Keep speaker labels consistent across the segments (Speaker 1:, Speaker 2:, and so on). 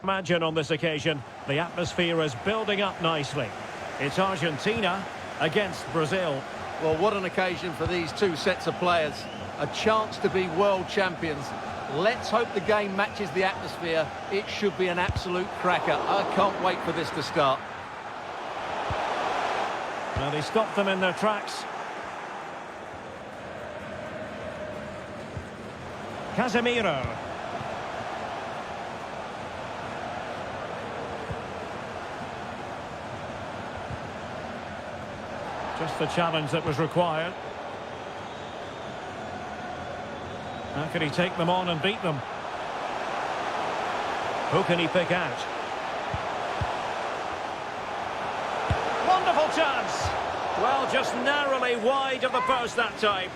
Speaker 1: Imagine on this occasion, the atmosphere is building up nicely. It's Argentina against Brazil.
Speaker 2: Well, what an occasion for these two sets of players. A chance to be world champions. Let's hope the game matches the atmosphere. It should be an absolute cracker. I can't wait for this to start.
Speaker 1: Well, he stopped them in their tracks. Casemiro. Just the challenge that was required. How can he take them on and beat them? Who can he pick out? Wonderful chance! Well, just narrowly wide of the post that time.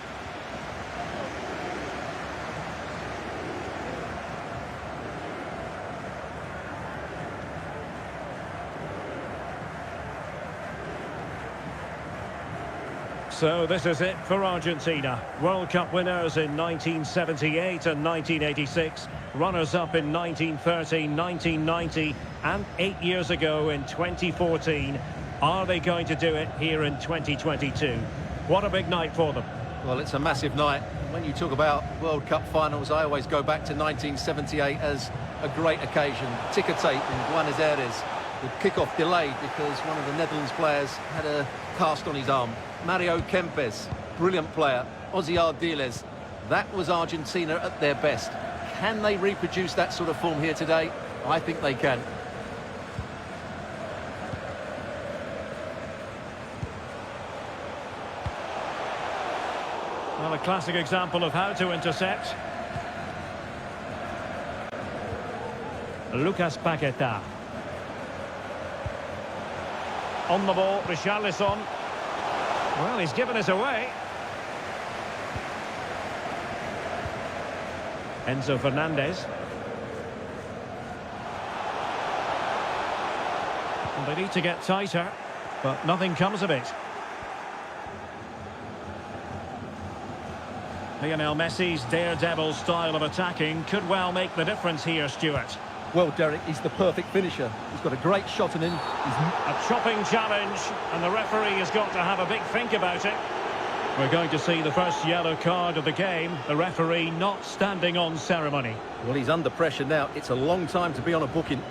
Speaker 1: So this is it for Argentina. World Cup winners in 1978 and 1986, runners-up in 1930, 1990 and 8 years ago in 2014. Are they going to do it here in 2022? What a big night for them.
Speaker 2: Well, it's a massive night. When you talk about World Cup finals, I always go back to 1978 as a great occasion. Ticker tape in Buenos Aires. The kick-off delayed because one of the Netherlands players had a cast on his arm. Mario Kempes, brilliant player. Ozzy Ardiles. That was Argentina at their best. Can they reproduce that sort of form here today? I think they can.
Speaker 1: Well, a classic example of how to intercept. Lucas Paqueta. On the ball, Richarlison. Well, he's given us away. Enzo Fernandez. And they need to get tighter, but nothing comes of it. Lionel Messi's daredevil style of attacking could well make the difference here, Stuart.
Speaker 3: Well, Derek, he's the perfect finisher. He's got a great shot on him.
Speaker 1: A chopping challenge, and the referee has got to have a big think about it. We're going to see the first yellow card of the game. The referee not standing on ceremony.
Speaker 2: Well, he's under pressure now. It's a long time to be on a booking.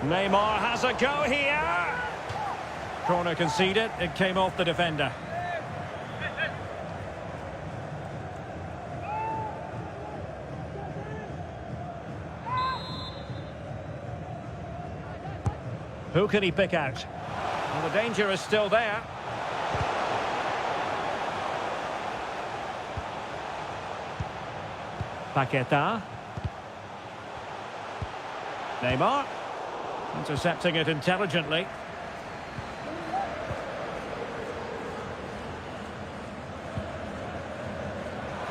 Speaker 1: Neymar has a go here. Corner conceded. It came off the defender. Who can he pick out? Well, the danger is still there. Paqueta. Neymar. Intercepting it intelligently.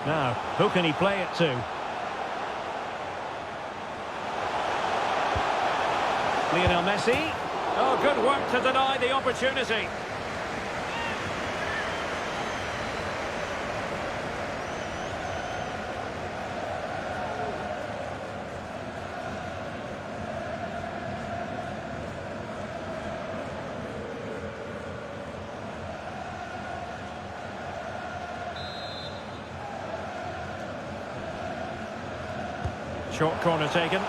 Speaker 1: Now, who can he play it to? Lionel Messi. Oh, good work to deny the opportunity. Short corner taken.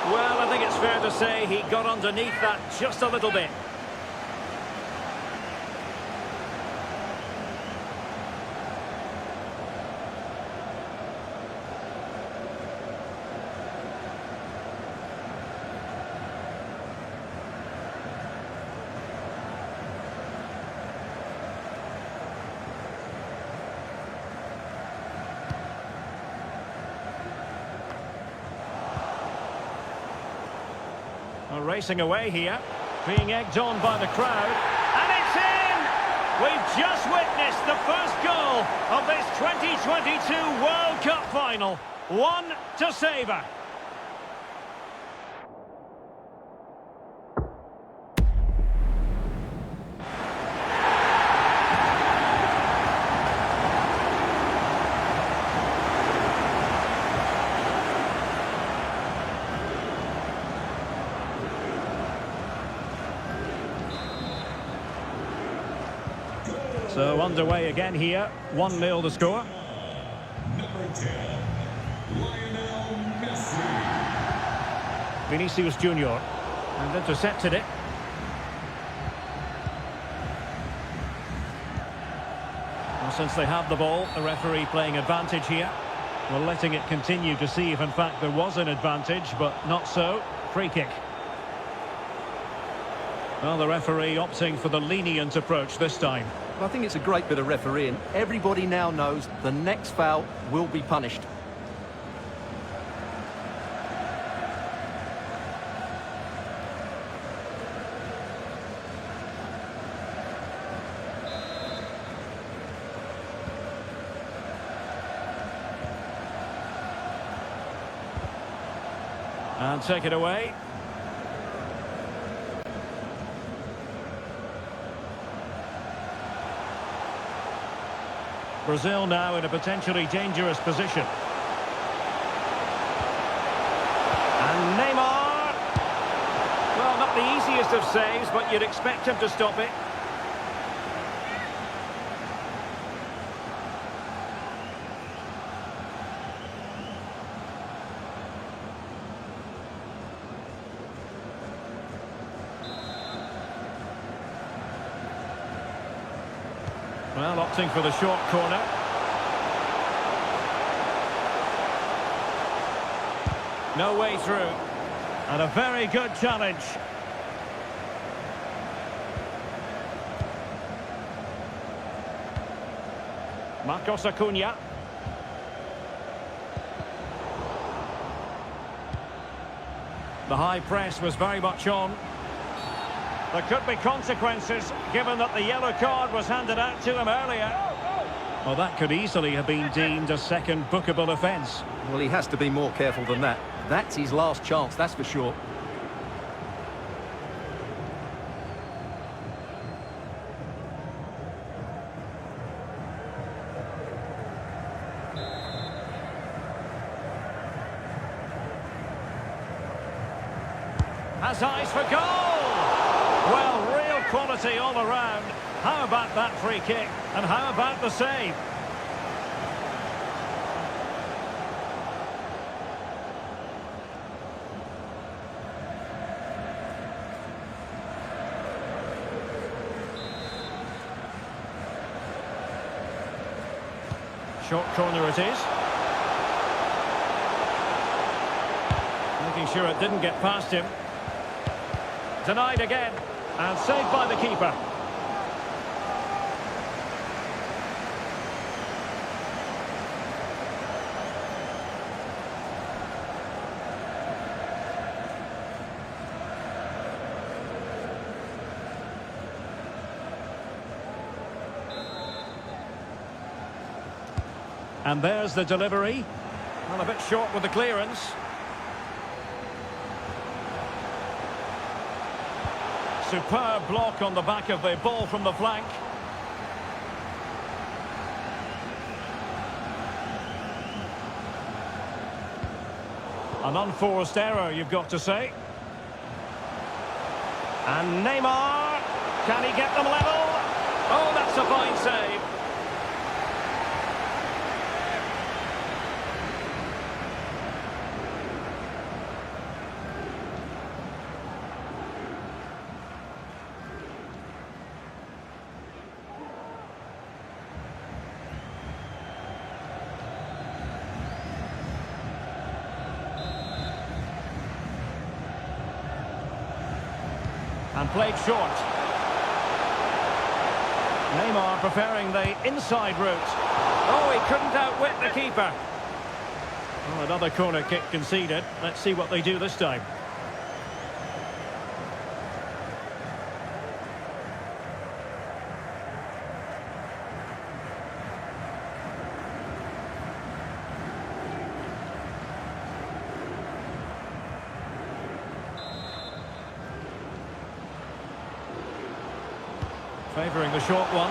Speaker 1: Well, I think it's fair to say he got underneath that just a little bit. Well, racing away here, being egged on by the crowd, and it's in! We've just witnessed the first goal of this 2022 World Cup final. One to savour. So underway again here, 1-0 the score.
Speaker 4: Number 10, Lionel Messi.
Speaker 1: Vinicius Junior, and intercepted it. Well, since they have the ball, the referee playing advantage here. Well, letting it continue to see if in fact there was an advantage, but not so. Free kick. Well, the referee opting for the lenient approach this time.
Speaker 2: I think it's a great bit of refereeing. Everybody now knows the next foul will be punished.
Speaker 1: And take it away. Brazil now in a potentially dangerous position. And Neymar. Well, not the easiest of saves, but you'd expect him to stop it. Well, opting for the short corner. No way through. And a very good challenge. Marcos Acuna. The high press was very much on. There could be consequences, given that the yellow card was handed out to him earlier. Well, that could easily have been deemed a second bookable offence.
Speaker 2: Well, he has to be more careful than that. That's his last chance, that's for sure.
Speaker 1: Has eyes for goal! Well, real quality all around. How about that free kick? And how about the save? Short corner it is. Making sure it didn't get past him. Denied again, and saved by the keeper. And there's the delivery. Well, a bit short with the clearance. Superb block on the back of the ball from the flank. An unforced error, you've got to say. And Neymar, can he get them level? Oh, that's a fine save. And played short. Neymar preferring the inside route. Oh, he couldn't outwit the keeper. Well, another corner kick conceded. Let's see what they do this time. Favouring the short one.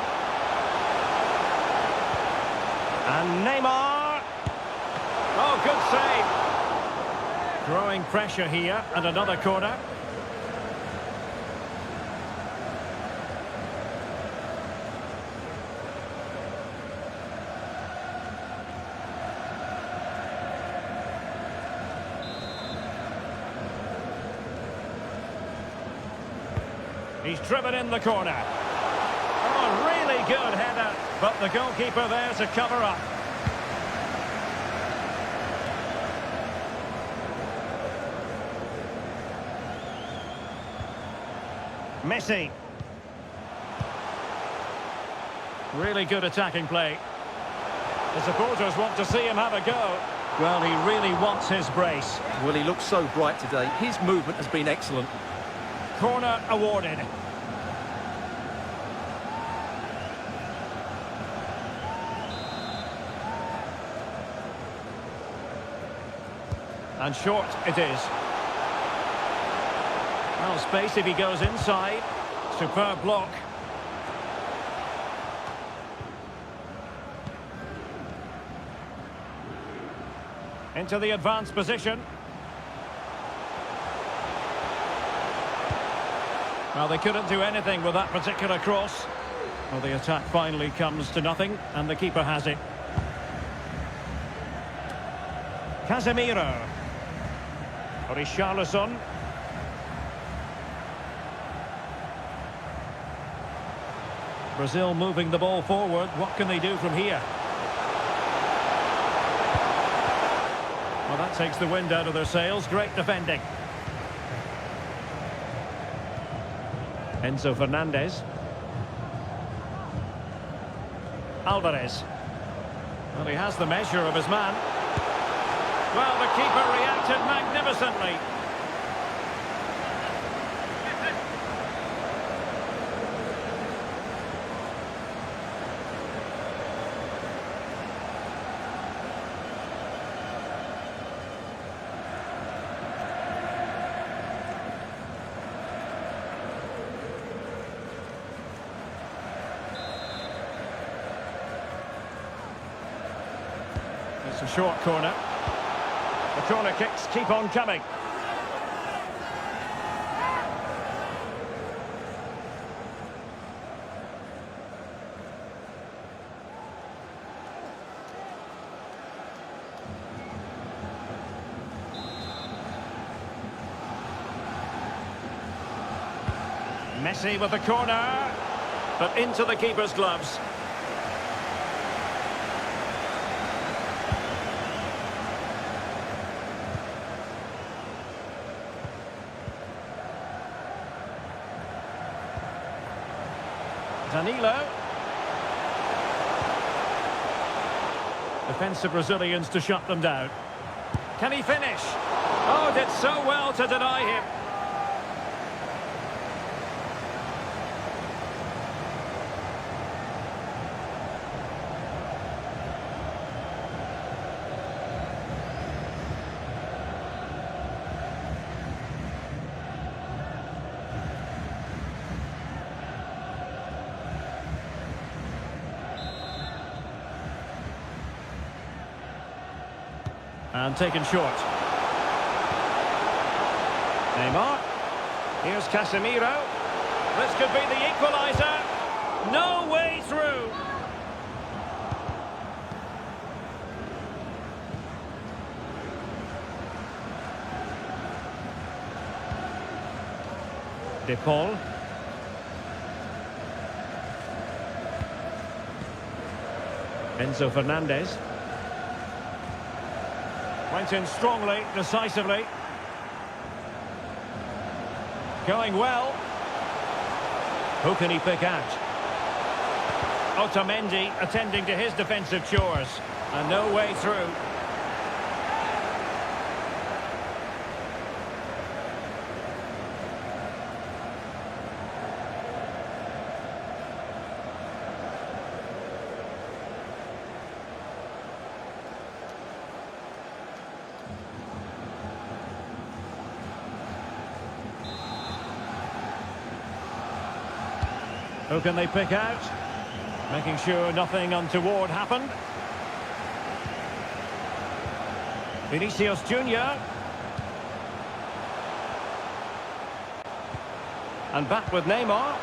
Speaker 1: And Neymar. Oh, good save. Growing pressure here, and another corner. He's driven in the corner. Oh, really good header, but the goalkeeper there to cover up. Messi. Really good attacking play. The supporters want to see him have a go. Well, he really wants his brace.
Speaker 3: Well, he looks so bright today. His movement has been excellent.
Speaker 1: Corner awarded. And short it is. Well, space if he goes inside. Superb block. Into the advanced position. Well, they couldn't do anything with that particular cross. Well, the attack finally comes to nothing, and the keeper has it. Casemiro. Richarlison. Brazil moving the ball forward. What can they do from here? Well, that takes the wind out of their sails. Great defending. Enzo Fernandez. Alvarez. Well, he has the measure of his man. Well, the keeper reacted magnificently. It's a short corner. The corner kicks keep on coming. Messi with the corner, but into the keeper's gloves. Danilo. Defensive Brazilians to shut them down. Can he finish? Oh, did so well to deny him. And taken short. Neymar. Here's Casemiro. This could be the equaliser. No way through. De Paul. Enzo Fernandez. Went in strongly, decisively. Going well. Who can he pick out? Otamendi attending to his defensive chores. And no way through. Who can they pick out? Making sure nothing untoward happened. Vinicius Junior. And back with Neymar.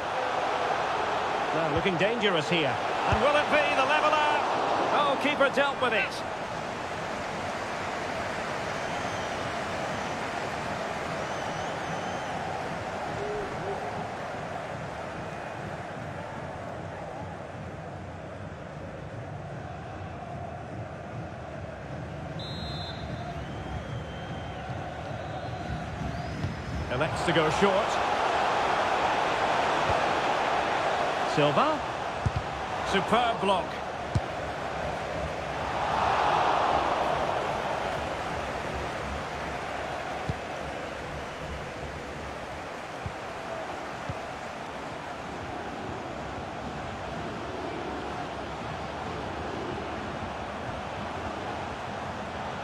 Speaker 1: Now looking dangerous here. And will it be the leveller? Oh, keeper dealt with it. Elects to go short. Silva. Superb block.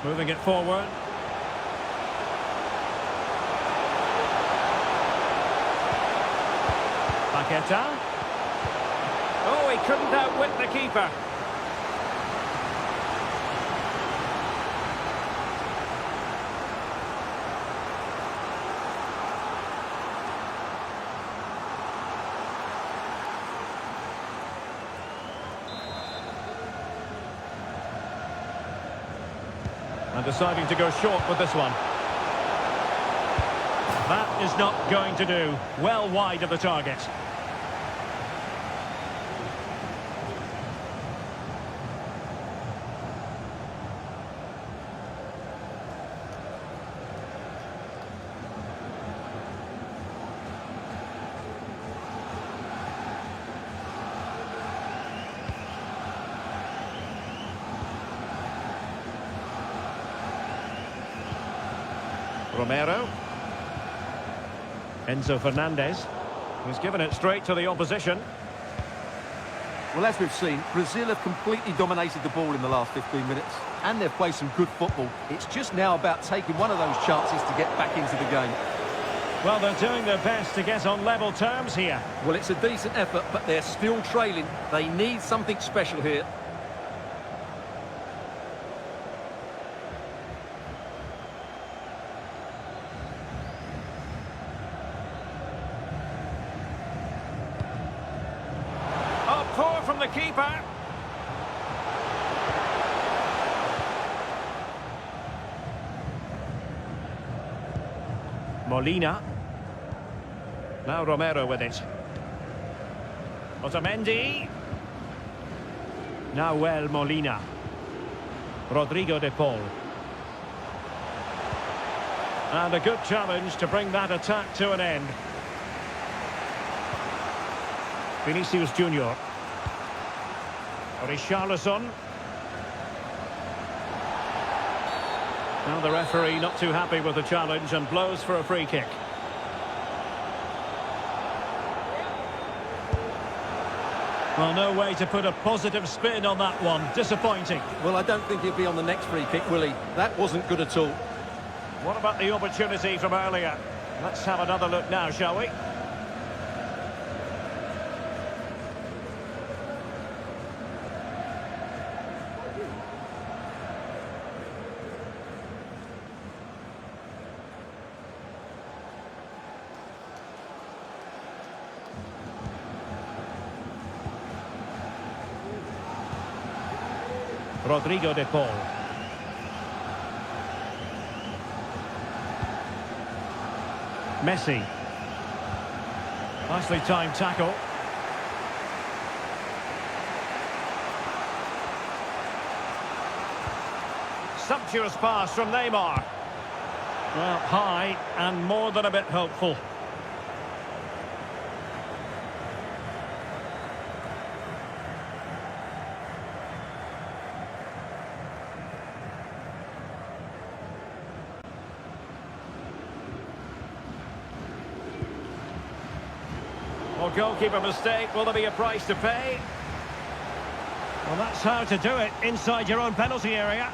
Speaker 1: Moving it forward. Paqueta. Oh, he couldn't outwit the keeper. And deciding to go short with this one. That is not going to do. Well wide of the target. Romero. Enzo Fernandez. He's given it straight to the opposition.
Speaker 3: Well, as we've seen, Brazil have completely dominated the ball in the last 15 minutes. And they've played some good football. It's just now about taking one of those chances to get back into the game.
Speaker 1: Well, they're doing their best to get on level terms here.
Speaker 3: Well, it's a decent effort, but they're still trailing. They need something special here.
Speaker 1: Poor from the keeper. Molina. Now Romero with it. Otamendi. Now Molina. Rodrigo de Paul. And a good challenge to bring that attack to an end. Vinicius Junior. Richarlison. Now the referee not too happy with the challenge and blows for a free kick. Well, no way to put a positive spin on that one. Disappointing.
Speaker 3: Well, I don't think he'll be on the next free kick, will he? That wasn't good at all.
Speaker 1: What about the opportunity from earlier? Let's have another look now, shall we? Rodrigo de Paul. Messi. Nicely timed tackle. Sumptuous pass from Neymar. Well, high and more than a bit hopeful. Well, goalkeeper mistake. Will there be a price to pay? Well, that's how to do it inside your own penalty area.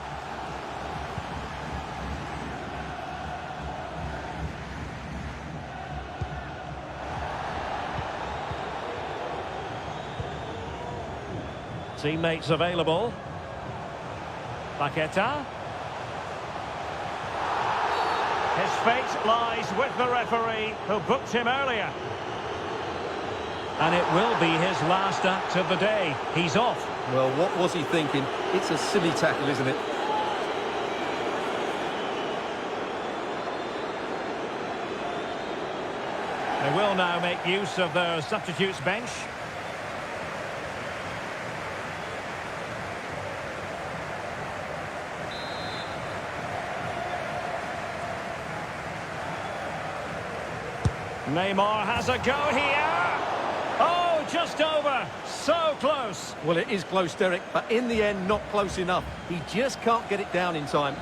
Speaker 1: Teammates available. Paqueta. His fate lies with the referee, who booked him earlier. And it will be his last act of the day. He's off.
Speaker 2: Well, what was he thinking? It's a silly tackle, isn't it?
Speaker 1: They will now make use of their substitutes bench. Neymar has a go here. Oh, just over. So close.
Speaker 2: Well, it is close, Derek, but in the end, not close enough. He just can't get it down in time.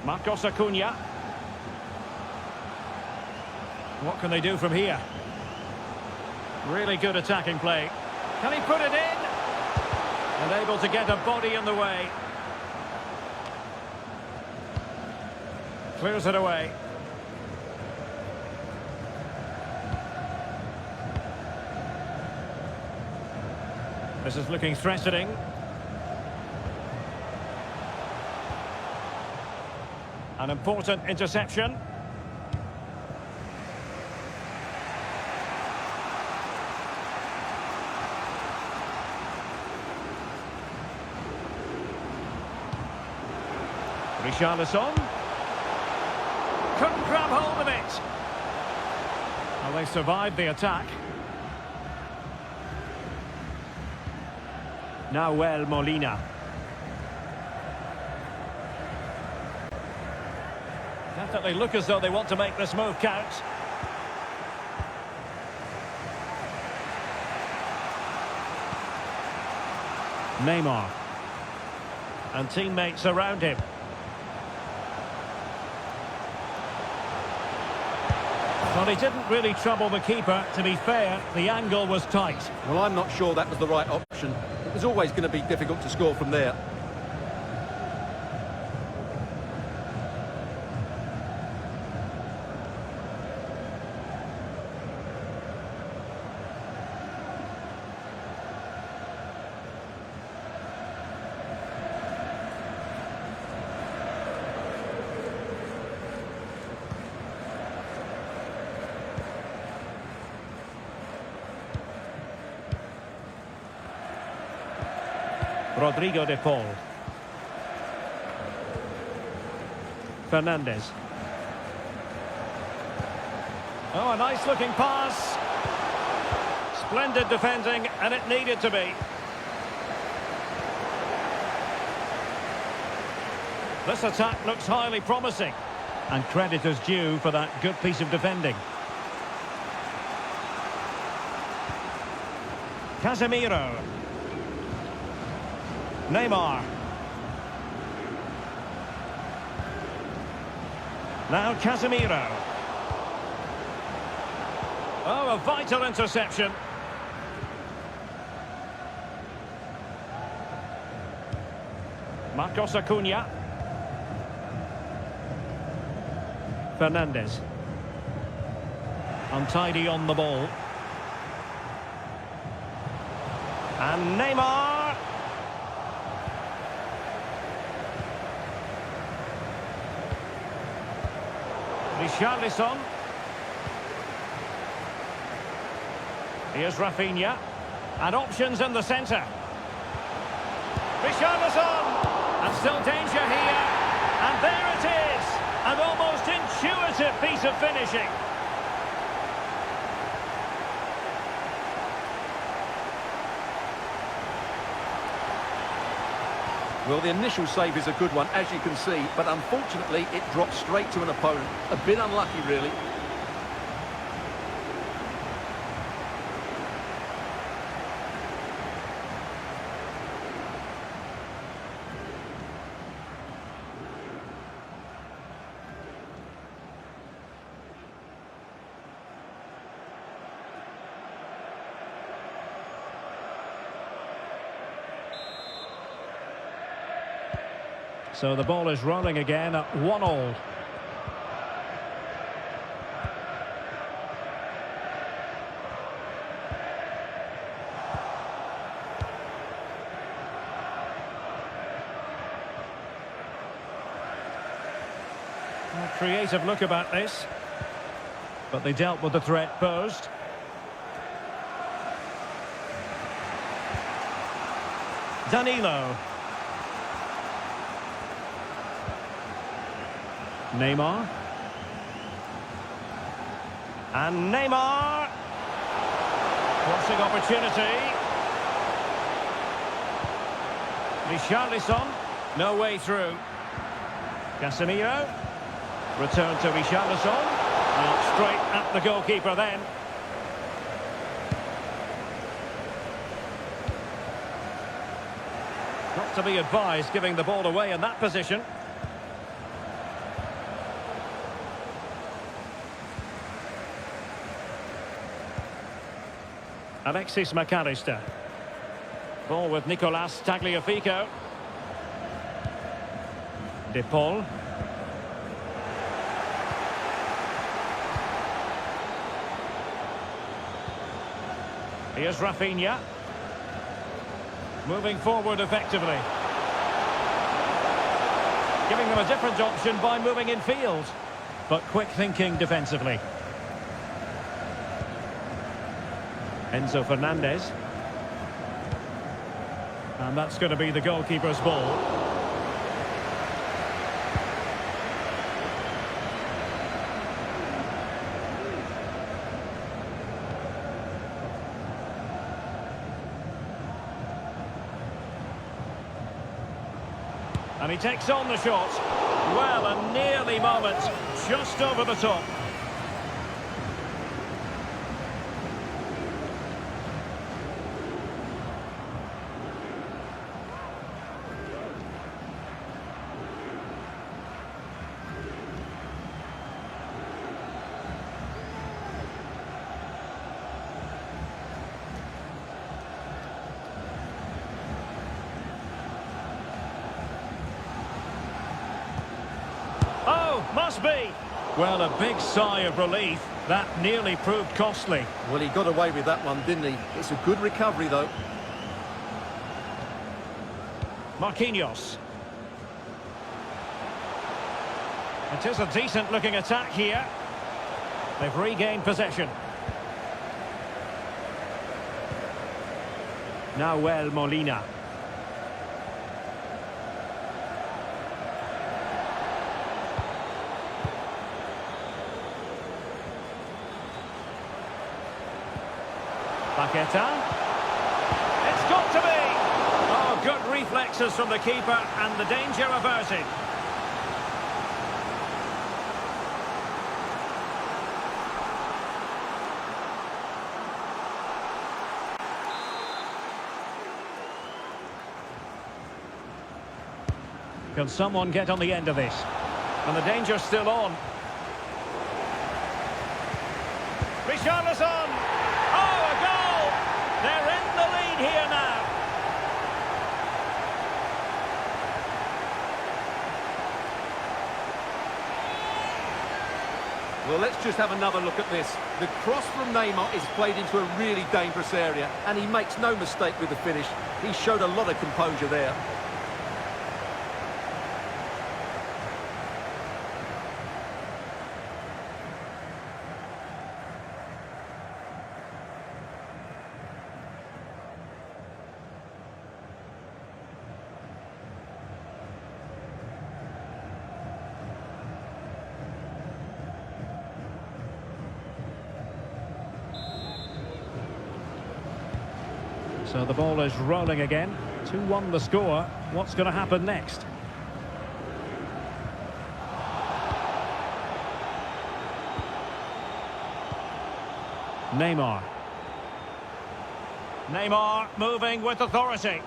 Speaker 1: Marcos Acuna. What can they do from here? Really good attacking play. Can he put it in? And able to get a body in the way. Clears it away. This is looking threatening. An important interception. Richarlison. Couldn't grab hold of it. Well, they survived the attack. Nahuel Molina. Definitely look as though they want to make this move count. Neymar. And teammates around him. Well, he didn't really trouble the keeper. To be fair, the angle was tight.
Speaker 2: Well, I'm not sure that was the right option. It was always going to be difficult to score from there.
Speaker 1: Rodrigo de Paul. Fernandes. Oh, a nice looking pass. Splendid defending, and it needed to be. This attack looks highly promising. And credit is due for that good piece of defending. Casemiro. Neymar. Now Casemiro. Oh, a vital interception. Marcos Acuna. Fernandes. Untidy on the ball. And Neymar. Richarlison. Here's Rafinha. And options in the centre. Richarlison. And still danger here. And there it is. An almost intuitive piece of finishing.
Speaker 2: Well, the initial save is a good one, as you can see, but unfortunately it dropped straight to an opponent. A bit unlucky, really.
Speaker 1: So the ball is rolling again at 1-1. Creative look about this, but they dealt with the threat posed. Danilo. Neymar. And Neymar. Crossing opportunity. Richarlison. No way through. Casemiro. Return to Richarlison. Straight at the goalkeeper then. Not to be advised giving the ball away in that position. Alexis McAllister. Ball with Nicolas Tagliafico. De Paul. Here's Rafinha. Moving forward effectively. Giving them a different option by moving in field. But quick thinking defensively. Enzo Fernandez. And that's going to be the goalkeeper's ball. And he takes on the shot. Well, a nearly moment. Just over the top. Must be. Well, a big sigh of relief. That nearly proved costly.
Speaker 2: Well, he got away with that one, didn't he? It's a good recovery, though.
Speaker 1: Marquinhos. It is a decent-looking attack here. They've regained possession. Nahuel Molina. Paqueta. It's got to be! Oh, good reflexes from the keeper and the danger averted. Can someone get on the end of this? And the danger's still on. Richarlison! Oh, a goal! They're in the lead here now.
Speaker 3: Well, let's just have another look at this. The cross from Neymar is played into a really dangerous area,
Speaker 2: And he makes no mistake with the finish. He showed a lot of composure there.
Speaker 1: So the ball is rolling again. 2-1 the score. What's going to happen next? Neymar. Neymar moving with authority.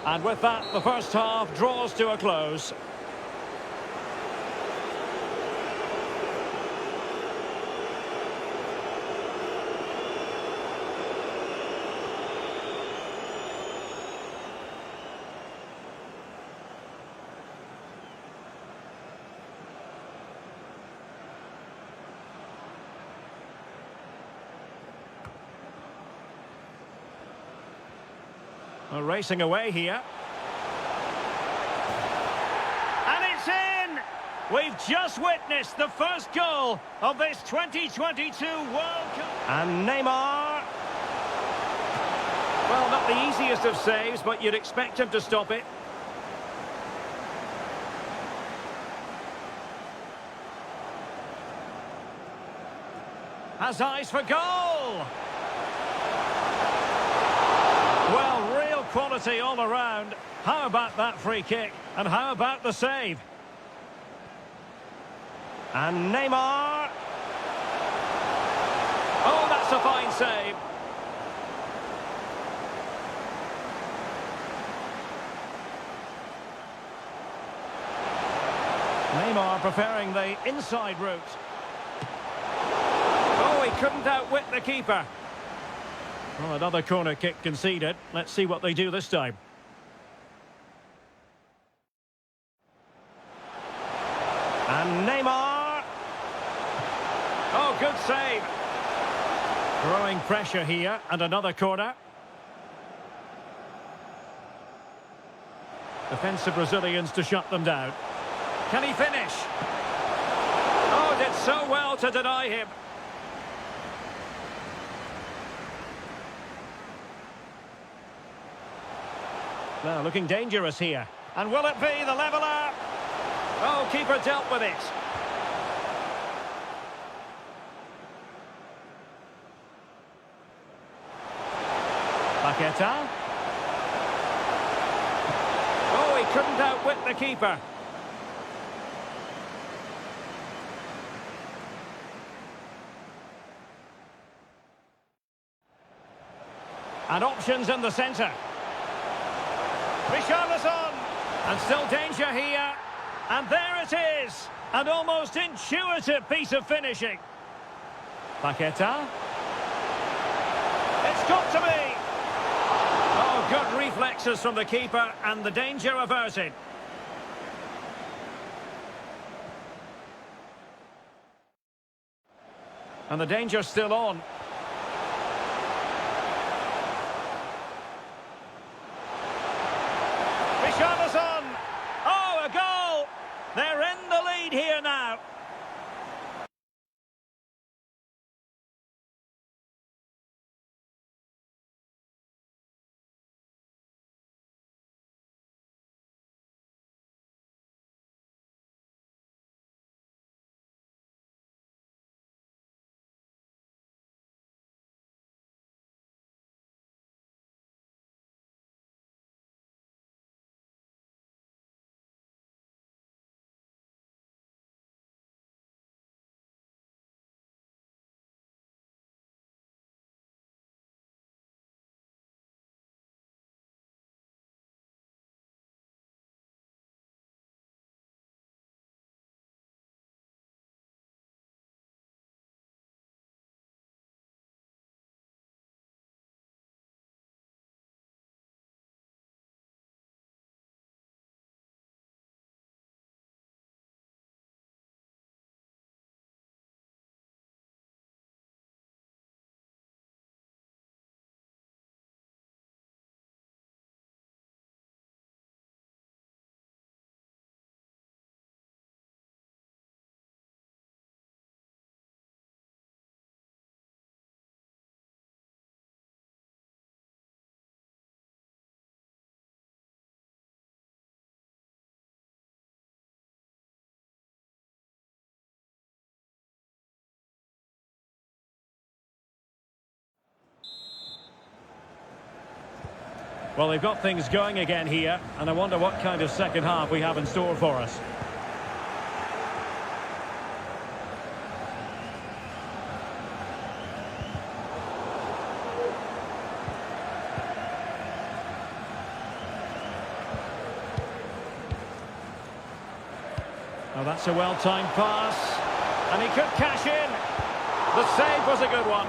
Speaker 1: And with that, the first half draws to a close. Well, racing away here. And it's in! We've just witnessed the first goal of this 2022 World Cup. And Neymar. Well, not the easiest of saves, but you'd expect him to stop it. Has eyes for goal! Well, real quality all around. How about that free kick? And how about the save? And Neymar. Oh, that's a fine save. Neymar preferring the inside route. Oh, he couldn't outwit the keeper. Well, another corner kick conceded. Let's see what they do this time. And Neymar. Oh, good save. Growing pressure here, and another corner. Defensive Brazilians to shut them down. Can he finish? Oh, did so well to deny him. Now looking dangerous here. And will it be the leveller? Oh, keeper dealt with it. Paqueta. Oh, he couldn't outwit the keeper. And options in the centre. Richarlison. And still danger here. And there it is. An almost intuitive piece of finishing. Paqueta. It's got to be. Oh, good reflexes from the keeper and the danger averted. And the danger still on. Richarlison! Oh, a goal! They're in the lead here now. Well, they've got things going again here, and I wonder what kind of second half we have in store for us. Oh, that's a well-timed pass, and he could cash in. The save was a good one.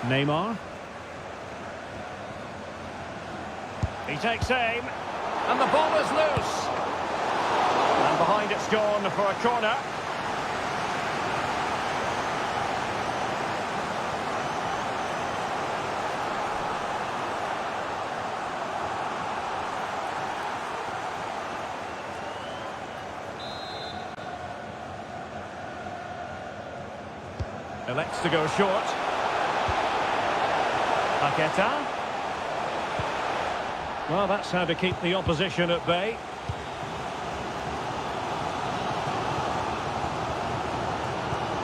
Speaker 1: Neymar. He takes aim, and the ball is loose. And behind it's gone for a corner. Elects to go short. Paqueta. Well, that's how to keep the opposition at bay.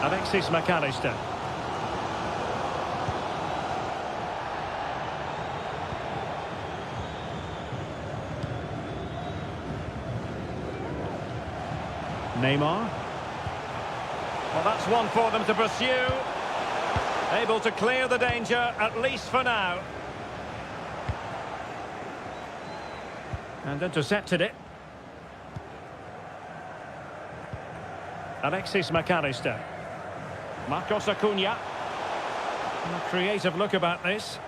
Speaker 1: Alexis McAllister. Neymar. Well, that's one for them to pursue. Able to clear the danger, at least for now. And intercepted it. Alexis McAllister. Marcos Acuna. A creative look about this.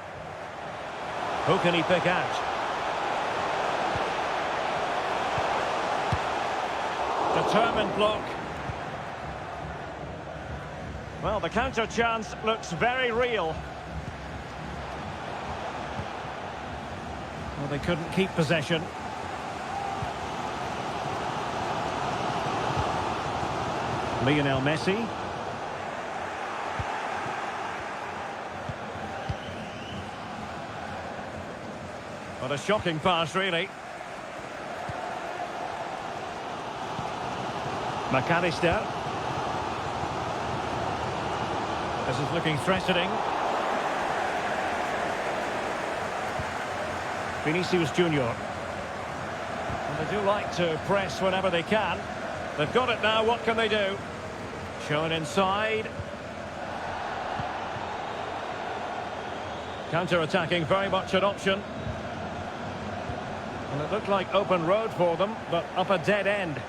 Speaker 1: Who can he pick out? Determined block. Well, the counter chance looks very real. Well, they couldn't keep possession. Lionel Messi. What a shocking pass, really. McAllister. This is looking threatening. Vinicius Junior. And they do like to press whenever they can. They've got it now, what can they do? Shown inside. Counter-attacking, very much an option. And it looked like open road for them, but up a dead end.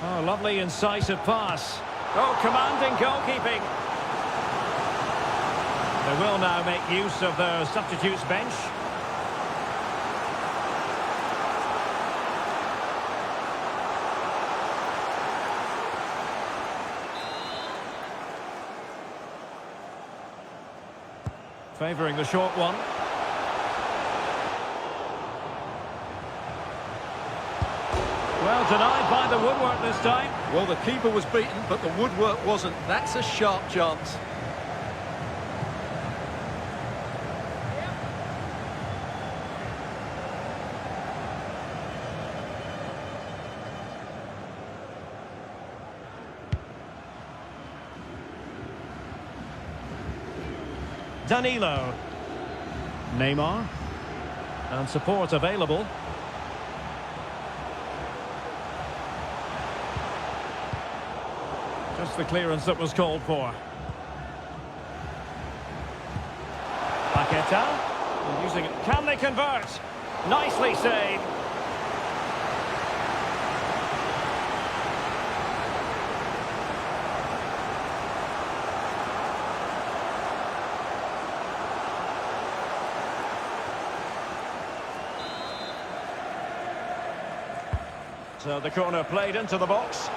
Speaker 1: Oh, lovely incisive pass. Oh, commanding goalkeeping. They will now make use of their substitutes bench. Favouring the short one. Well, denied by the woodwork this time.
Speaker 2: Well, the keeper was beaten, but the woodwork wasn't. That's a sharp chance.
Speaker 1: Danilo. Neymar. And support available. Just the clearance that was called for. Paqueta. Using it. Can they convert? Nicely saved. So the corner played into the box.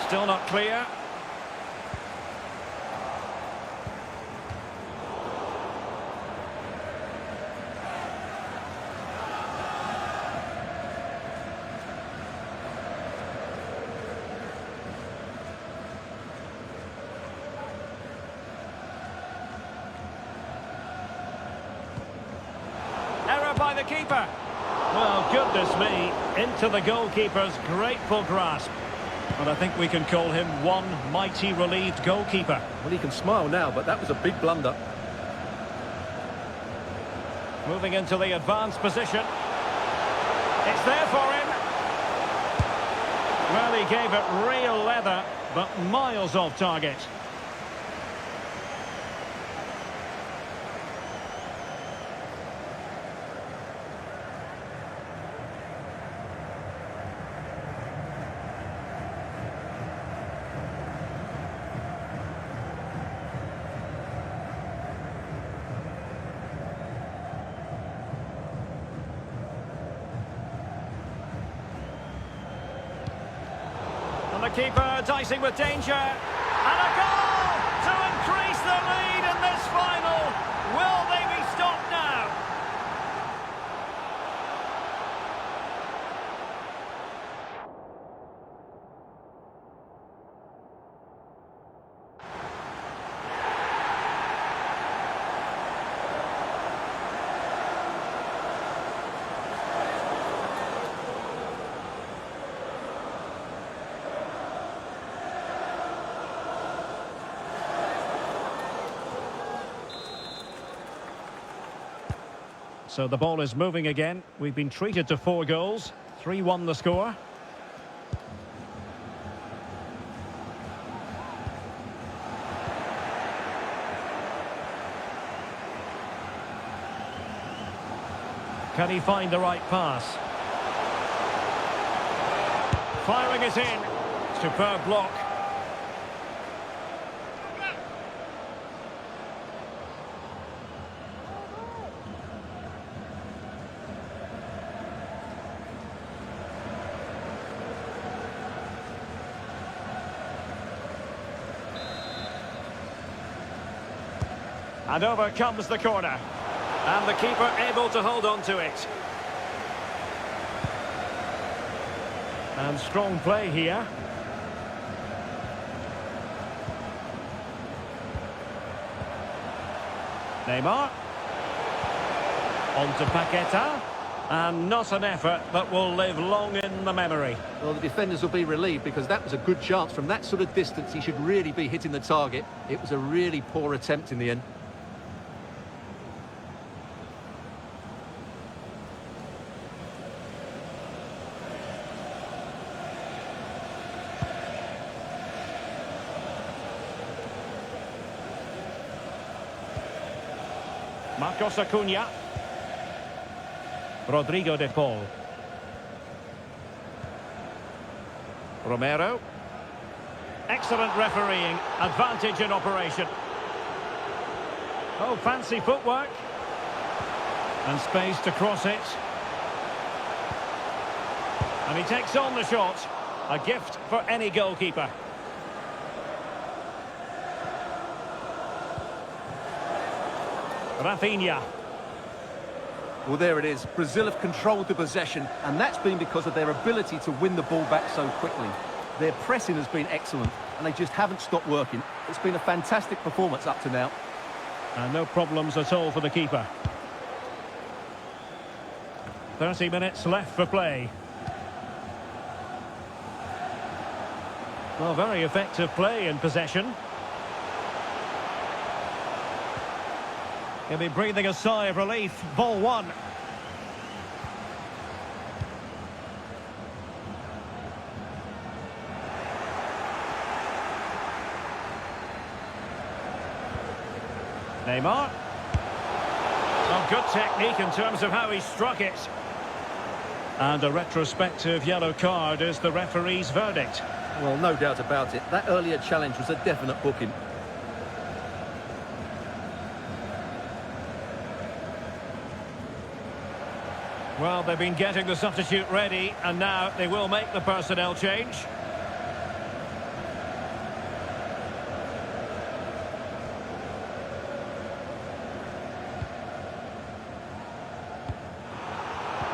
Speaker 1: Still not clear. Error by the keeper. Well, goodness me, into the goalkeeper's grateful grasp. And I think we can call him one mighty relieved goalkeeper.
Speaker 2: Well, he can smile now, but that was a big blunder.
Speaker 1: Moving into the advanced position. It's there for him. Well, he gave it real leather, but miles off target. The keeper dicing with danger. And a goal to increase the lead in this final. Will they be stopped now? So the ball is moving again. We've been treated to 4 goals. 3-1 the score. Can he find the right pass? Firing it in. Superb block. And over comes the corner. And the keeper able to hold on to it. And strong play here. Neymar. On to Paqueta. And not an effort that will live long in the memory.
Speaker 2: Well, the defenders will be relieved because that was a good chance. From that sort of distance, he should really be hitting the target. It was a really poor attempt in the end.
Speaker 1: Marcos Acuna. Rodrigo de Paul. Romero. Excellent refereeing. Advantage in operation. Oh, fancy footwork. And space to cross it. And he takes on the shot. A gift for any goalkeeper. Rafinha.
Speaker 3: Well, there it is. Brazil have controlled the possession, and that's been because of their ability to win the ball back so quickly. Their pressing has been excellent, and they just haven't stopped working. It's been a fantastic performance up to now.
Speaker 1: And no problems at all for the keeper. 30 minutes left for play. Well, very effective play in possession. He'll be breathing a sigh of relief. Ball one. Neymar. Oh, good technique in terms of how he struck it. And a retrospective yellow card is the referee's verdict.
Speaker 2: Well, no doubt about it. That earlier challenge was a definite booking.
Speaker 1: Well, they've been getting the substitute ready, and now they will make the personnel change.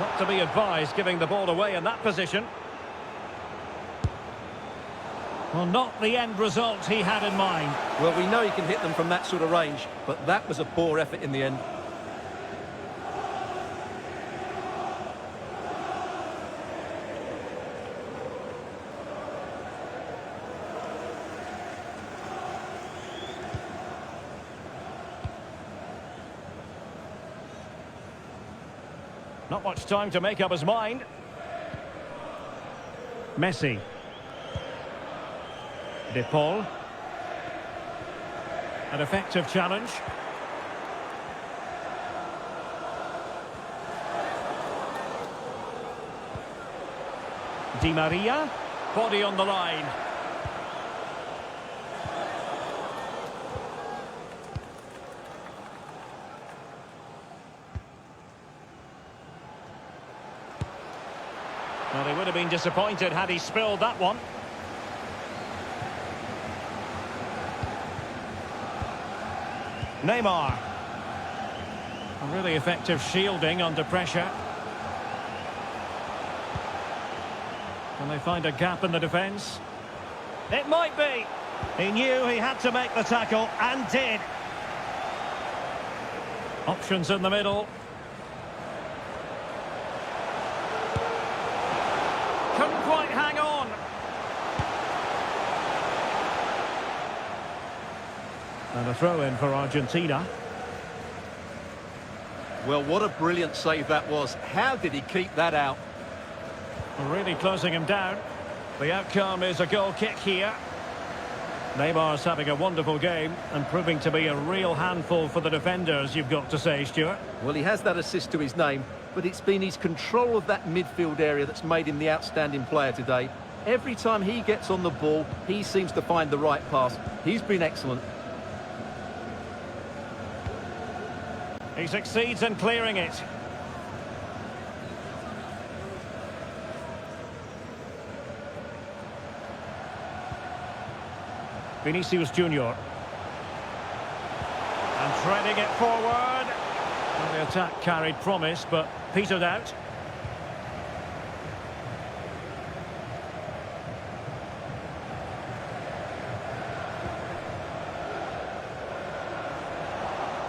Speaker 1: Not to be advised giving the ball away in that position. Well, not the end result he had in mind.
Speaker 2: Well, we know he can hit them from that sort of range, but that was a poor effort in the end.
Speaker 1: Not much time to make up his mind. Messi. De Paul. An effective challenge. Di Maria. Body on the line. Well, he would have been disappointed had he spilled that one. Neymar. A really effective shielding under pressure. Can they find a gap in the defence? It might be. He knew he had to make the tackle, and did. Options in the middle. Couldn't quite hang on. And a throw-in for Argentina.
Speaker 2: Well, what a brilliant save that was. How did he keep that out?
Speaker 1: Really closing him down. The outcome is a goal kick here. Neymar's having a wonderful game and proving to be a real handful for the defenders, you've got to say, Stuart.
Speaker 2: Well, he has that assist to his name, but it's been his control of that midfield area that's made him the outstanding player today. Every time he gets on the ball, he seems to find the right pass. He's been excellent.
Speaker 1: He succeeds in clearing it. Vinicius Junior. And threading it forward. Well, the attack carried promise, but petered out.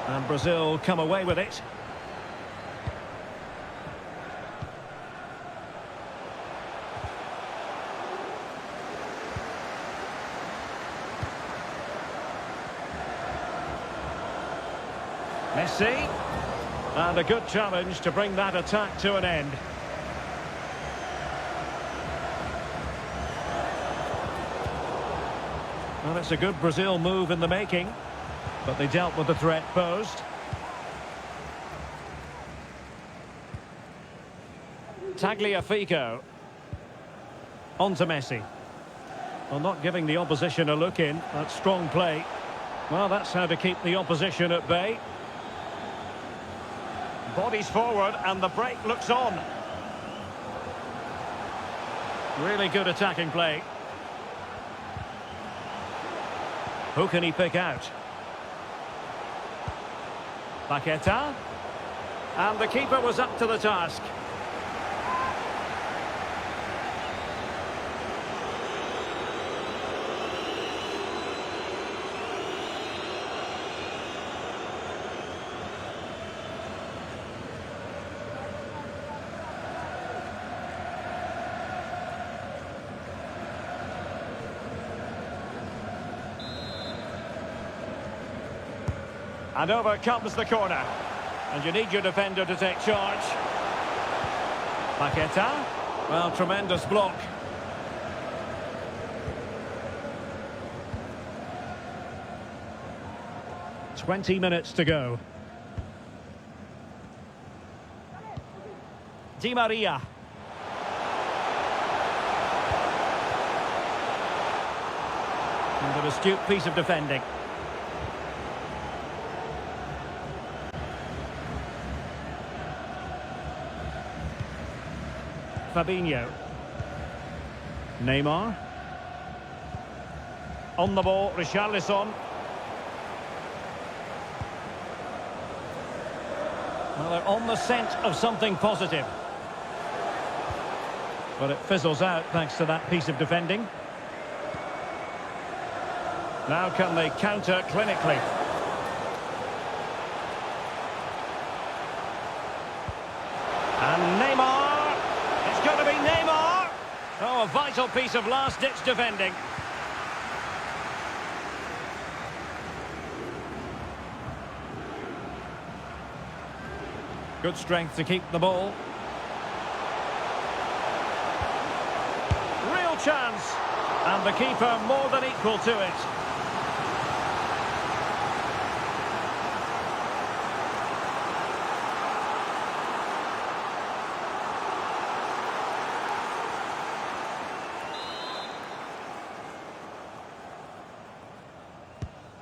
Speaker 1: And Brazil come away with it. Messi. And a good challenge to bring that attack to an end. Well, it's a good Brazil move in the making, but they dealt with the threat posed. Tagliafico. On to Messi. Well, not giving the opposition a look in. That's strong play. Well, that's how to keep the opposition at bay. Bodies forward and the break looks on. Really good attacking play. Who can he pick out? Paqueta. And the keeper was up to the task. And over comes the corner. And you need your defender to take charge. Paqueta. Well, tremendous block. "20 minutes to go. Di Maria. And an astute piece of defending. Fabinho. Neymar. On the ball, Richarlison. Well, they're on the scent of something positive. But it fizzles out thanks to that piece of defending. Now can they counter clinically? And Neymar. It's going to be Neymar. Oh, a vital piece of last-ditch defending. Good strength to keep the ball. Real chance. And the keeper more than equal to it.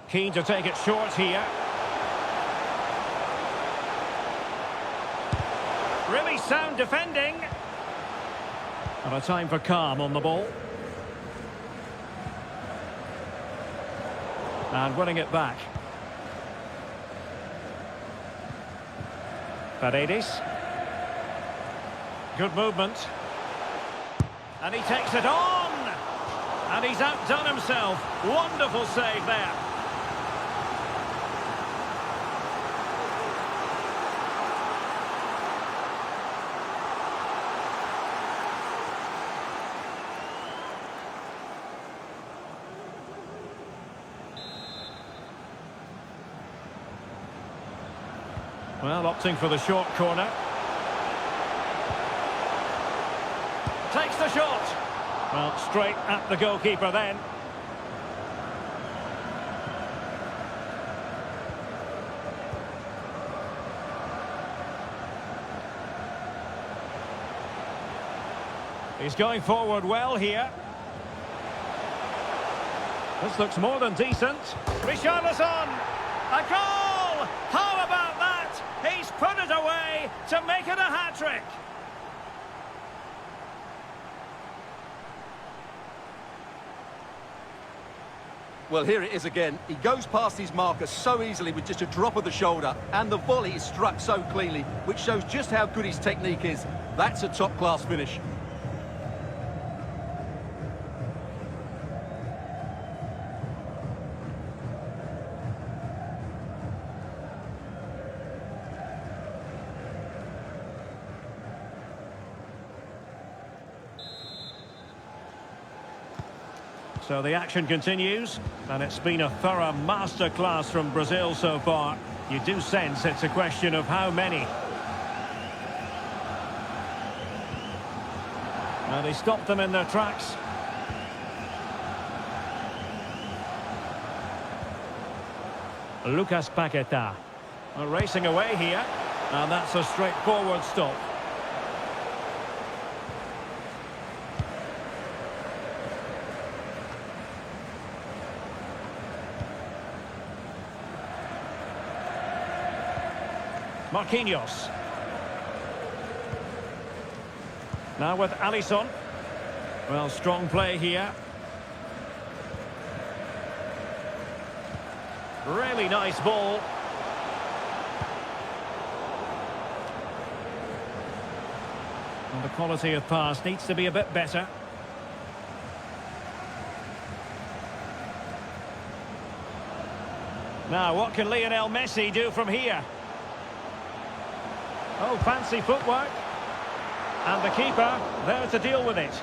Speaker 1: Keen to take it short here. Really sound defending. And a time for calm on the ball. And winning it back. Paredes. Good movement. And he takes it on. And he's outdone himself. Wonderful save there. Well, opting for the short corner. Takes the shot. Well, straight at the goalkeeper then. He's going forward well here. This looks more than decent. Richarlison! A goal! How about that? He's put it away to make it a hat-trick.
Speaker 3: Well, here it is again. He goes past his marker so easily with just a drop of the shoulder, and the volley is struck so cleanly, which shows just how good his technique is. That's a top-class finish.
Speaker 1: So the action continues, and it's been a thorough masterclass from Brazil so far. You do sense it's a question of how many. Now they stopped them in their tracks. Lucas Paquetá. Racing away here, and that's a straightforward stop. Marquinhos. Now with Alisson. Well, strong play here. Really nice ball. And the quality of pass needs to be a bit better. Now, what can Lionel Messi do from here? Oh, fancy footwork. And the keeper there to deal with it.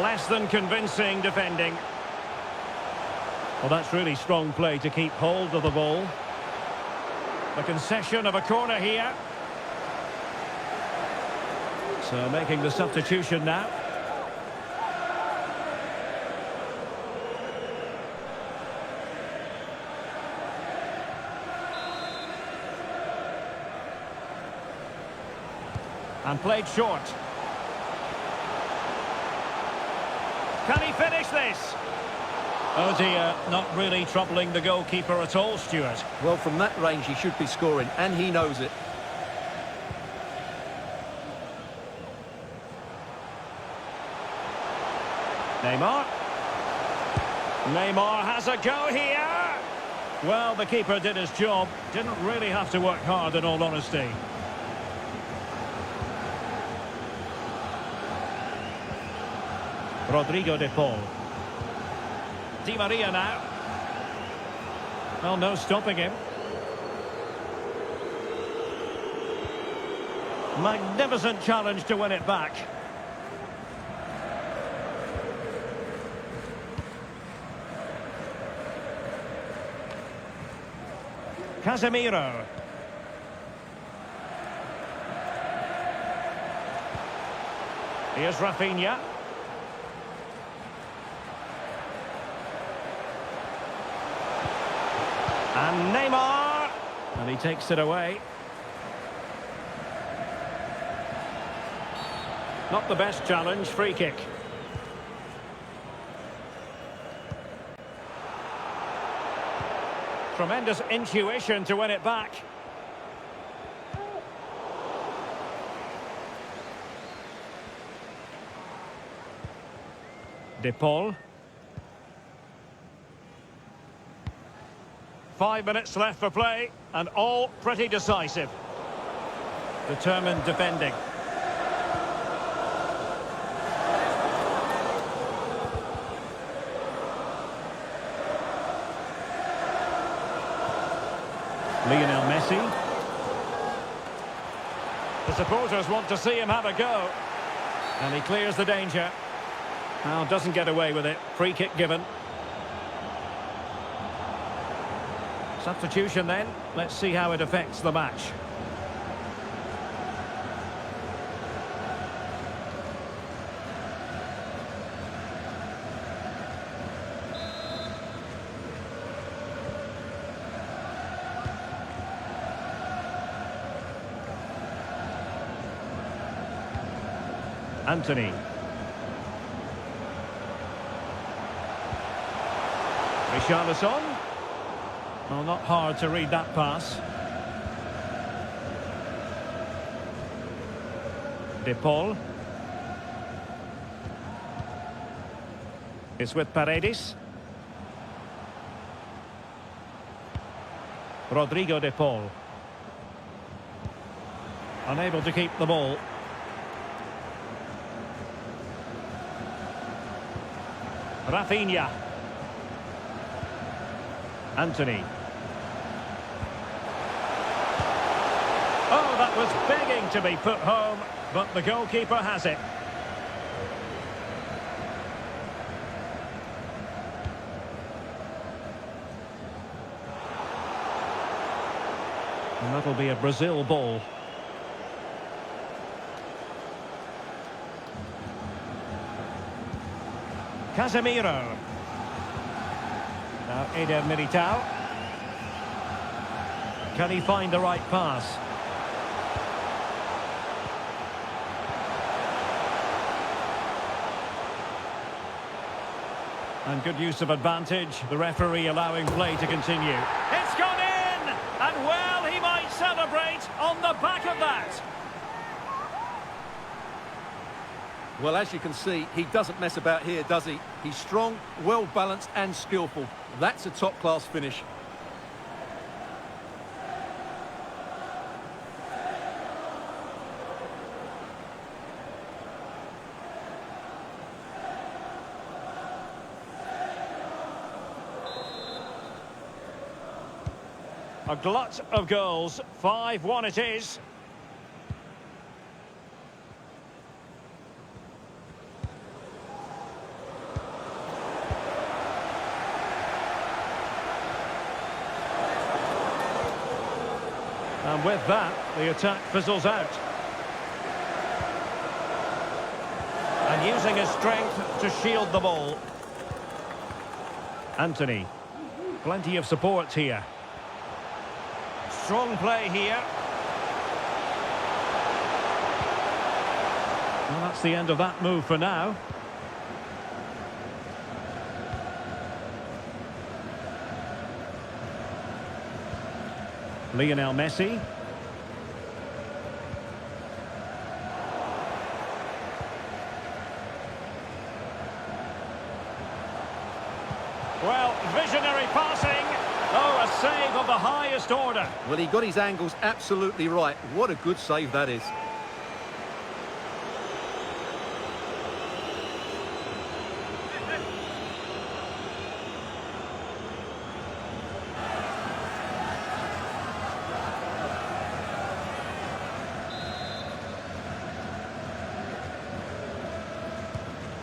Speaker 1: Less than convincing defending. Well, that's really strong play to keep hold of the ball. The concession of a corner here. So making the substitution now. And played short. Can he finish this? Oh dear, not really troubling the goalkeeper at all, Stuart.
Speaker 2: Well, from that range he should be scoring, and he knows it.
Speaker 1: Neymar. Neymar has a go here. Well, the keeper did his job. Didn't really have to work hard, in all honesty. Rodrigo de Paul. Di Maria now. Well, no stopping him. Magnificent challenge to win it back. Casemiro. Here's Rafinha. And Neymar. And he takes it away. Not the best challenge, free kick. Tremendous intuition to win it back. De Paul. 5 minutes left for play, and all pretty decisive. Determined defending. Lionel Messi. The supporters want to see him have a go. And he clears the danger. Now doesn't get away with it. Free kick given. Substitution then. Let's see how it affects the match. Anthony. Richarlison. Well, not hard to read that pass. De Paul. It's with Paredes. Rodrigo De Paul. Unable to keep the ball. Rafinha. Anthony. Oh, that was begging to be put home, but the goalkeeper has it. And that'll be a Brazil ball. Casemiro. Now Eder Militao. Can he find the right pass? And good use of advantage. The referee allowing play to continue. It's gone in! And well, he might celebrate on the back of that.
Speaker 3: Well, as you can see, he doesn't mess about here, does he? He's strong, well-balanced and skillful. That's a top-class finish.
Speaker 1: A glut of goals. 5-1 it is. And with that, the attack fizzles out. And using his strength to shield the ball. Anthony. Plenty of support here. Strong play here. Well, that's the end of that move for now. Lionel Messi. Well, visionary passing. Oh, a save of the highest order.
Speaker 2: Well, he got his angles absolutely right. What a good save that is.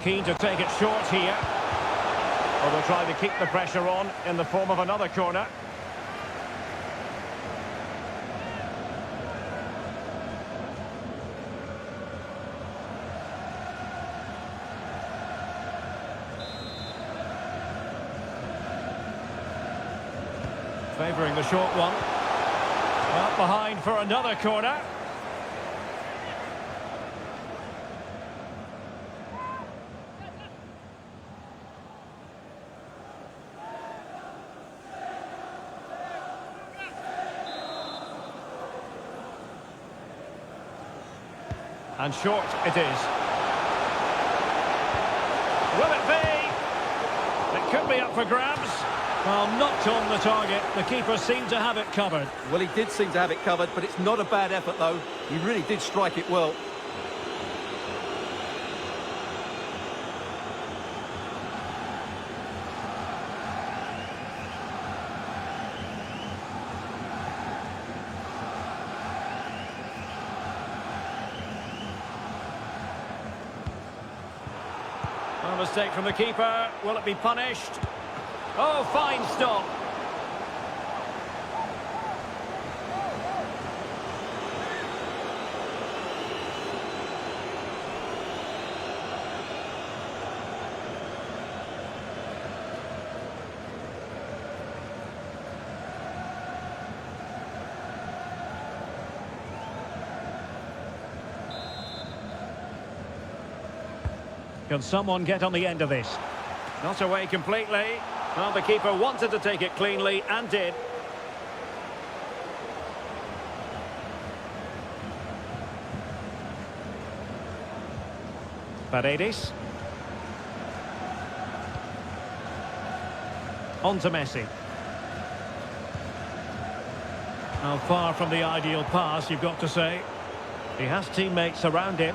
Speaker 1: Keen to take it short here. Well, they'll try to keep the pressure on in the form of another corner. Favouring the short one. Up behind for another corner. And short it is. Will it be? It could be up for grabs. Well, knocked on the target. The keeper seemed to have it covered.
Speaker 2: Well, he did seem to have it covered, but it's not a bad effort, though. He really did strike it well.
Speaker 1: A mistake from the keeper. Will it be punished? Oh, fine stop. Can someone get on the end of this? Not away completely. Well, the keeper wanted to take it cleanly and did. Paredes. On to Messi. Now, far from the ideal pass, you've got to say. He has teammates around him.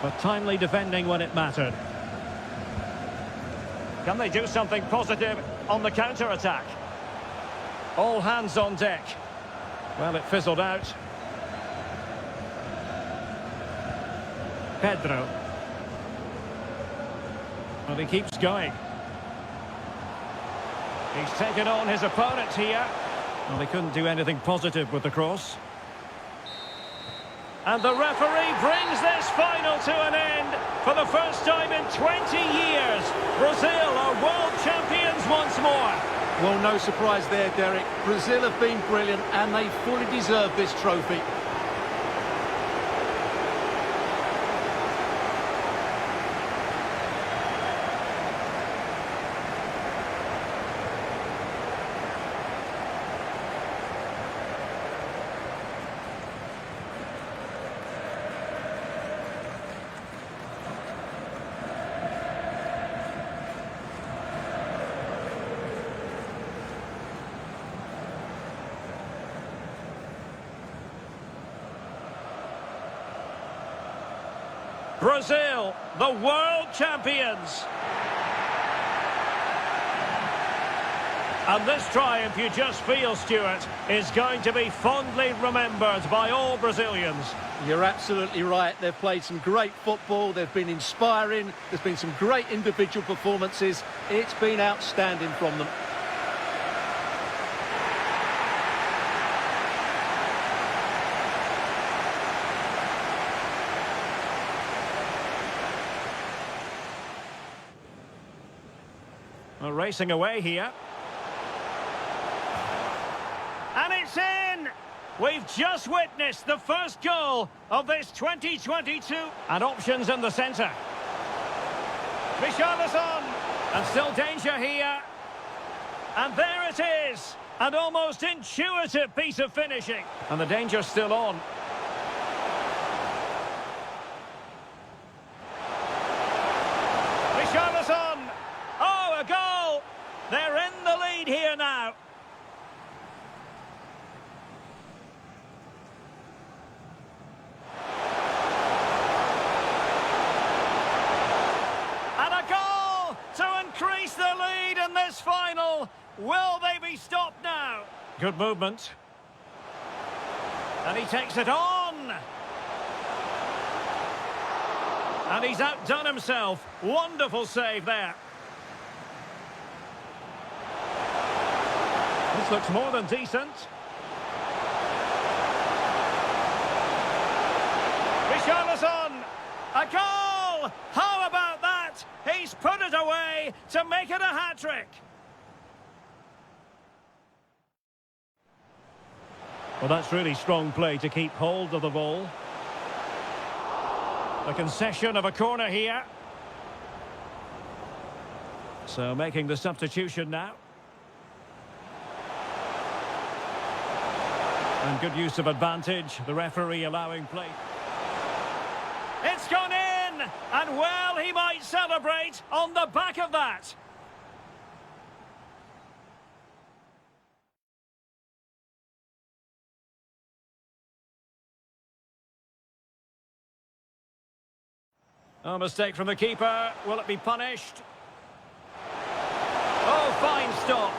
Speaker 1: But timely defending when it mattered. Can they do something positive on the counter-attack? All hands on deck. Well, it fizzled out. Pedro. Well, he keeps going. He's taken on his opponent here. Well, they couldn't do anything positive with the cross. And the referee brings this final to an end. For the first time in 20 years, Brazil are world champions once more.
Speaker 2: Well, no surprise there, Derek. Brazil have been brilliant and they fully deserve this trophy.
Speaker 1: Brazil, the world champions. And this triumph, you just feel, Stuart, is going to be fondly remembered by all Brazilians.
Speaker 2: You're absolutely right. They've played some great football. They've been inspiring. There's been some great individual performances. It's been outstanding from them.
Speaker 1: Well, racing away here. And it's in! We've just witnessed the first goal of this 2022. And options in the centre. Richarlison. And still danger here. And there it is. An almost intuitive piece of finishing. And the danger's still on. Richarlison. Oh, a goal! They're in the lead here now. And a goal to increase the lead in this final. Will they be stopped now? Good movement. And he takes it on. And he's outdone himself. Wonderful save there. This looks more than decent. Richarlison, a goal! How about that? He's put it away to make it a hat-trick. Well, that's really strong play to keep hold of the ball. A concession of a corner here. So making the substitution now. And good use of advantage, the referee allowing play. It's gone in! And well, he might celebrate on the back of that. A mistake from the keeper. Will it be punished? Oh, fine stop.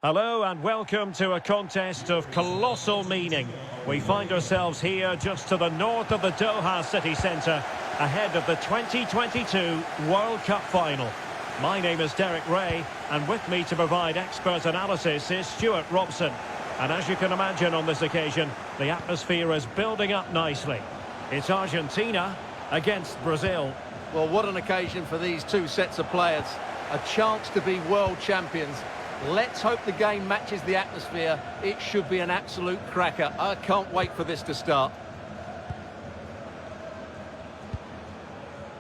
Speaker 1: Hello and welcome to a contest of colossal meaning. We find ourselves here just to the north of the Doha city centre, ahead of the 2022 World Cup final. My name is Derek Ray, and with me to provide expert analysis is Stuart Robson. And as you can imagine on this occasion, the atmosphere is building up nicely. It's Argentina against Brazil.
Speaker 2: Well, what an occasion for these two sets of players. A chance to be world champions. Let's hope the game matches the atmosphere. It should be an absolute cracker. I can't wait for this to start.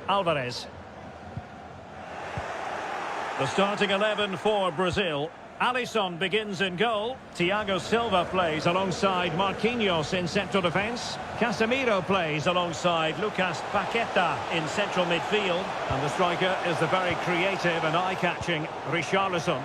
Speaker 1: Alvarez. The starting 11 for Brazil. Alisson begins in goal. Thiago Silva plays alongside Marquinhos in central defence. Casemiro plays alongside Lucas Paqueta in central midfield. And the striker is the very creative and eye-catching Richarlison.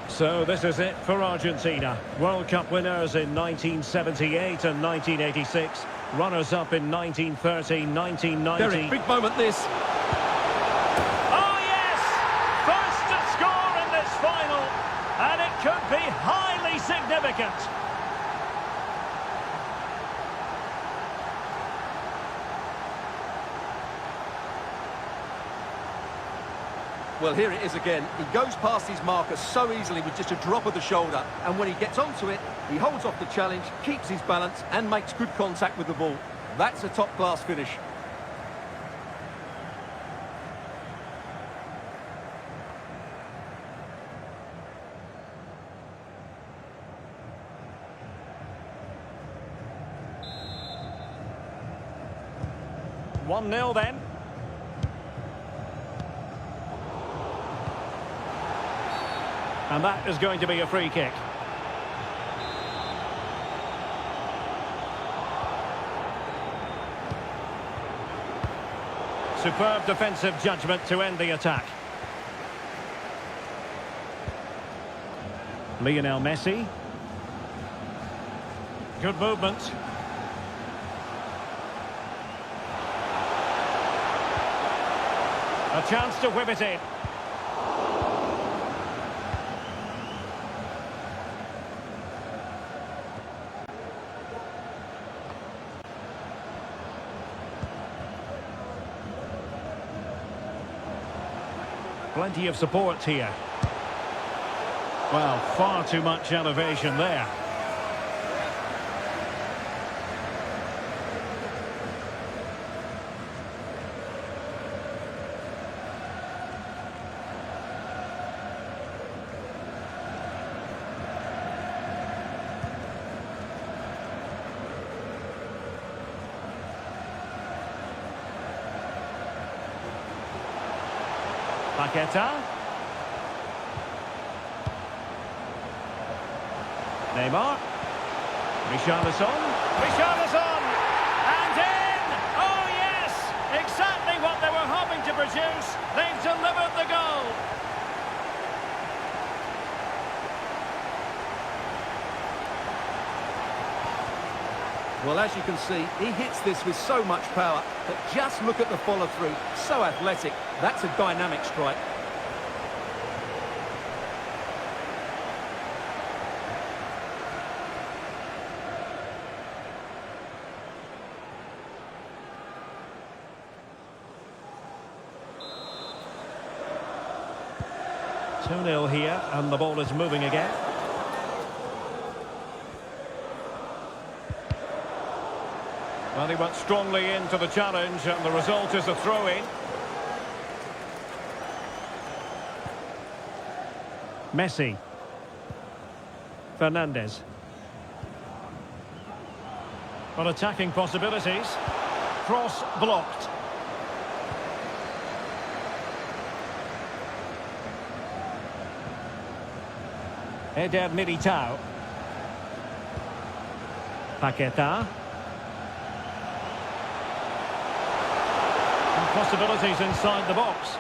Speaker 1: So this is it for Argentina. World Cup winners in 1978 and 1986. Runners-up in 1930, 1990.
Speaker 3: Derek, big moment this.
Speaker 1: Oh yes! First to score in this final. And it could be highly significant.
Speaker 3: Well, here it is again. He goes past his marker so easily with just a drop of the shoulder. And when he gets onto it, he holds off the challenge, keeps his balance and makes good contact with the ball. That's a top-class finish.
Speaker 1: One 0 then. And that is going to be a free kick. Superb defensive judgment to end the attack. Lionel Messi. Good movement. A chance to whip it in. Plenty of support here. Well, far too much elevation there. Paqueta. Neymar. Richarlison. Richarlison! And in! Oh yes! Exactly what they were hoping to produce. They've delivered the goal.
Speaker 3: Well, as you can see, he hits this with so much power, but just look at the follow-through. So athletic. That's a dynamic strike.
Speaker 1: Two 0 here, and the ball is moving again. Well, he went strongly into the challenge, and the result is a throw-in. Messi. Fernandes. Well, attacking possibilities. Cross blocked. Eder Militao. Paqueta. And possibilities inside the box.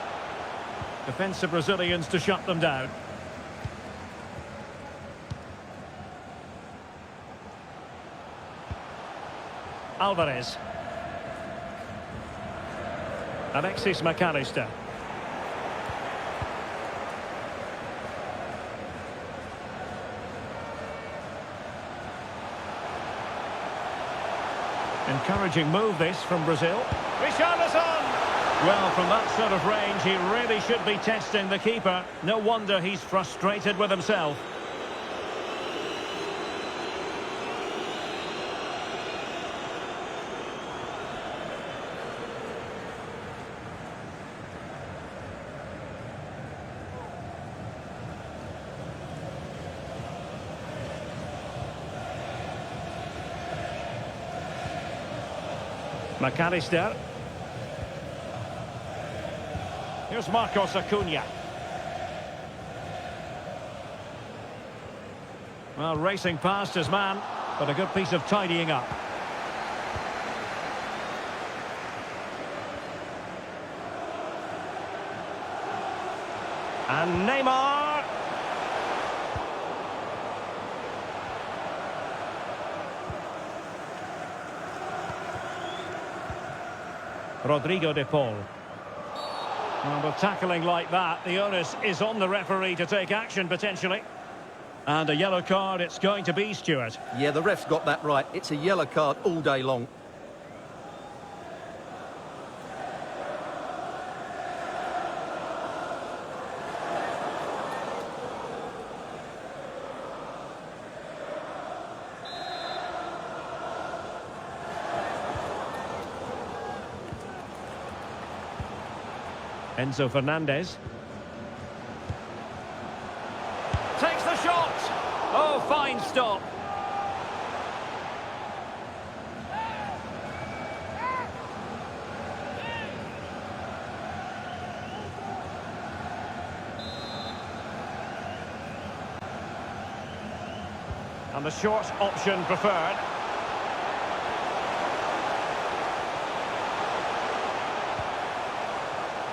Speaker 1: Defensive Brazilians to shut them down. Alvarez. Alexis McAllister. Encouraging move this from Brazil. Richarlison! Well, from that sort of range, he really should be testing the keeper. No wonder he's frustrated with himself. McAllister. Here's Marcos Acuna. Well, racing past his man, but a good piece of tidying up. And Neymar. Rodrigo de Paul. Well, with tackling like that, the onus is on the referee to take action, potentially. And a yellow card it's going to be, Stuart.
Speaker 2: Yeah, the ref's got that right. It's a yellow card all day long.
Speaker 1: Enzo Fernandez. Takes the shot! Oh, fine stop. And the short option preferred.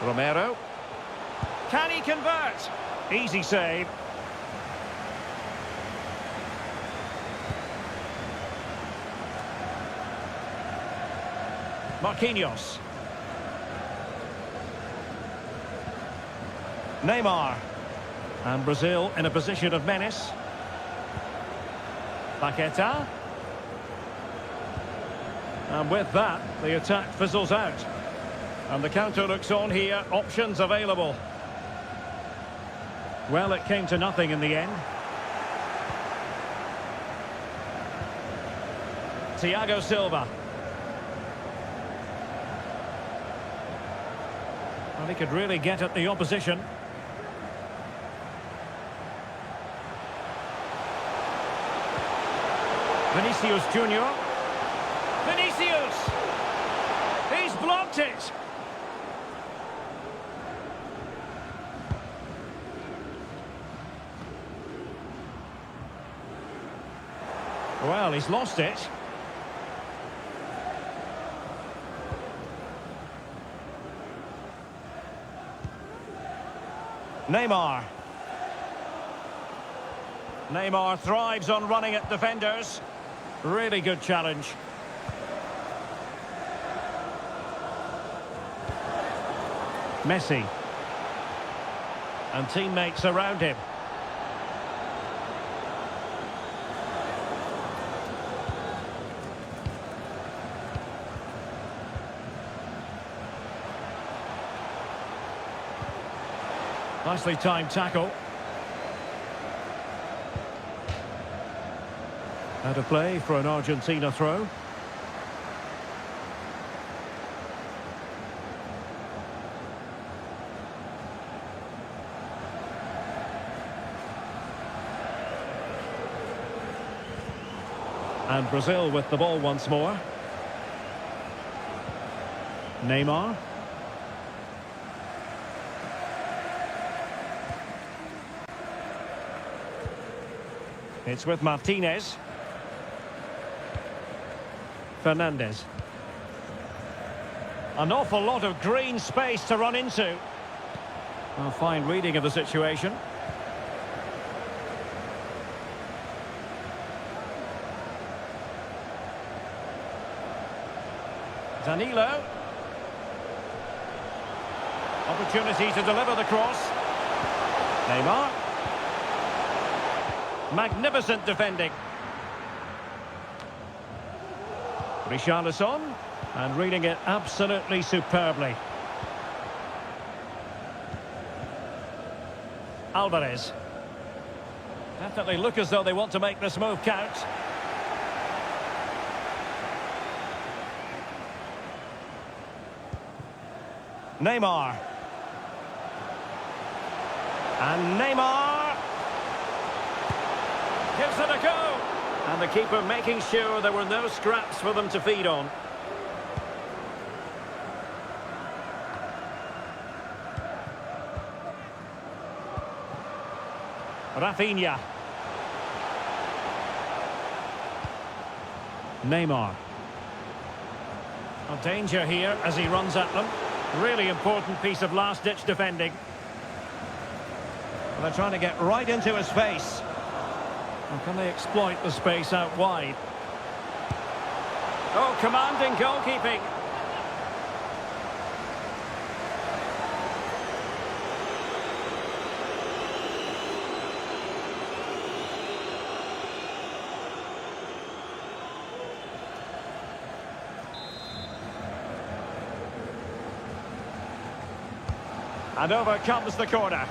Speaker 1: Romero. Can he convert? Easy save. Marquinhos. Neymar. And Brazil in a position of menace. Paqueta. And with that, the attack fizzles out. And the counter looks on here, options available. Well, it came to nothing in the end. Thiago Silva. Well, he could really get at the opposition. Vinicius Junior. Vinicius! He's blocked it! Well, he's lost it. Neymar. Neymar thrives on running at defenders. Really good challenge. Messi. And teammates around him. Nicely timed tackle. Out of play for an Argentina throw. And Brazil with the ball once more. Neymar. It's with Martinez. Fernandez. An awful lot of green space to run into. A fine reading of the situation. Danilo. Opportunity to deliver the cross. Neymar. Magnificent defending. Richarlison, and reading it absolutely superbly. Alvarez. Definitely look as though they want to make this move count. Neymar. And Neymar gives it a go. And the keeper making sure there were no scraps for them to feed on. Rafinha. Neymar. A danger here as he runs at them. Really important piece of last-ditch defending. They're trying to get right into his face. And can they exploit the space out wide? Oh, commanding goalkeeping. And over comes the corner.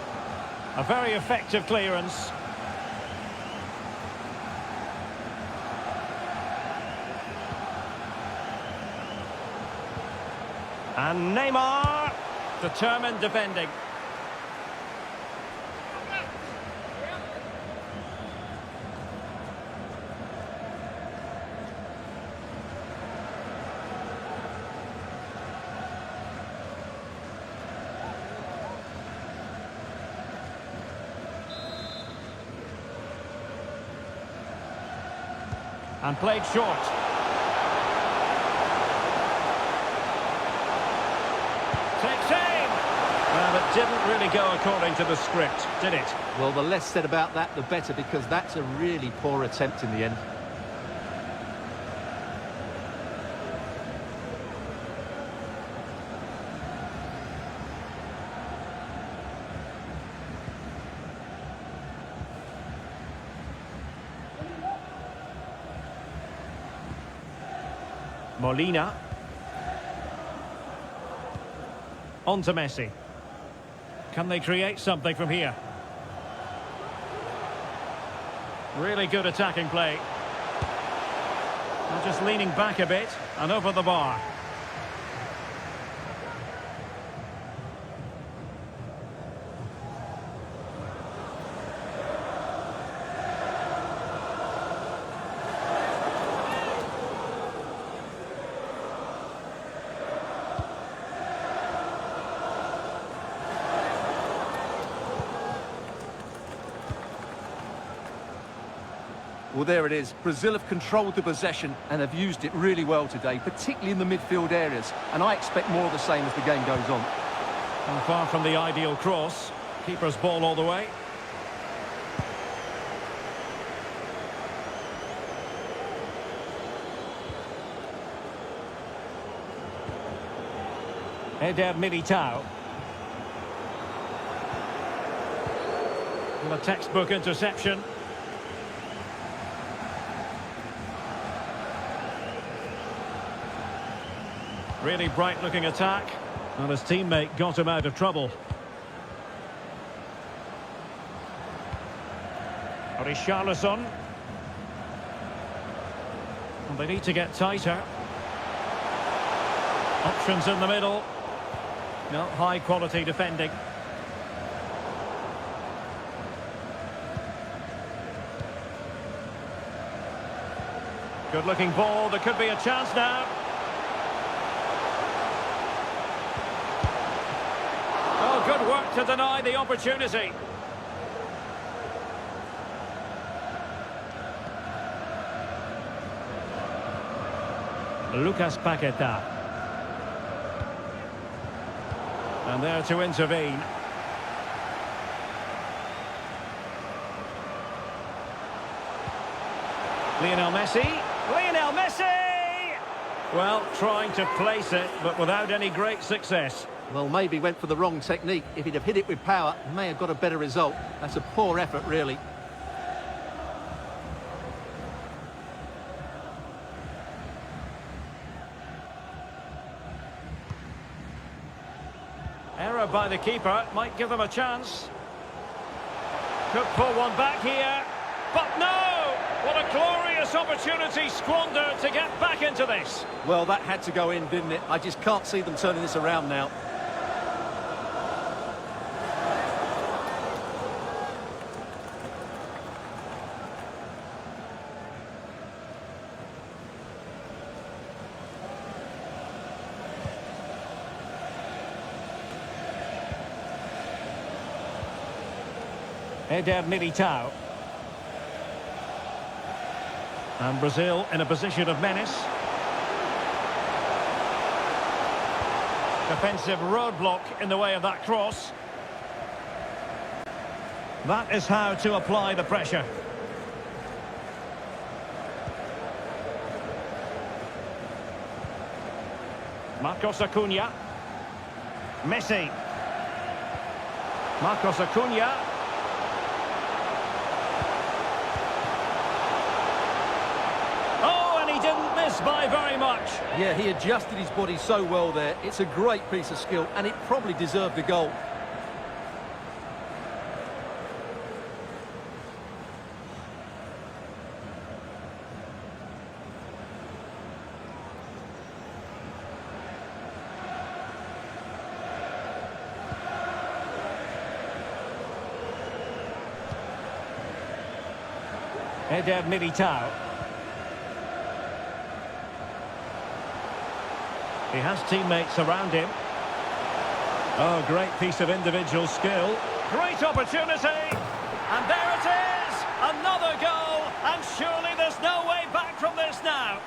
Speaker 1: A very effective clearance. And Neymar, determined defending. And played short. Takes aim! Well, it didn't really go according to the script, did it?
Speaker 2: Well, the less said about that, the better, because that's a really poor attempt in the end.
Speaker 1: Molina. On to Messi. Can they create something from here? Really good attacking play. They're just leaning back a bit and over the bar.
Speaker 3: Well, there it is. Brazil have controlled the possession and have used it really well today, particularly in the midfield areas. And I expect more of the same as the game goes on.
Speaker 1: And far from the ideal cross. Keeper's ball all the way. Eder Militao. And a textbook interception. Really bright-looking attack. And his teammate got him out of trouble. Richarlison. And they need to get tighter. Options in the middle. No, high-quality defending. Good-looking ball. There could be a chance now. Oh, good work to deny the opportunity. Lucas Paqueta. And there to intervene. Lionel Messi. Lionel Messi! Well, trying to place it, but without any great success.
Speaker 2: Well, maybe went for the wrong technique. If he'd have hit it with power, may have got a better result. That's a poor effort, really.
Speaker 1: error by the keeper might give them a chance. Could pull one back here, but no! What a glorious opportunity squandered to get back into this.
Speaker 3: Well, that had to go in, didn't it? I just can't see them turning this around now.
Speaker 1: Eder Militao. And Brazil in a position of menace. Defensive roadblock in the way of that cross. That is how to apply the pressure. Marcos Acuna. Messi. Marcos Acuna. By very much.
Speaker 3: Yeah, he adjusted his body so well there. It's a great piece of skill, and it probably deserved the goal.
Speaker 1: Eder Militao. He has teammates around him. Oh, great piece of individual skill. Great opportunity. And there it is. Another goal. And surely there's no way back from this now.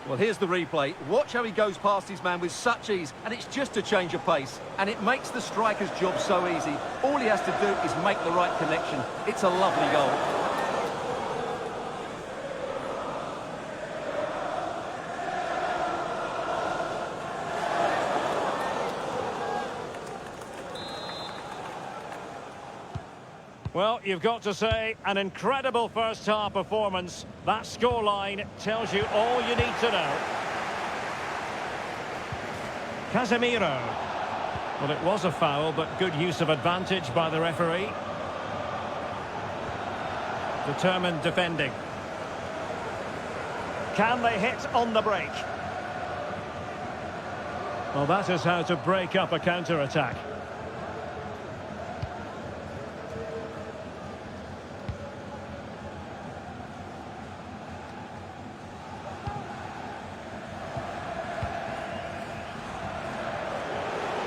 Speaker 3: Well, here's the replay. Watch how he goes past his man with such ease, and it's just a change of pace. And it makes the striker's job so easy. All he has to do is make the right connection. It's a lovely goal.
Speaker 1: Well, you've got to say, an incredible first-half performance. That scoreline tells you all you need to know. Casemiro. Well, it was a foul, but good use of advantage by the referee. Determined defending. Can they hit on the break? Well, that is how to break up a counter-attack.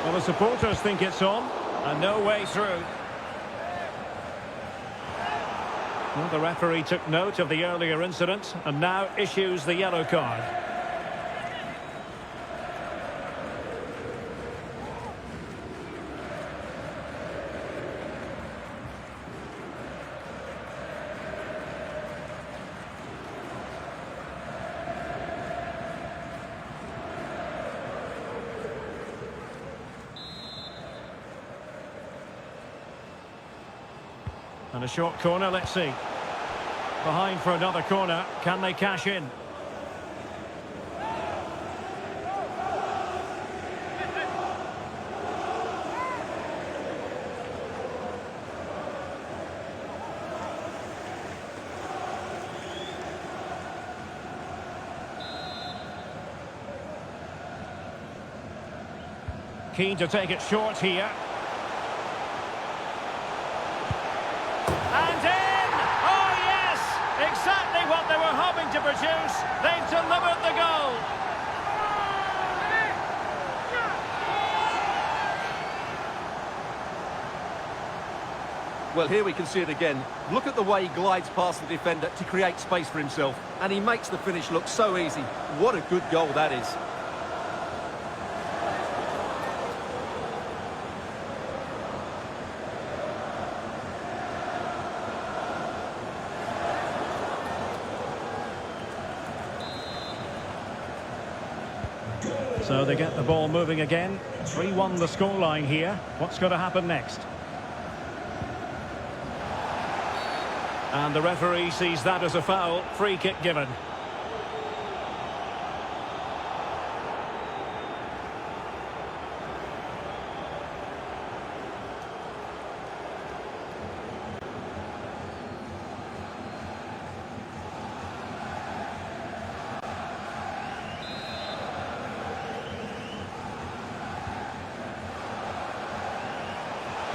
Speaker 1: Well, the supporters think it's on, and no way through. Well, the referee took note of the earlier incident, and now issues the yellow card. And a short corner, let's see. Behind for another corner, can they cash in? Keen to take it short here. And in! Oh, yes! Exactly what they were hoping to produce. They've delivered the goal.
Speaker 3: Well, here we can see it again. Look at the way he glides past the defender to create space for himself. And he makes the finish look so easy. What a good goal that is.
Speaker 1: So they get the ball moving again. 3-1 the scoreline here. What's going to happen next? And the referee sees that as a foul. Free kick given.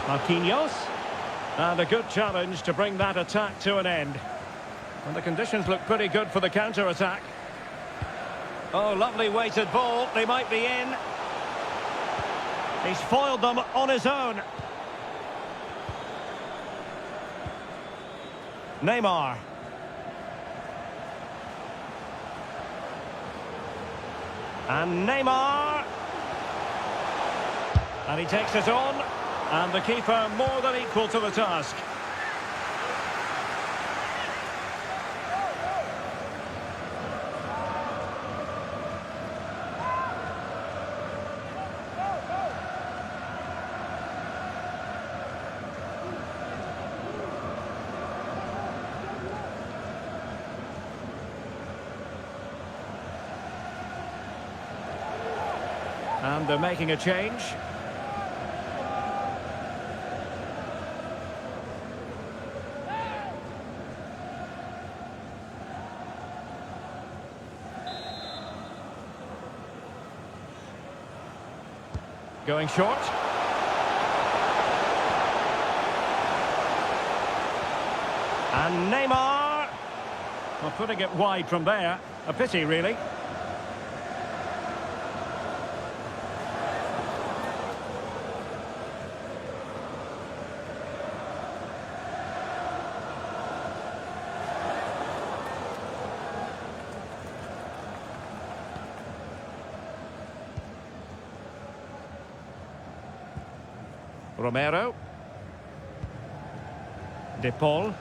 Speaker 1: Marquinhos. And a good challenge to bring that attack to an end. And the conditions look pretty good for the counter-attack. Oh, lovely weighted ball. They might be in. He's foiled them on his own. Neymar. And Neymar. And he takes it on. And the keeper more than equal to the task. And they're making a change. Going short. And Neymar. Well, putting it wide from there. A pity, really. Romero. De Paul.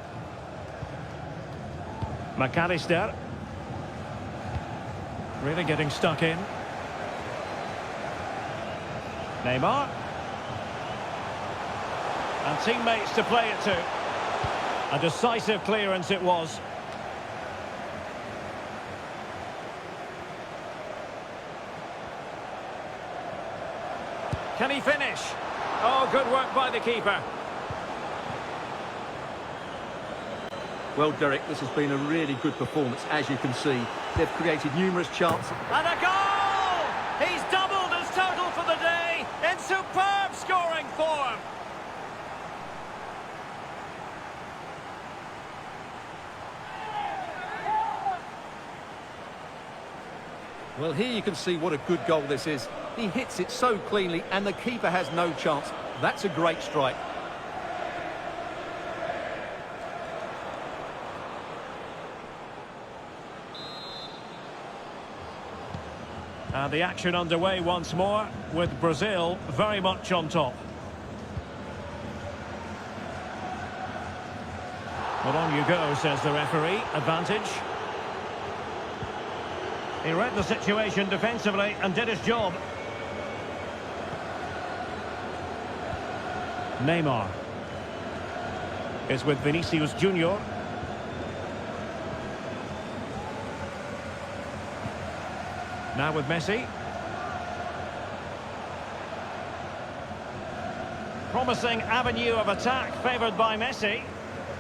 Speaker 1: McAllister. Really getting stuck in. Neymar. And teammates to play it to. A decisive clearance it was. Can he finish? Oh, good work by the keeper.
Speaker 3: Well, Derek, this has been a really good performance, as you can see. They've created numerous chances.
Speaker 1: And a goal! He's doubled his total for the day in superb scoring form.
Speaker 3: Well, here you can see what a good goal this is. He hits it so cleanly, and the keeper has no chance. That's a great strike.
Speaker 1: And the action underway once more, with Brazil very much on top. Well, on you go, says the referee. Advantage. He read the situation defensively and did his job. Neymar is with Vinicius Junior. Now with Messi. Promising avenue of attack favoured by Messi.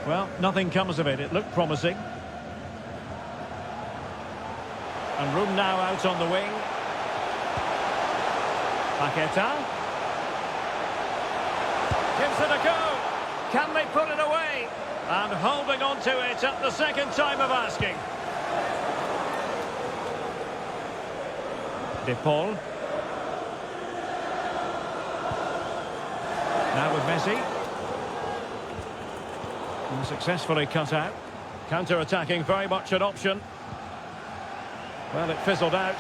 Speaker 1: Well, nothing comes of it. It looked promising. And room now out on the wing. Paqueta. Gives it a go. Can they put it away? And holding on to it at the second time of asking. De Paul. Now with Messi. And successfully cut out. Counter-attacking very much an option. Well, it fizzled out.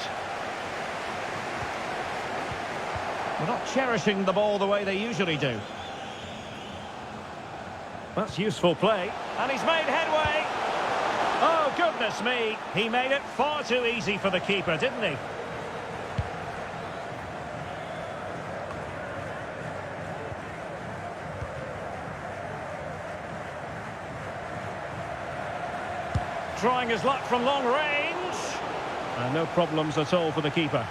Speaker 1: They're not cherishing the ball the way they usually do. That's useful play. And he's made headway. Oh, goodness me. He made it far too easy for the keeper, didn't he? Trying his luck from long range. And no problems at all for the keeper.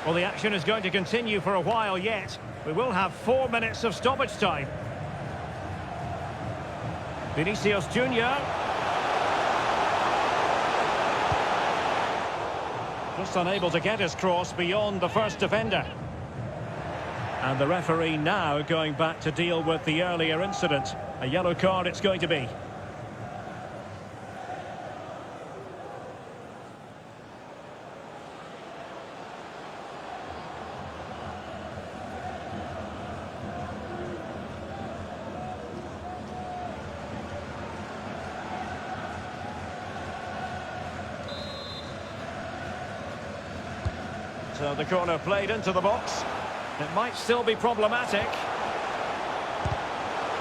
Speaker 1: Well, the action is going to continue for a while yet. We will have 4 minutes of stoppage time. Vinicius Junior. Just unable to get his cross beyond the first defender. And the referee now going back to deal with the earlier incident. A yellow card it's going to be. So the corner played into the box. It might still be problematic.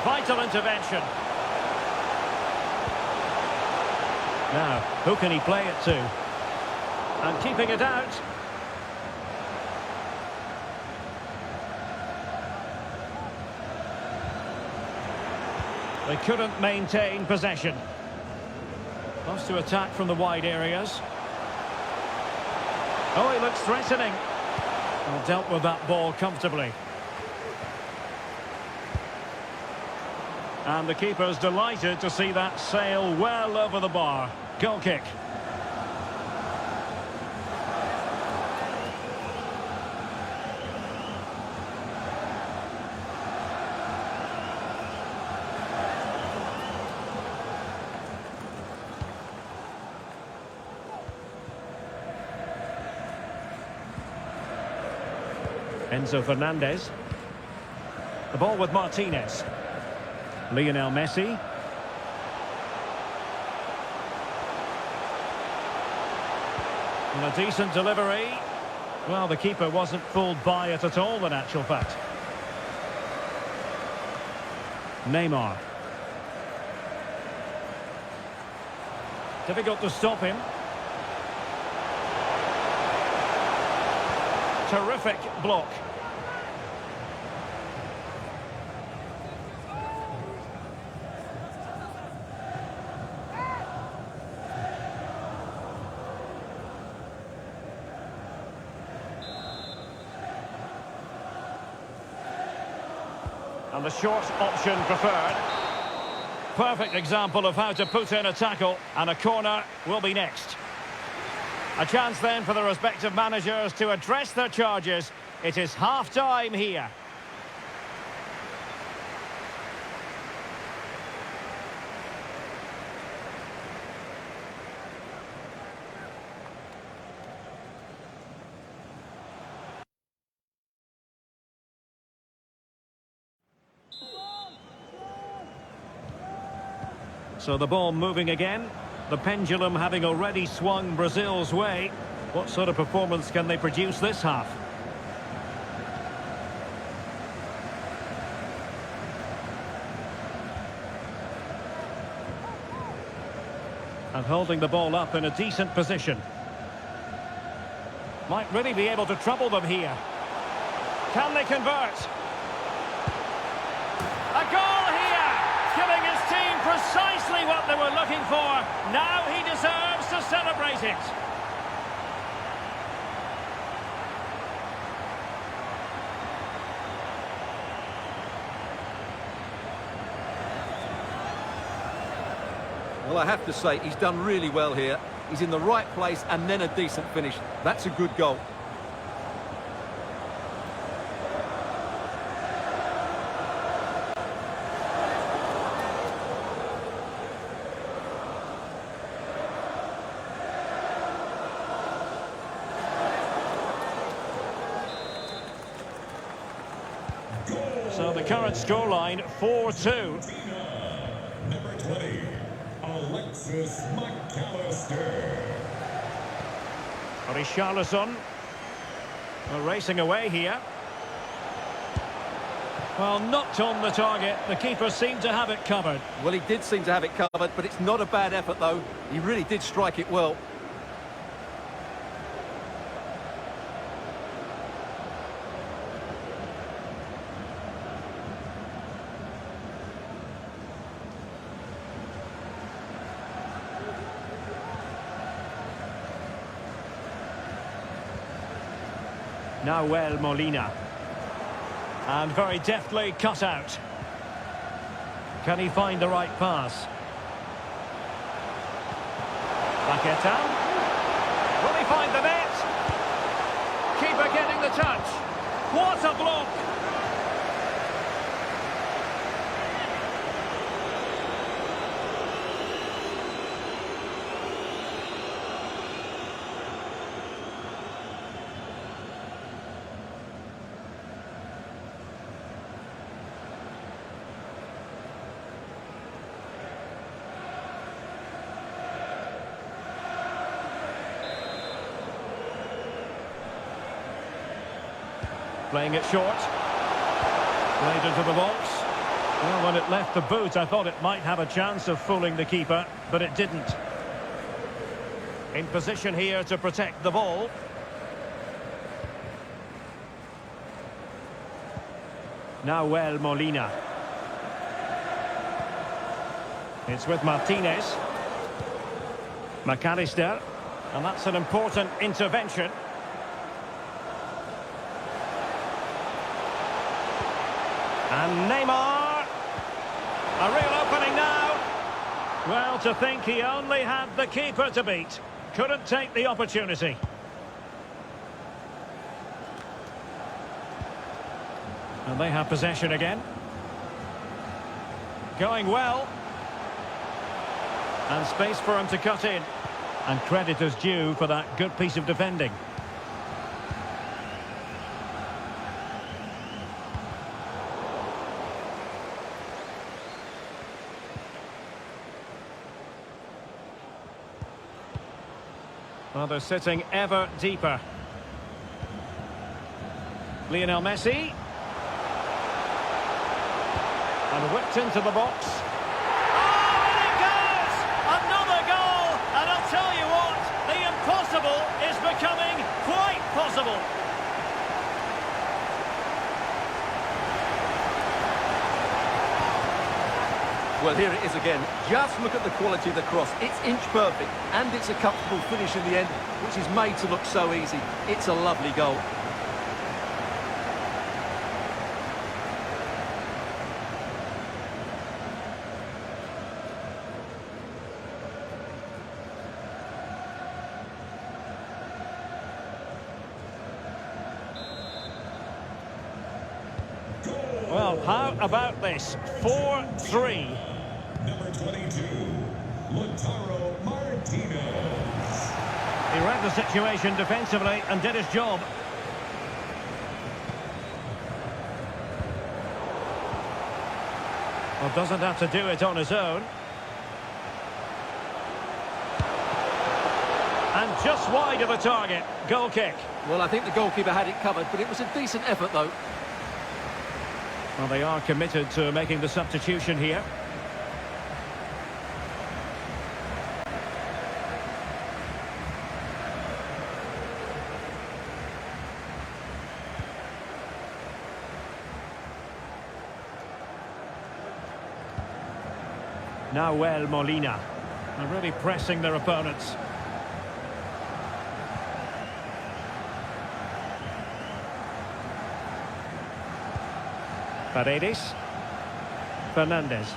Speaker 1: Vital intervention. Now, who can he play it to? And keeping it out. They couldn't maintain possession. Wants to attack from the wide areas. Oh, he looks threatening. Well, dealt with that ball comfortably. And the keeper's delighted to see that sail well over the bar. Goal kick. Enzo Fernandez. The ball with Martinez. Lionel Messi. And a decent delivery. Well, the keeper wasn't fooled by it at all, in actual fact. Neymar. Difficult to stop him. Terrific block. And the short option preferred. Perfect example of how to put in a tackle, and a corner will be next. A chance then for the respective managers to address their charges. It is half-time here. So the ball moving again. The pendulum having already swung Brazil's way. What sort of performance can they produce this half? And holding the ball up in a decent position. Might really be able to trouble them here. Can they convert? A goal here! Giving his team precisely what they were looking for. Now he deserves to celebrate it.
Speaker 3: Well, I have to say, he's done really well here. He's in the right place and then a decent finish. That's a good goal.
Speaker 1: So the current scoreline, 4-2.
Speaker 4: Number 20, Alexis McAllister.
Speaker 1: Richarlison. Well, racing away here. Well, not on the target. The keeper seemed to have it covered.
Speaker 3: Well, he did seem to have it covered, but it's not a bad effort, though. He really did strike it well.
Speaker 1: Nahuel Molina. And very deftly cut out. Can he find the right pass? Paqueta. Will he find the net? Keeper getting the touch. What a block! Playing it short. Played into the box. Well, when it left the boot, I thought it might have a chance of fooling the keeper, but it didn't. In position here to protect the ball. Nahuel Molina. It's with Martinez. McAllister. And that's an important intervention. And Neymar, a real opening now. Well, to think he only had the keeper to beat. Couldn't take the opportunity. And they have possession again. Going well. And space for him to cut in. And credit is due for that good piece of defending. Well, they're sitting ever deeper. Lionel Messi. And whipped into the box. Oh, and it goes! Another goal! And I'll tell you what, the impossible is becoming quite possible.
Speaker 3: Well, here it is again. Just look at the quality of the cross. It's inch perfect, and it's a comfortable finish in the end, which is made to look so easy. It's a lovely goal.
Speaker 1: Well, how about this? 4-3.
Speaker 4: Number 22, Lautaro Martinez.
Speaker 1: He read the situation defensively and did his job. Well, doesn't have to do it on his own. And just wide of the target. Goal kick.
Speaker 3: Well, I think the goalkeeper had it covered, but it was a decent effort, though.
Speaker 1: Well, they are committed to making the substitution here. Nahuel Molina. They're really pressing their opponents. Paredes. Fernandez.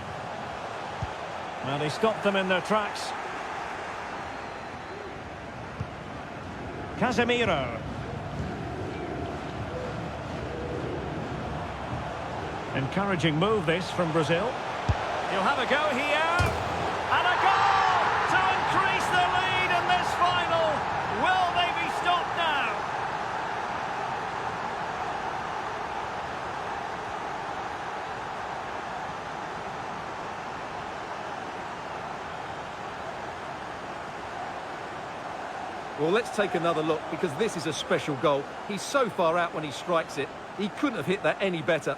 Speaker 1: Well, they stopped them in their tracks. Casemiro. Encouraging move this from Brazil. He'll have a go here. And a goal to increase the lead in this final. Will they be stopped now?
Speaker 3: Well, let's take another look, because this is a special goal. He's so far out when he strikes it. He couldn't have hit that any better.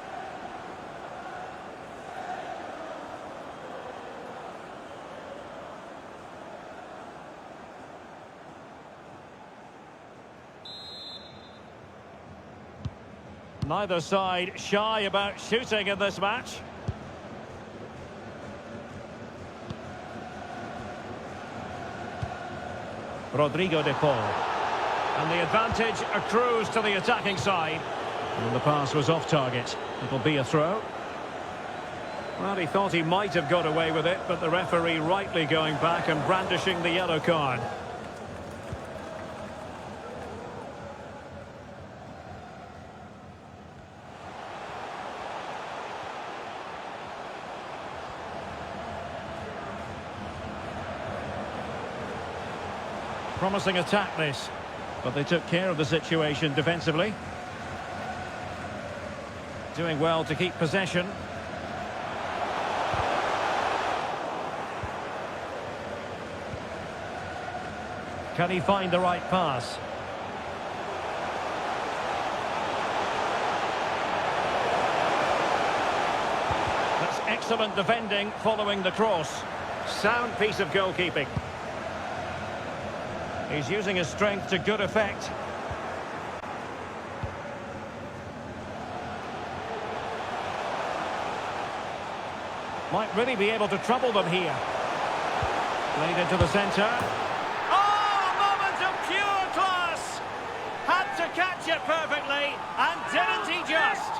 Speaker 1: Neither side shy about shooting in this match. Rodrigo de Paul. And the advantage accrues to the attacking side. And the pass was off target. It'll be a throw. Well, he thought he might have got away with it, but the referee rightly going back and brandishing the yellow card. Promising attack this, but they took care of the situation defensively. Doing well to keep possession. Can he find the right pass? That's excellent defending following the cross. Sound piece of goalkeeping. He's using his strength to good effect. Might really be able to trouble them here. Played into the centre. Oh, a moment of pure class! Had to catch it perfectly, and didn't he just?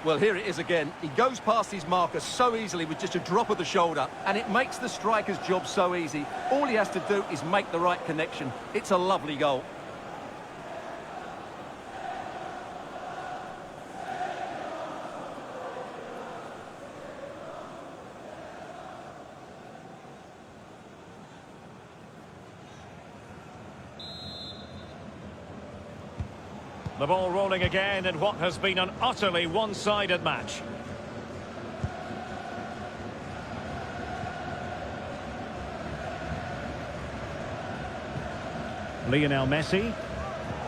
Speaker 3: Well, here it is again. He goes past his marker so easily with just a drop of the shoulder, and it makes the striker's job so easy. All he has to do is make the right connection. It's a lovely goal.
Speaker 1: The ball rolling again in what has been an utterly one-sided match. Lionel Messi.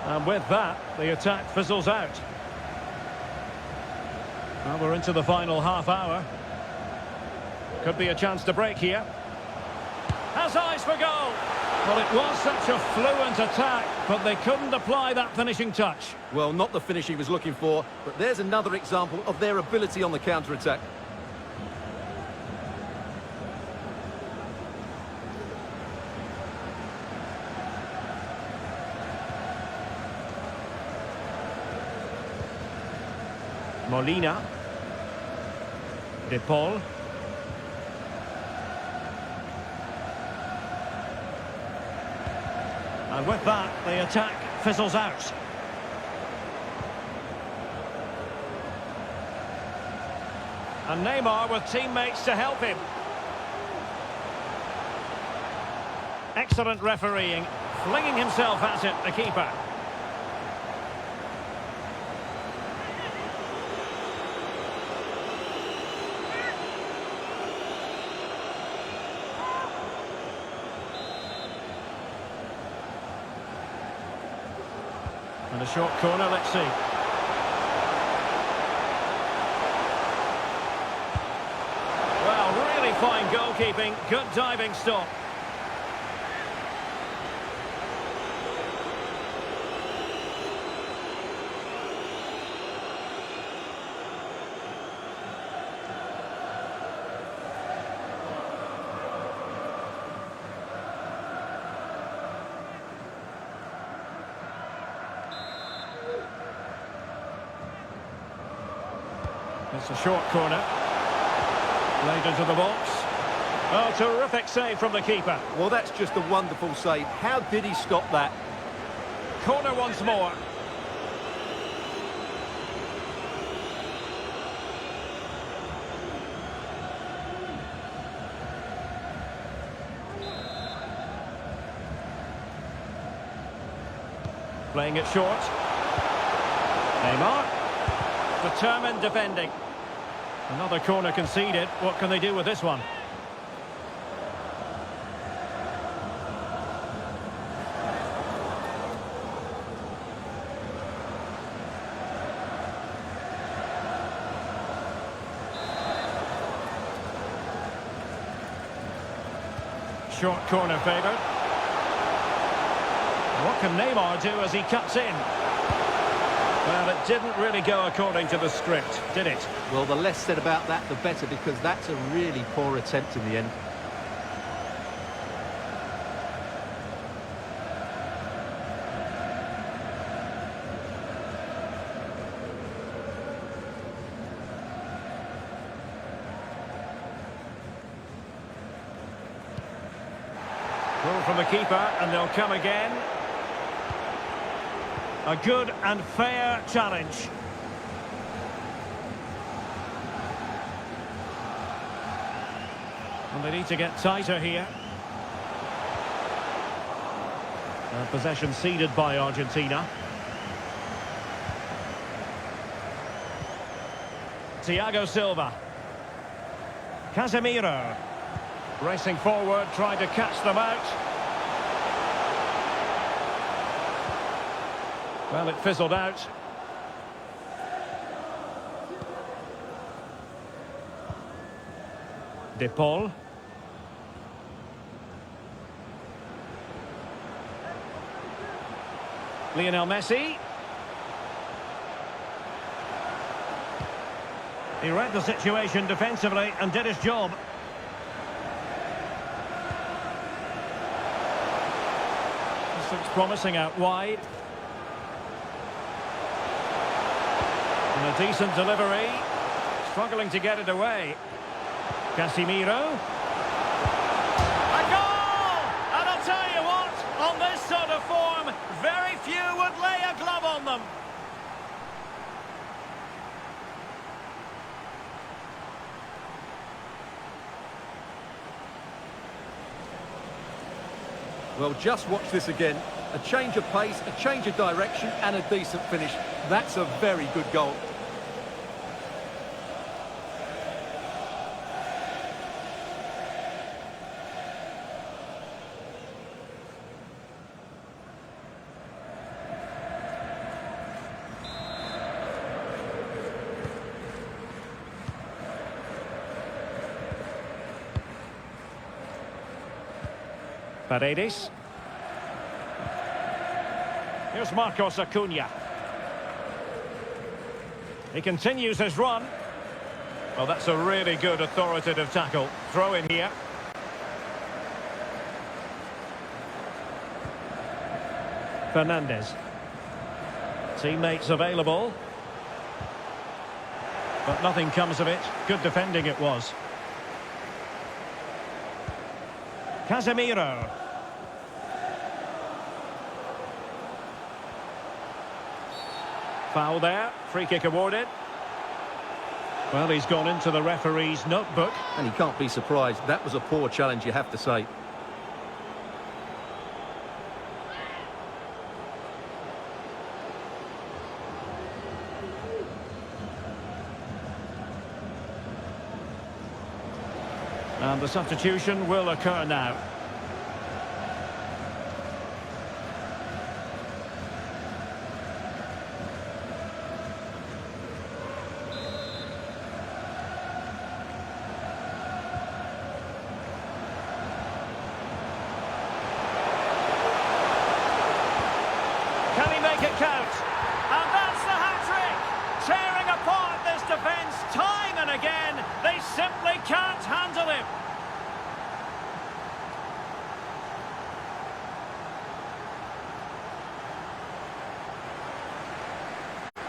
Speaker 1: And with that, the attack fizzles out. Well, we're into the final half hour. Could be a chance to break here. Has eyes for goal. Well, it was such a fluent attack, but they couldn't apply that finishing touch.
Speaker 3: Well, not the finish he was looking for, but there's another example of their ability on the counter-attack.
Speaker 1: Molina. De Paul. And with that, the attack fizzles out. And Neymar with teammates to help him. Excellent refereeing, flinging himself at it, the keeper. And a short corner, let's see. Well, really fine goalkeeping, good diving stop. It's a short corner. Played into the box. Oh, terrific save from the keeper.
Speaker 3: Well, that's just a wonderful save. How did he stop that?
Speaker 1: Corner once more. Playing it short. Neymar. Determined defending. Another corner conceded. What can they do with this one? Short corner favoured. What can Neymar do as he cuts in? Well, it didn't really go according to the script, did it?
Speaker 2: Well, the less said about that, the better, because that's a really poor attempt in the end.
Speaker 1: Goal from the keeper, and they'll come again. A good and fair challenge. And they need to get tighter here. Possession ceded by Argentina. Thiago Silva. Casemiro. Racing forward, trying to catch them out. Well, it fizzled out. De Paul. Lionel Messi. He read the situation defensively and did his job. This looks promising out wide. And a decent delivery. Struggling to get it away. Casemiro. A goal! And I'll tell you what, on this sort of form, very few would lay a glove on them.
Speaker 3: Well, just watch this again. A change of pace, a change of direction, and a decent finish. That's a very good goal.
Speaker 1: Paredes. Here's Marcos Acuna. He continues his run. Well, that's a really good authoritative tackle. Throw in here. Fernandez. Teammates available. But nothing comes of it. Good defending it was. Casemiro. Foul there. Free kick awarded. Well, he's gone into the referee's notebook.
Speaker 3: And he can't be surprised. That was a poor challenge, you have to say.
Speaker 1: And the substitution will occur now. Can he make it count? And that's the hat-trick! Tearing apart this defence time and again. They simply can't handle him.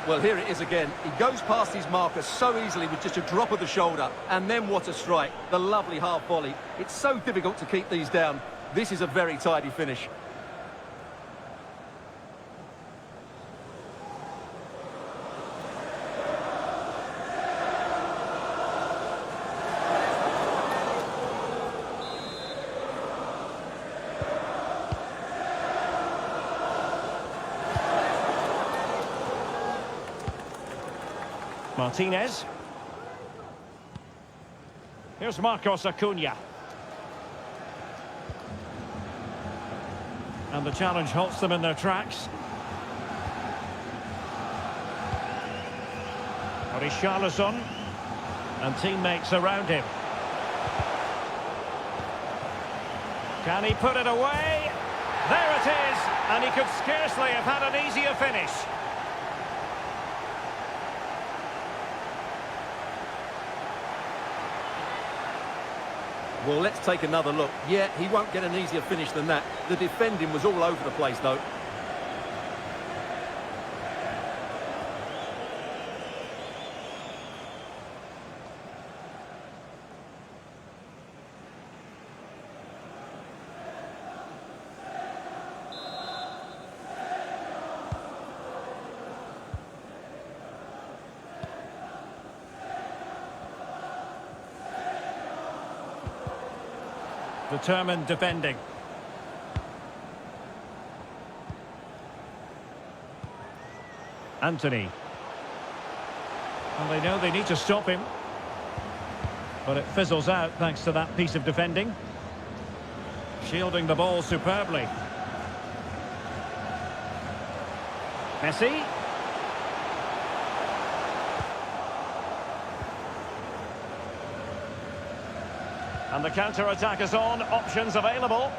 Speaker 3: Well, here it is again. He goes past his marker so easily with just a drop of the shoulder. And then what a strike. The lovely half volley. It's so difficult to keep these down. This is a very tidy finish.
Speaker 1: Martinez. Here's Marcos Acuna. And the challenge halts them in their tracks. Richarlison. And teammates around him. Can he put it away? There it is! And he could scarcely have had an easier finish.
Speaker 3: Well, let's take another look. Yeah, he won't get an easier finish than that. The defending was all over the place, though.
Speaker 1: Determined defending. Anthony. And they know they need to stop him. But it fizzles out thanks to that piece of defending. Shielding the ball superbly. Messi. And the counter-attack is on. Options available.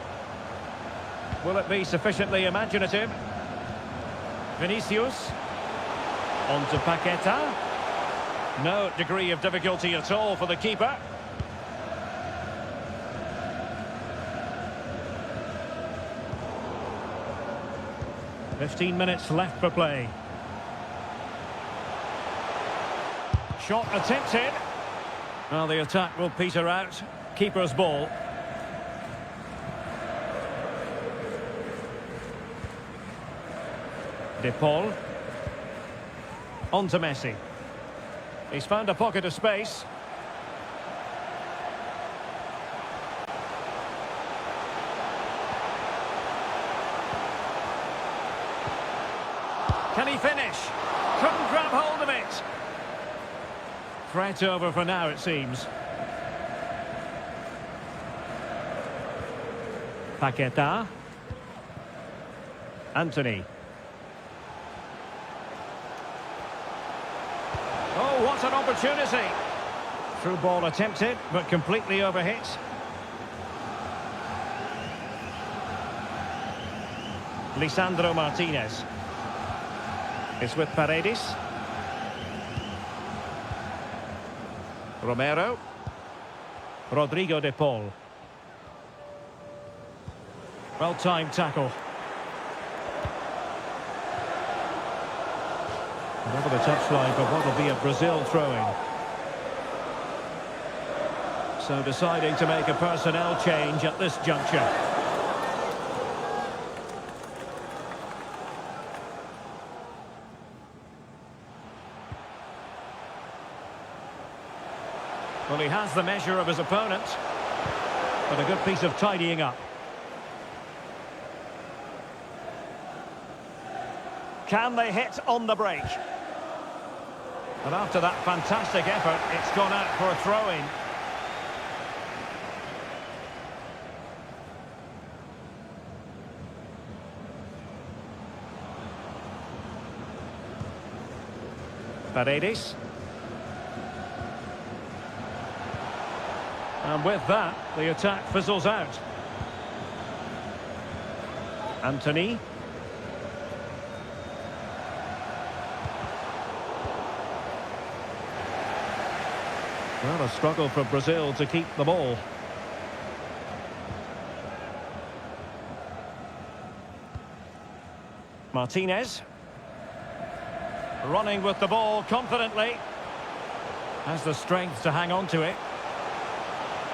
Speaker 1: Will it be sufficiently imaginative? Vinicius. On to Paqueta. No degree of difficulty at all for the keeper. "15 minutes left for play. Shot attempted. Well, the attack will peter out. Keeper's ball. De Paul. On to Messi. He's found a pocket of space. Can he finish? Couldn't grab hold of it. Threat over for now, it seems. Paqueta. Anthony. Oh, what an opportunity. Through ball attempted, but completely overhit. Lisandro Martinez. It's with Paredes. Romero. Rodrigo de Paul. Well-timed tackle. And over the touchline for what will be a Brazil throw-in. So deciding to make a personnel change at this juncture. Well, he has the measure of his opponent, but a good piece of tidying up. Can they hit on the break? And after that fantastic effort, it's gone out for a throw-in. Paredes. And with that, the attack fizzles out. Anthony. Well, a struggle for Brazil to keep the ball. Martinez. Running with the ball confidently. Has the strength to hang on to it.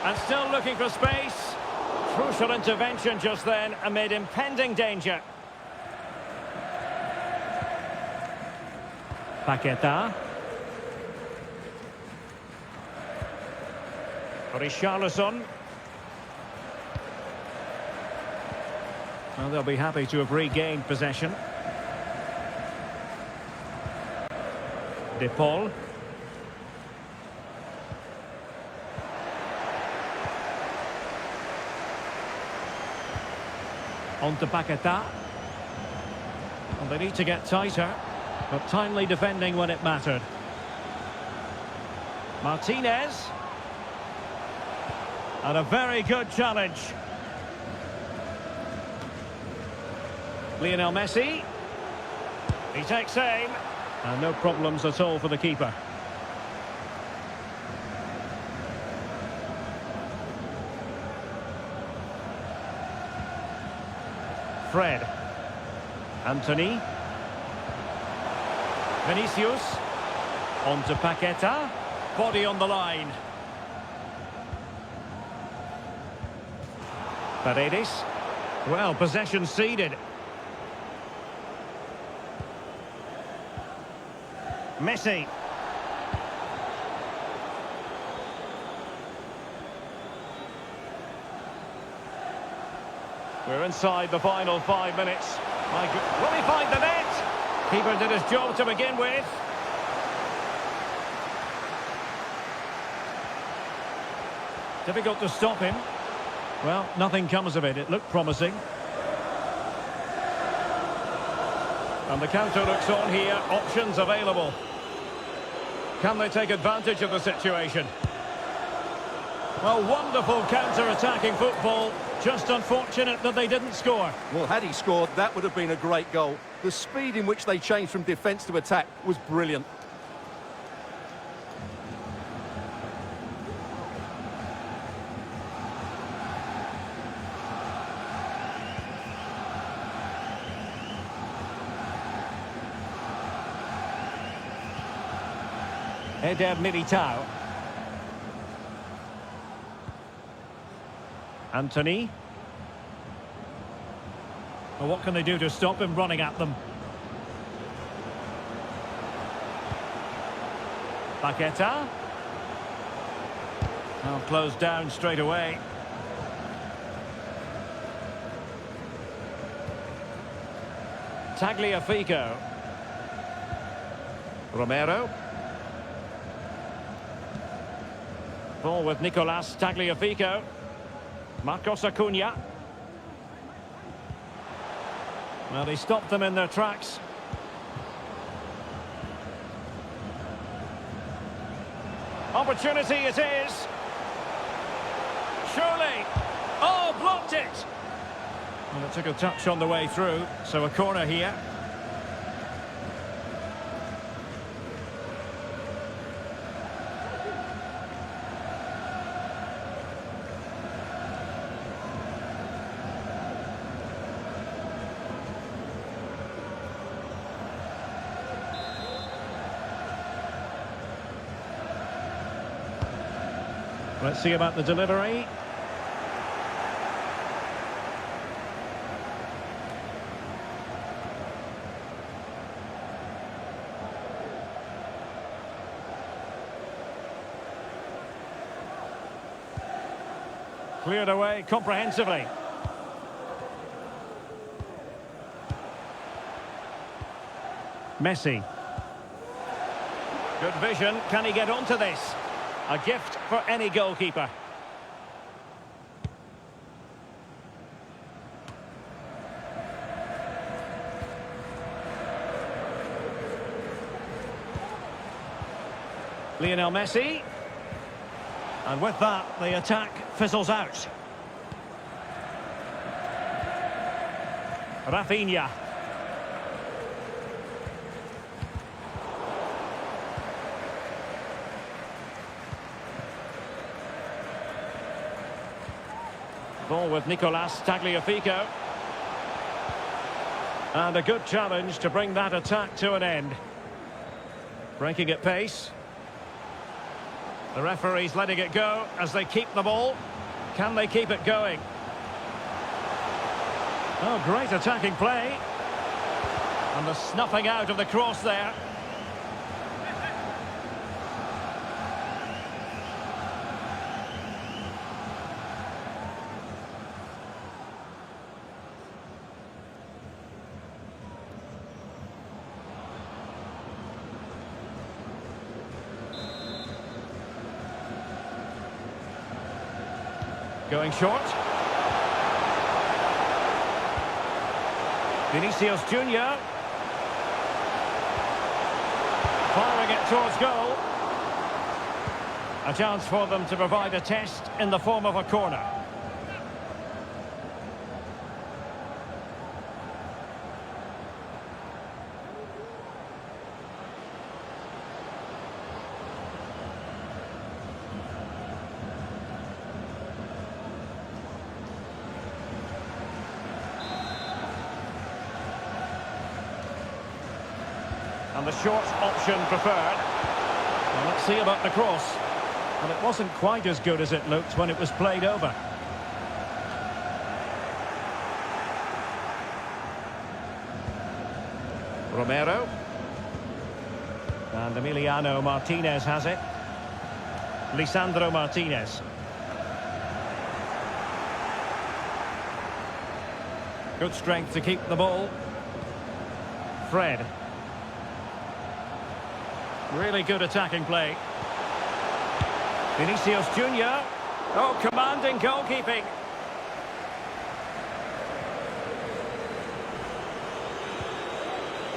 Speaker 1: And still looking for space. Crucial intervention just then amid impending danger. Paqueta. Richarlison. Well, they'll be happy to have regained possession. De Paul. On to Paqueta. And they need to get tighter, but timely defending when it mattered. Martinez. And a very good challenge. Lionel Messi. He takes aim. And no problems at all for the keeper. Fred. Anthony. Vinicius. On to Paqueta. Body on the line. Paredes. Well, possession ceded. Messi. We're inside the final 5 minutes. Will he find the net? Keeper did his job to begin with. Difficult to stop him. Well, nothing comes of it. It looked promising. And the counter looks on here. Options available. Can they take advantage of the situation? Well, wonderful counter-attacking football. Just unfortunate that they didn't score.
Speaker 3: Well, had he scored, that would have been a great goal. The speed in which they changed from defence to attack was brilliant.
Speaker 1: Eder Militao. Anthony. Well, what can they do to stop him running at them? Paqueta. Now closed down straight away. Tagliafico. Romero. Ball with Nicolas Tagliafico. Marcos Acuna. Well, he stopped them in their tracks. Opportunity it is. Surely. Oh, blocked it. Well, it took a touch on the way through, so a corner here. Let's see about the delivery. Cleared away comprehensively. Messi. Good vision. Can he get onto this? A gift for any goalkeeper. Lionel Messi. And with that, the attack fizzles out. Rafinha. Ball with Nicolas Tagliafico. And a good challenge to bring that attack to an end. Breaking at pace. The referee's letting it go as they keep the ball. Can they keep it going? Oh, great attacking play. And the snuffing out of the cross there. Going short. Vinicius Junior. Firing it towards goal. A chance for them to provide a test in the form of a corner. And the short option preferred. Well, let's see about the cross. And it wasn't quite as good as it looked when it was played over. Romero. And Emiliano Martinez has it. Lisandro Martinez. Good strength to keep the ball. Fred. Really good attacking play. Vinicius Junior. Oh, commanding goalkeeping.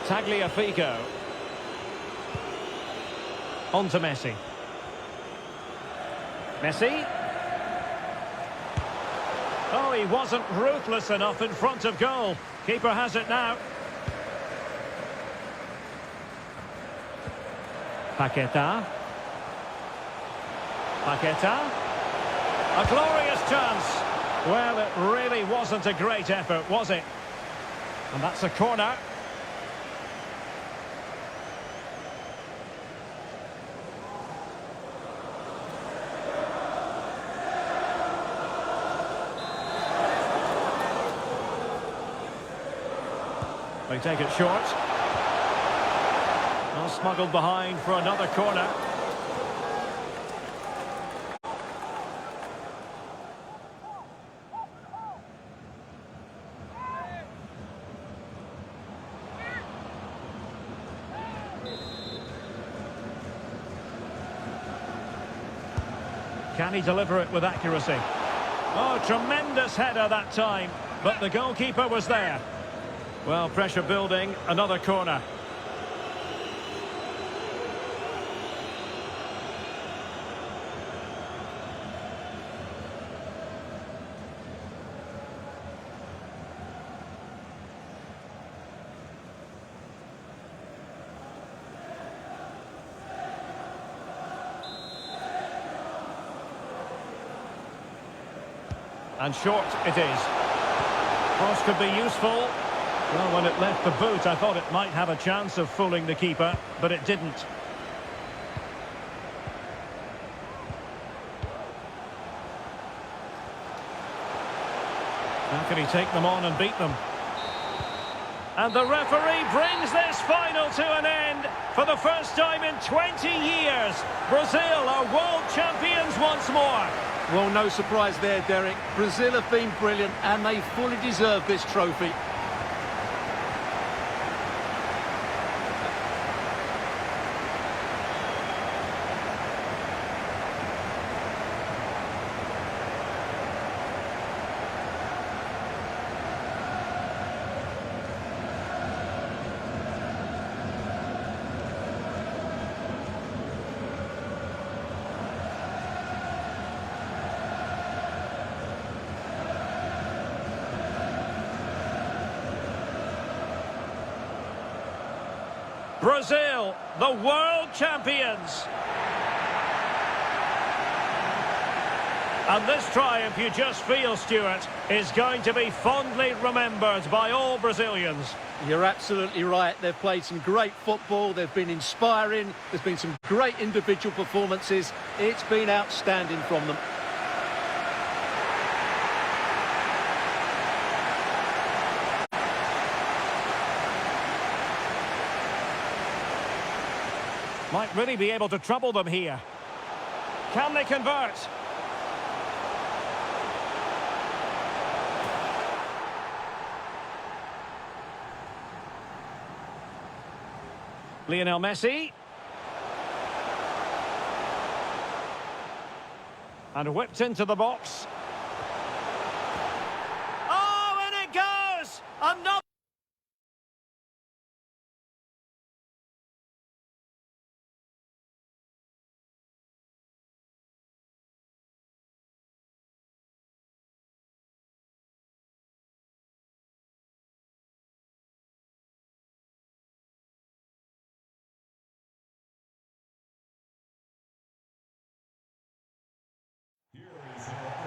Speaker 1: Tagliafico. On to Messi. Messi. Oh, he wasn't ruthless enough in front of goal. Keeper has it now. Paqueta. Paqueta. A glorious chance. Well, it really wasn't a great effort, was it? And that's a corner. They take it short. Well, smuggled behind for another corner. Can he deliver it with accuracy? Oh, tremendous header that time, but the goalkeeper was there. Well, pressure building, another corner. And short it is. Cross could be useful. Well, when it left the boot, I thought it might have a chance of fooling the keeper, but it didn't. How can he take them on and beat them? And the referee brings this final to an end. For the first time in 20 years, Brazil are world champions once more.
Speaker 2: Well, no surprise there, Derek. Brazil have been brilliant and they fully deserve this trophy.
Speaker 1: Brazil, the world champions. And this triumph, you just feel, Stuart, is going to be fondly remembered by all Brazilians.
Speaker 2: You're absolutely right. They've played some great football. They've been inspiring. There's been some great individual performances. It's been outstanding from them.
Speaker 1: Might really be able to trouble them here. Can they convert? Lionel Messi. And whipped into the box. Oh, and it goes! Another...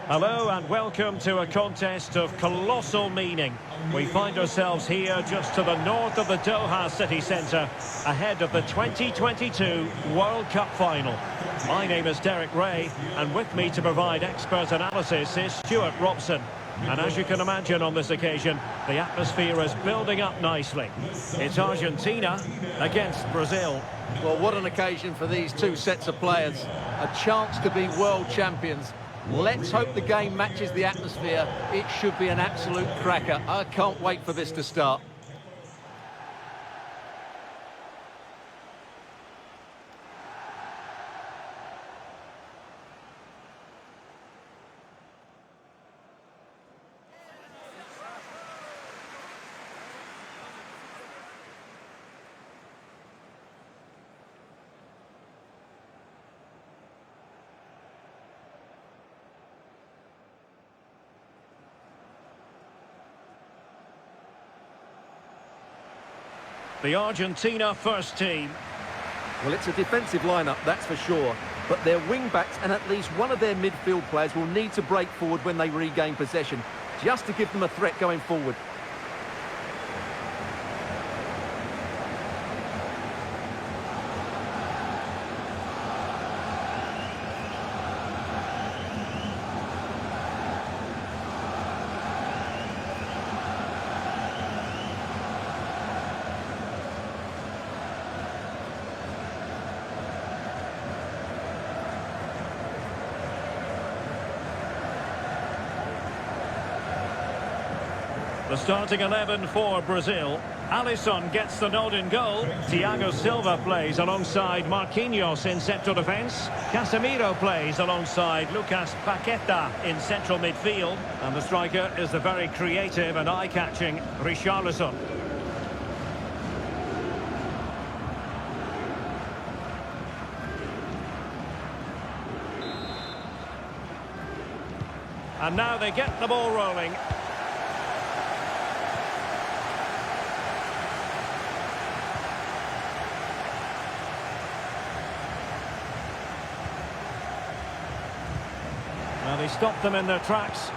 Speaker 1: Hello and welcome to a contest of colossal meaning. We find ourselves here just to the north of the Doha city centre, ahead of the 2022 World Cup final. My name is Derek Ray, and with me to provide expert analysis is Stuart Robson. And as you can imagine on this occasion, the atmosphere is building up nicely. It's Argentina against Brazil.
Speaker 2: Well, what an occasion for these two sets of players. A chance to be world champions. Let's hope the game matches the atmosphere. It should be an absolute cracker. I can't wait for this to start.
Speaker 1: The Argentina first team.
Speaker 3: Well, it's a defensive lineup, that's for sure. But their wing-backs and at least one of their midfield players will need to break forward when they regain possession, just to give them a threat going forward.
Speaker 1: The starting 11 for Brazil. Alisson gets the nod in goal. Thiago Silva plays alongside Marquinhos in central defence. Casemiro plays alongside Lucas Paqueta in central midfield. And the striker is the very creative and eye-catching Richarlison. And now they get the ball rolling. Well, they stopped them in their tracks.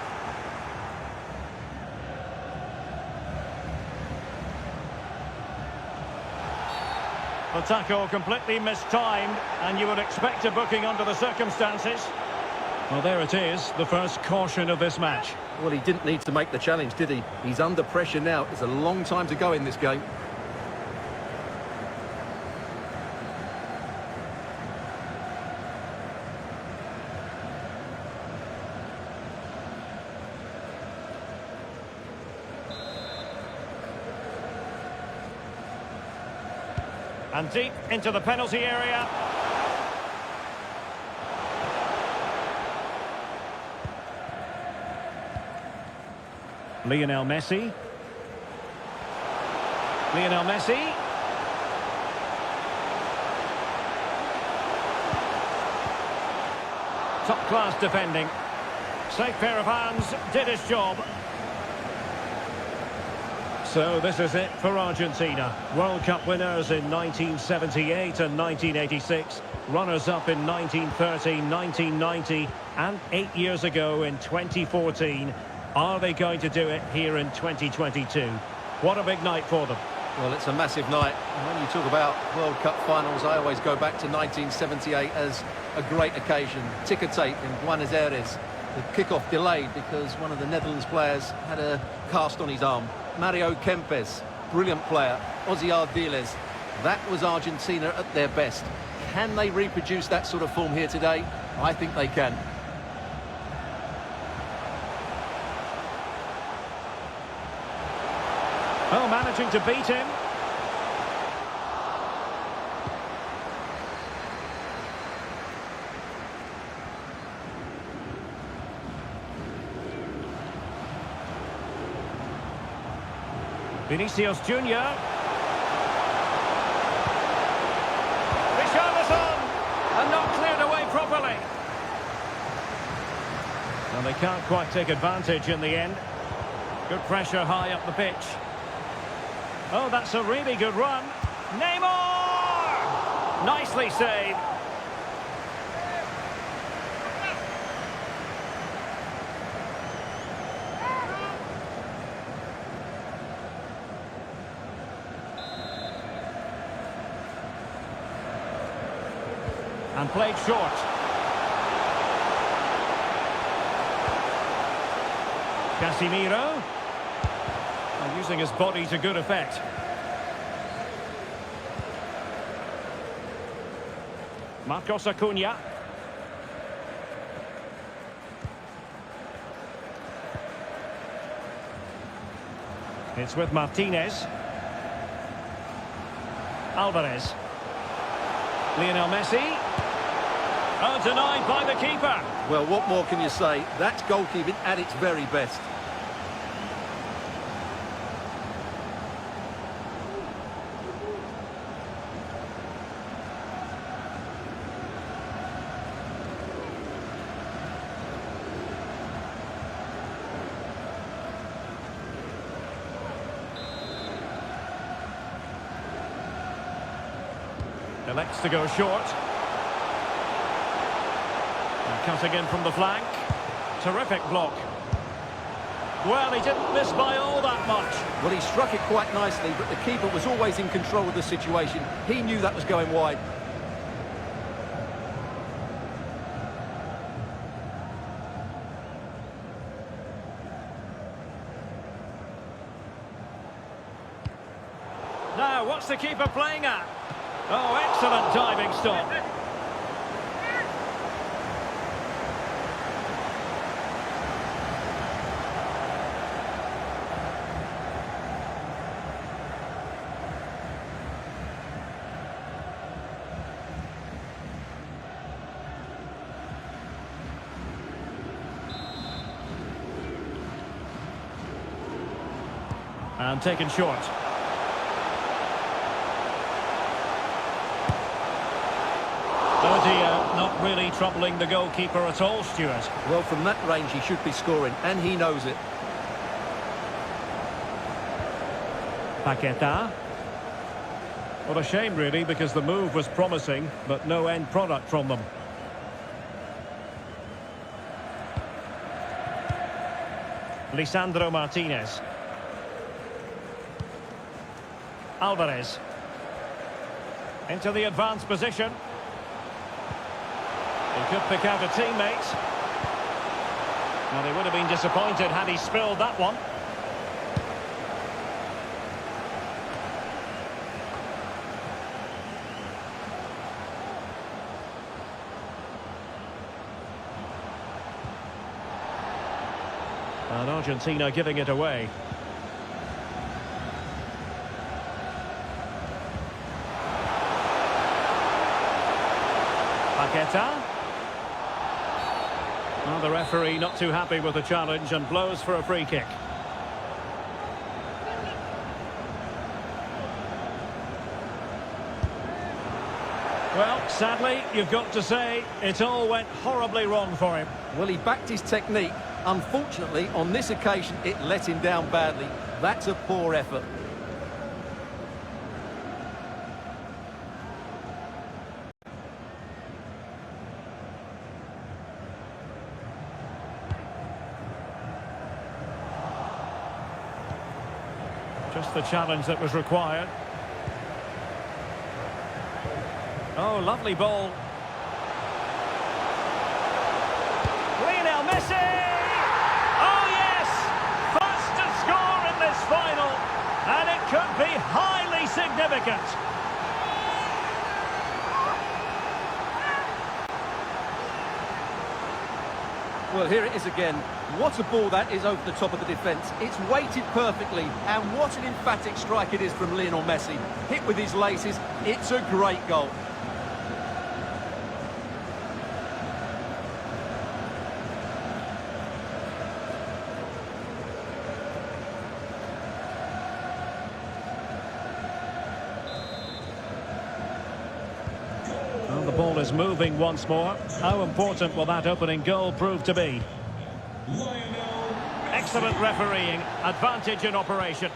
Speaker 1: The tackle completely mistimed, and you would expect a booking under the circumstances. Well, there it is, the first caution of this match.
Speaker 3: Well, he didn't need to make the challenge, did he? He's under pressure now. It's a long time to go in this game.
Speaker 1: And deep into the penalty area. Lionel Messi. Lionel Messi. Top-class defending. Safe pair of hands, did his job. So this is it for Argentina. World Cup winners in 1978 and 1986. Runners-up in 1930, 1990 and 8 years ago in 2014. Are they going to do it here in 2022? What a big night for them.
Speaker 2: Well, it's a massive night. And when you talk about World Cup finals, I always go back to 1978 as a great occasion. Ticker tape in Buenos Aires. The kickoff delayed because one of the Netherlands players had a cast on his arm. Mario Kempes, brilliant player. Ozzy Ardiles. That was Argentina at their best. Can they reproduce that sort of form here today? I think they can.
Speaker 1: Oh, managing to beat him. Vinicius Junior. Richarlison! And not cleared away properly. And they can't quite take advantage in the end. Good pressure high up the pitch. Oh, that's a really good run. Neymar! Nicely saved. And played short. Casemiro. And using his body to good effect. Marcos Acuna. It's with Martinez. Alvarez. Lionel Messi. Oh, denied by the keeper.
Speaker 2: Well, what more can you say? That's goalkeeping at its very best.
Speaker 1: Elects to go short. And cutting in from the flank. Terrific block. Well, he didn't miss by all that much.
Speaker 2: Well, he struck it quite nicely, but the keeper was always in control of the situation. He knew that was going wide.
Speaker 1: Now, what's the keeper playing at? Oh, excellent diving stop. And taken short. Oh dear, not really troubling the goalkeeper at all, Stuart.
Speaker 2: Well, from that range, he should be scoring, and he knows it.
Speaker 1: Paqueta. What a shame, really, because the move was promising, but no end product from them. Lisandro Martinez. Alvarez. Into the advanced position. He could pick out a teammate. Well, he would have been disappointed had he spilled that one. And Argentina giving it away. Paqueta. Well, the referee not too happy with the challenge and blows for a free kick. Well, sadly, you've got to say, it all went horribly wrong for him.
Speaker 2: Well, he backed his technique. Unfortunately, on this occasion, it let him down badly. That's a poor effort.
Speaker 1: Just the challenge that was required. Oh, lovely ball. Lionel Messi! Oh, yes! First to score in this final. And it could be highly significant.
Speaker 2: Well, here it is again. What a ball that is over the top of the defence. It's weighted perfectly, and what an emphatic strike it is from Lionel Messi. Hit with his laces, it's a great goal.
Speaker 1: Well, the ball is moving once more. How important will that opening goal prove to be? Excellent refereeing, advantage in operation.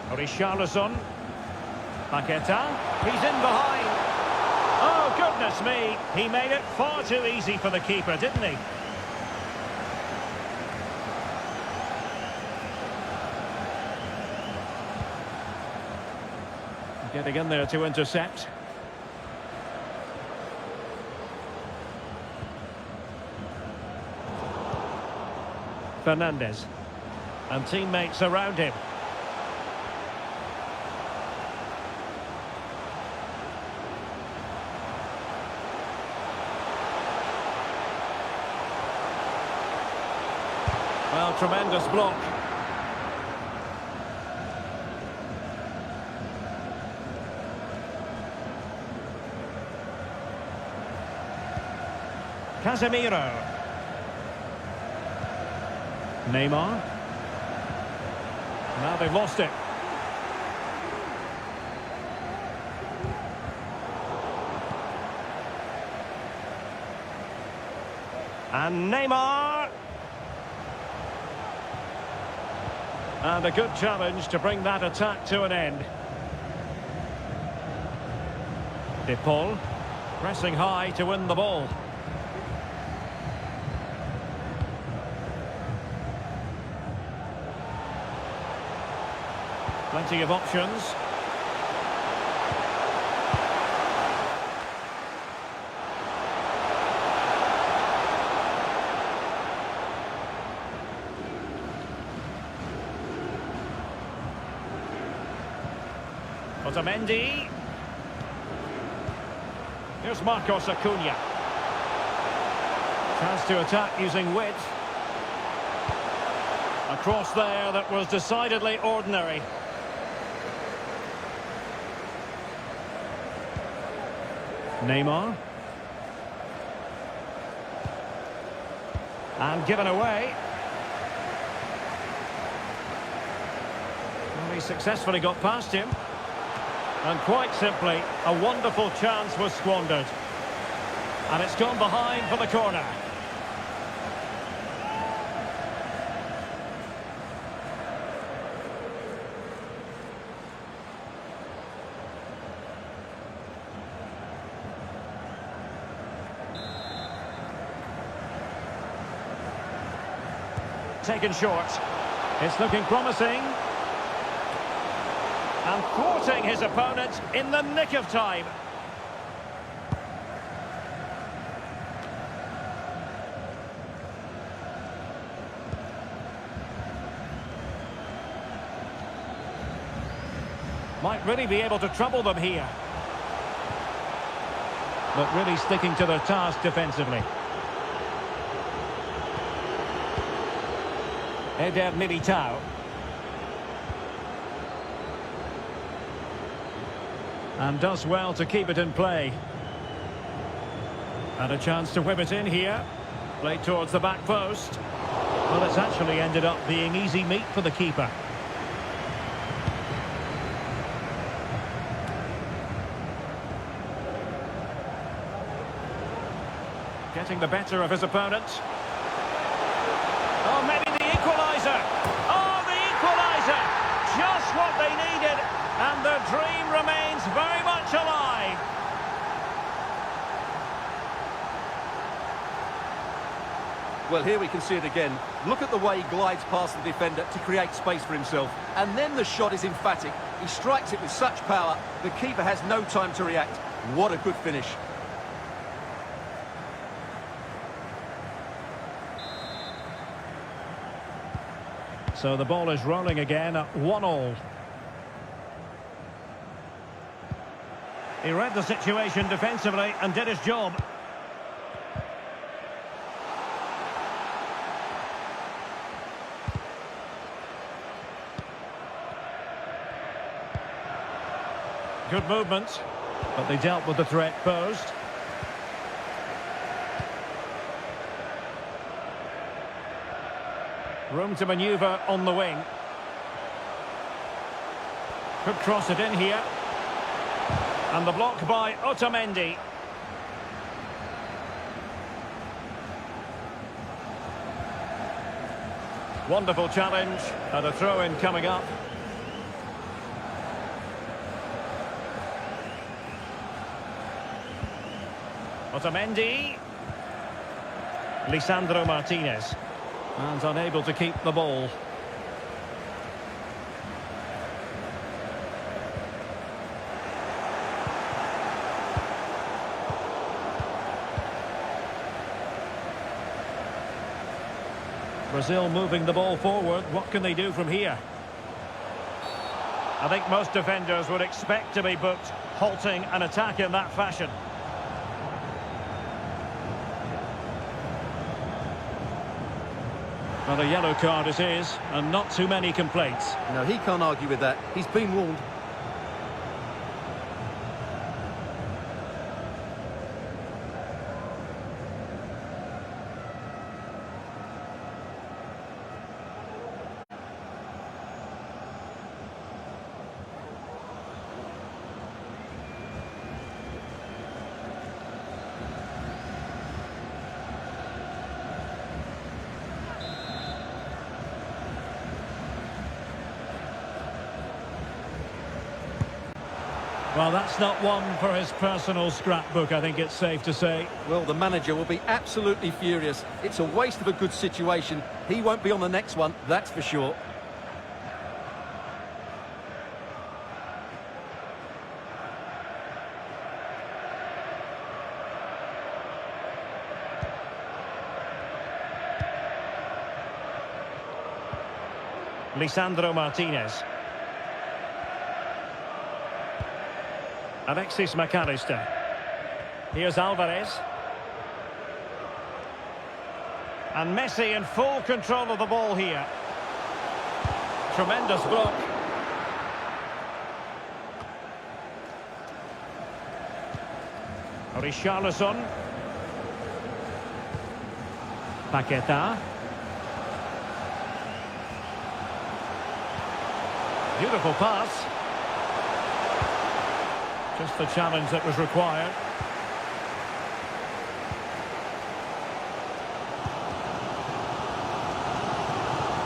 Speaker 1: Richarlison. Paqueta, he's in behind. Oh, goodness me, he made it far too easy for the keeper, didn't he? Getting in there to intercept. Fernandez. And teammates around him. Well, tremendous block. Casemiro. Neymar. Now they've lost it. And Neymar. And a good challenge to bring that attack to an end. De Paul pressing high to win the ball. Plenty of options. Otamendi. Here's Marcos Acuna. Chance to attack using width. A cross there that was decidedly ordinary. Neymar. And given away. Well, he successfully got past him. And quite simply, a wonderful chance was squandered. And it's gone behind for the corner. Taken short. It's looking promising. And thwarting his opponent in the nick of time. Might really be able to trouble them here. But really sticking to their task defensively. Eder Militao. And does well to keep it in play. And a chance to whip it in here. Played towards the back post. Well, it's actually ended up being easy meat for the keeper. Getting the better of his opponent. Oh, maybe the equaliser. Oh, the equaliser. Just what they needed. And their dream remains very much alive.
Speaker 3: Well, here we can see it again. Look at the way he glides past the defender to create space for himself. And then the shot is emphatic. He strikes it with such power, the keeper has no time to react. What a good finish.
Speaker 1: So the ball is rolling again at 1-1. He read the situation defensively and did his job. Good movement, but they dealt with the threat posed. Room to manoeuvre on the wing. Could cross it in here. And the block by Otamendi. Wonderful challenge, and a throw-in coming up. Otamendi. Lisandro Martinez. And unable to keep the ball. Brazil moving the ball forward. What can they do from here? I think most defenders would expect to be booked, halting an attack in that fashion. Well, a yellow card it is, and not too many complaints.
Speaker 2: No, he can't argue with that. He's been warned.
Speaker 1: Well, that's not one for his personal scrapbook, I think it's safe to say.
Speaker 2: Well, the manager will be absolutely furious. It's a waste of a good situation. He won't be on the next one, that's for sure.
Speaker 1: Lisandro Martinez. Alexis McAllister. Here's Alvarez. And Messi in full control of the ball here. Tremendous block. Richarlison. Paqueta. Beautiful pass. Just the challenge that was required.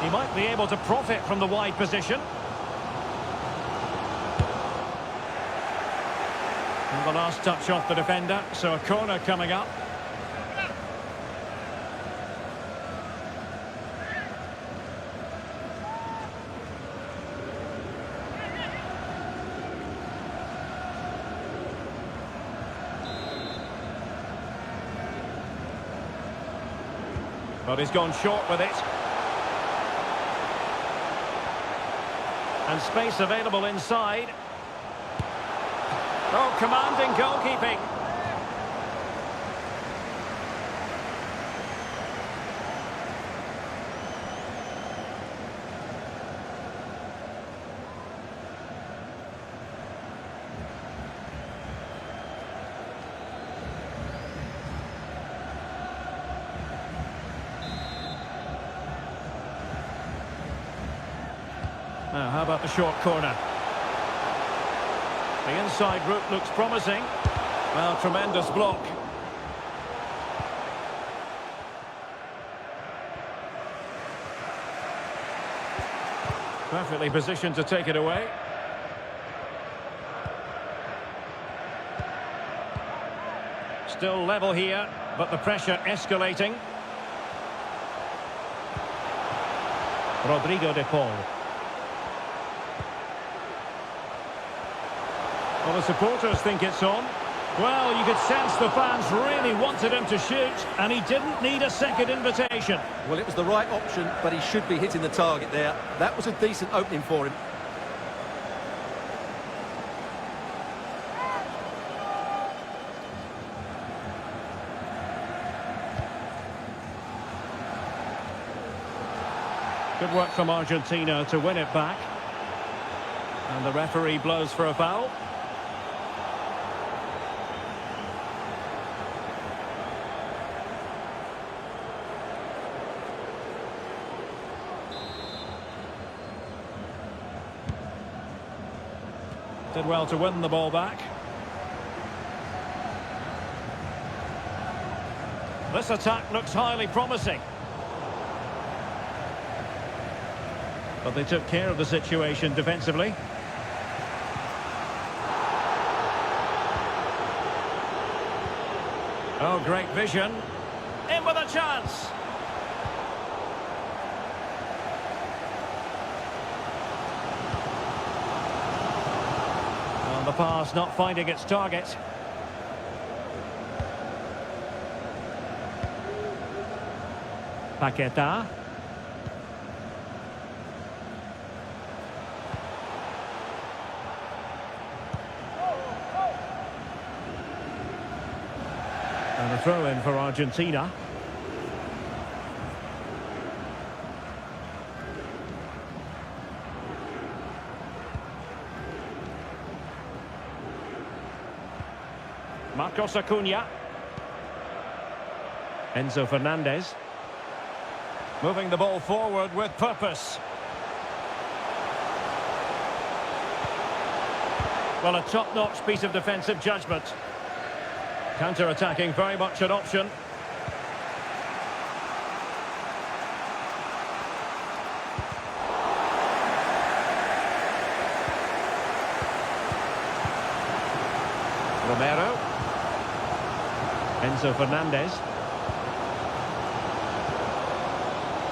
Speaker 1: He might be able to profit from the wide position. And the last touch off the defender, so a corner coming up. But he's gone short with it. And space available inside. Oh, commanding goalkeeping. Now, how about the short corner? The inside route looks promising. Well, tremendous block. Perfectly positioned to take it away. Still level here, but the pressure escalating. Rodrigo de Paul. Well, the supporters think it's on. Well, you could sense the fans really wanted him to shoot, and he didn't need a second invitation.
Speaker 2: Well, it was the right option, but he should be hitting the target there. That was a decent opening for him.
Speaker 1: Good work from Argentina to win it back. And the referee blows for a foul. Did well to win the ball back. This attack looks highly promising. But they took care of the situation defensively. Oh, great vision. In with a chance. And the pass not finding its target. Paqueta. And a throw in for Argentina. Marcos Acuna. Enzo Fernandez. Moving the ball forward with purpose. Well, a top-notch piece of defensive judgment. Counter-attacking, very much an option. Romero. Enzo Fernandez.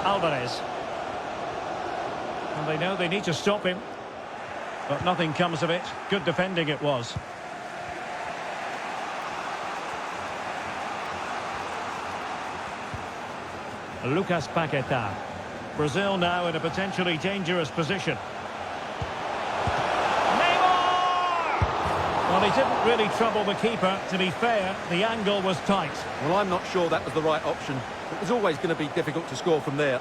Speaker 1: Alvarez. And they know they need to stop him. But nothing comes of it. Good defending it was. Lucas Paquetá. Brazil now in a potentially dangerous position. Neymar! Well, he didn't really trouble the keeper. To be fair, the angle was tight.
Speaker 2: Well, I'm not sure that was the right option. It was always going to be difficult to score from there.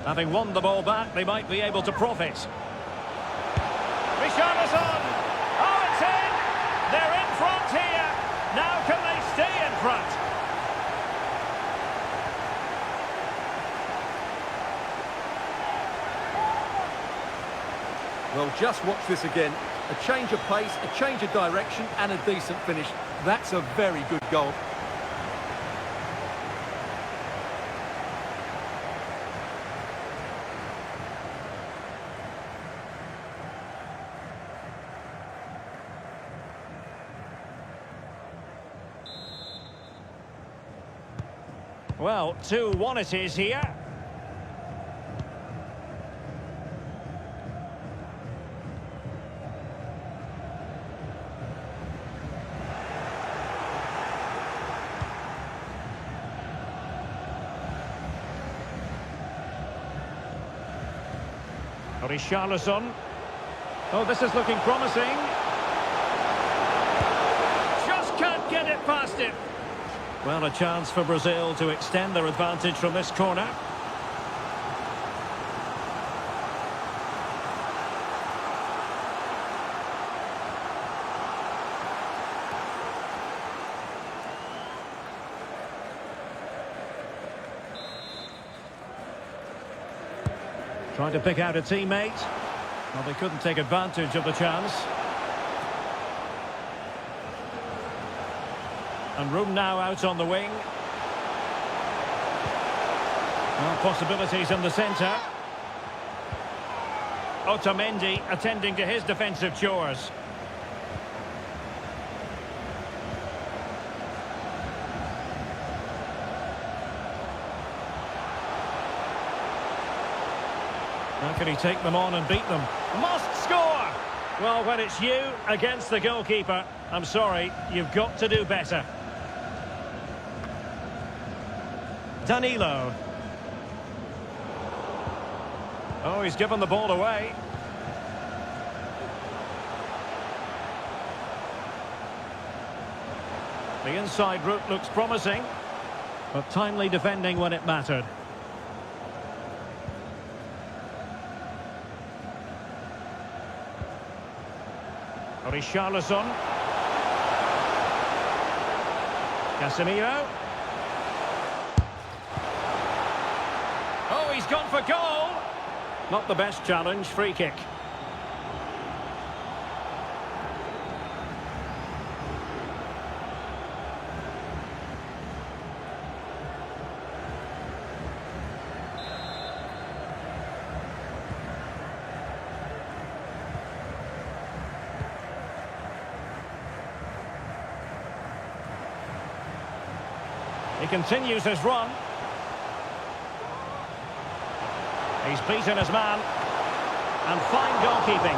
Speaker 1: Having won the ball back, they might be able to profit. Richarlison! Oh, it's in! They're in front here! Now can they stay in front?
Speaker 2: Well, just watch this again. A change of pace, a change of direction, and a decent finish. That's a very good goal.
Speaker 1: Well, 2-1 it is here. Richarlison. Oh, this is looking promising. Just can't get it past him. Well, a chance for Brazil to extend their advantage from this corner. Trying to pick out a teammate. Well, they couldn't take advantage of the chance. And room now out on the wing. Well, possibilities in the centre. Otamendi attending to his defensive chores. How can he take them on and beat them? Must score! Well, when it's you against the goalkeeper, I'm sorry, you've got to do better. Danilo. Oh, he's given the ball away. The inside route looks promising, but timely defending when it mattered. Richarlison. Casemiro. Oh, he's gone for goal. Not the best challenge, free kick. He continues his run. He's beaten his man. And fine goalkeeping.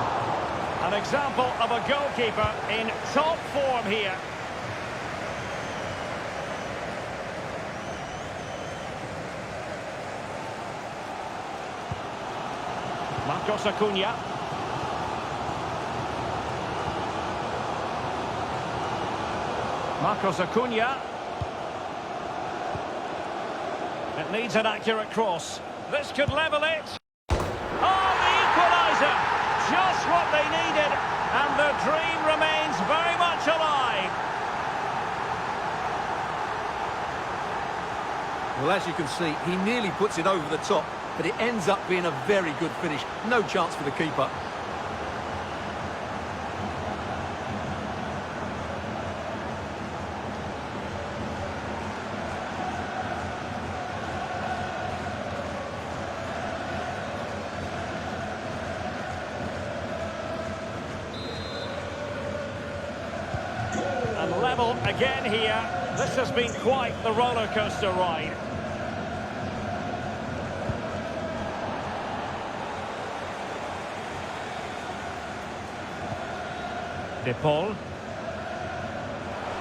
Speaker 1: An example of a goalkeeper in top form here. Marcos Acuna. Marcos Acuna. It needs an accurate cross. This could level it. Oh, the equaliser! Just what they needed, and the dream remains very much alive.
Speaker 2: Well, as you can see, he nearly puts it over the top, but it ends up being a very good finish. No chance for the keeper.
Speaker 1: And level again here. This has been quite the roller coaster ride. De Paul.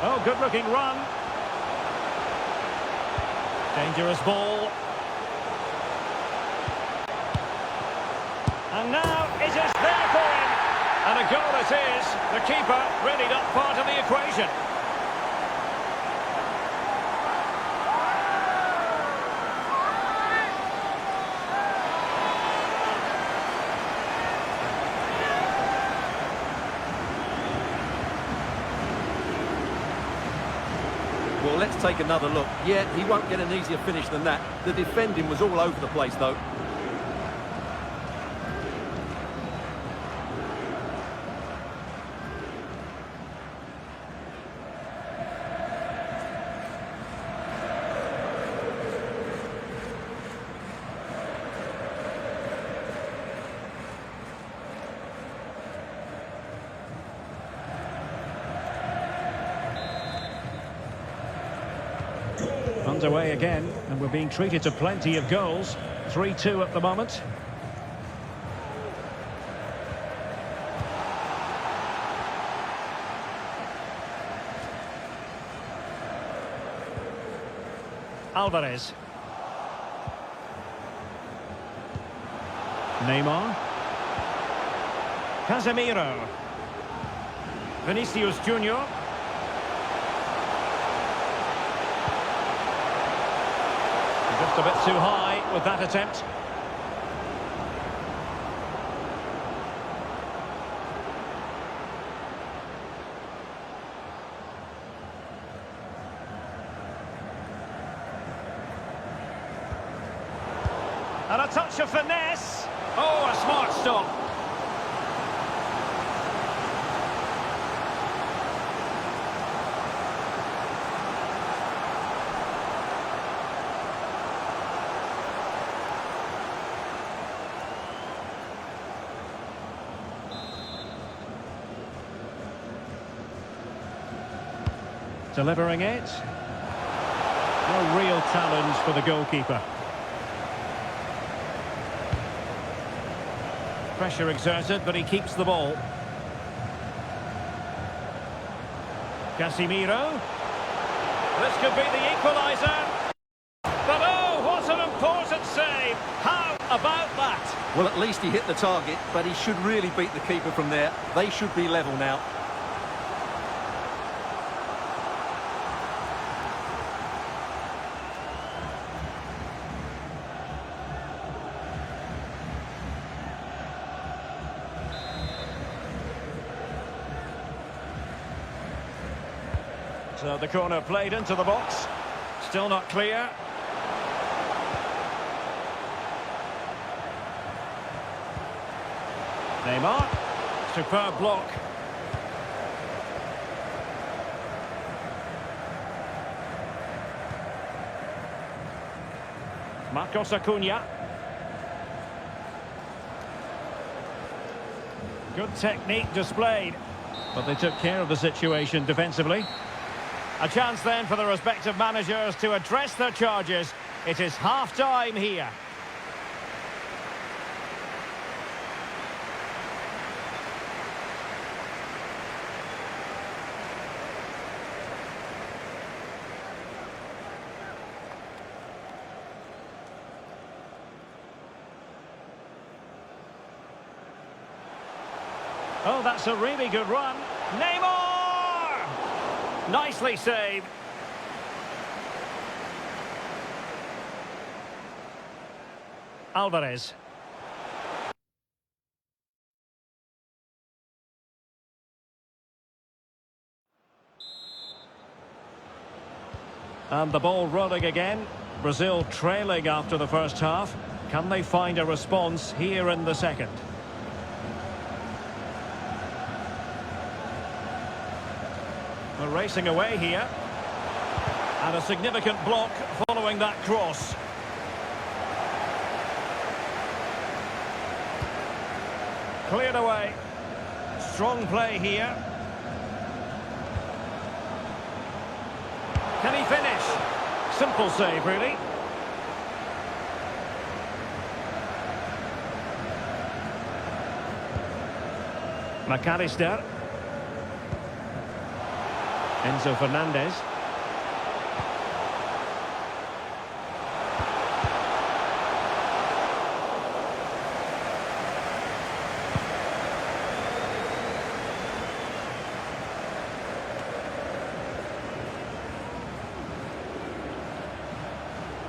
Speaker 1: Oh, good looking run. Dangerous ball. And now it is there for him. And a goal it is. The keeper really not part of the equation.
Speaker 2: Well, let's take another look. Yeah, he won't get an easier finish than that. The defending was all over the place, though.
Speaker 1: Underway again, and we're being treated to plenty of goals. 3-2 at the moment. Alvarez. Neymar. Casemiro. Vinicius Junior. Just a bit too high with that attempt. And a touch of finesse. Oh, a smart stop. Delivering it. No real challenge for the goalkeeper. Pressure exerted, but he keeps the ball. Casemiro. This could be the equaliser. But oh, what an important save. How about that?
Speaker 2: Well, at least he hit the target, but he should really beat the keeper from there. They should be level now.
Speaker 1: So the corner played into the box. Still not clear. Neymar. Superb block. Marcos Acuna. Good technique displayed, but they took care of the situation defensively. A chance then for the respective managers to address their charges. It is half-time here. Oh, that's a really good run. Neymar! Nicely saved. Alvarez. And the ball rolling again. Brazil trailing after the first half. Can they find a response here in the second? They're racing away here. And a significant block following that cross. Cleared away. Strong play here. Can he finish? Simple save, really. McAllister. Enzo Fernandez.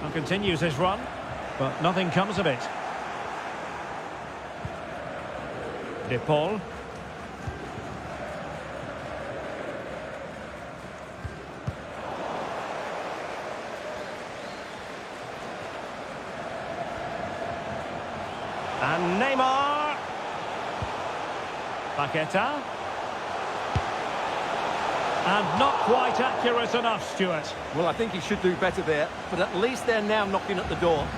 Speaker 1: And continues his run, but nothing comes of it. De Paul. And Neymar. Paqueta. And not quite accurate enough, Stuart.
Speaker 3: Well, I think he should do better there, but at least they're now knocking at the door.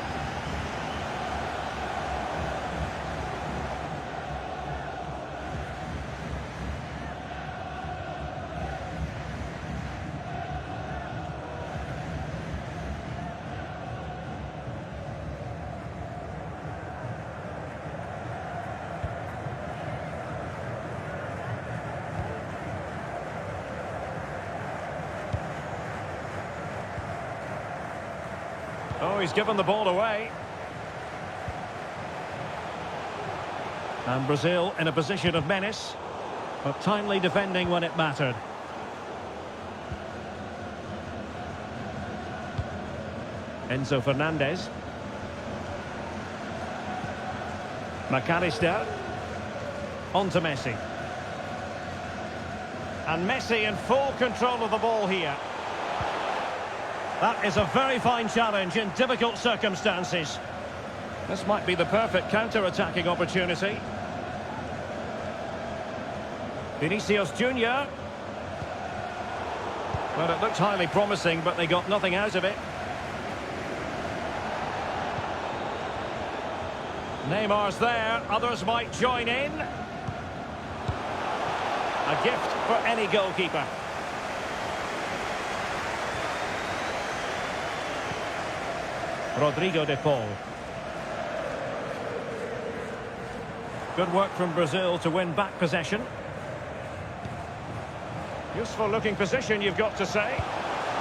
Speaker 1: Oh, he's given the ball away. And Brazil in a position of menace, but timely defending when it mattered. Enzo Fernandez. McAllister. On to Messi. And Messi in full control of the ball here. That is a very fine challenge in difficult circumstances. This might be the perfect counter-attacking opportunity. Vinicius Junior. Well, it looked highly promising, but they got nothing out of it. Neymar's there, others might join in. A gift for any goalkeeper. Rodrigo de Paul. Good work from Brazil to win back possession. Useful looking position, you've got to say.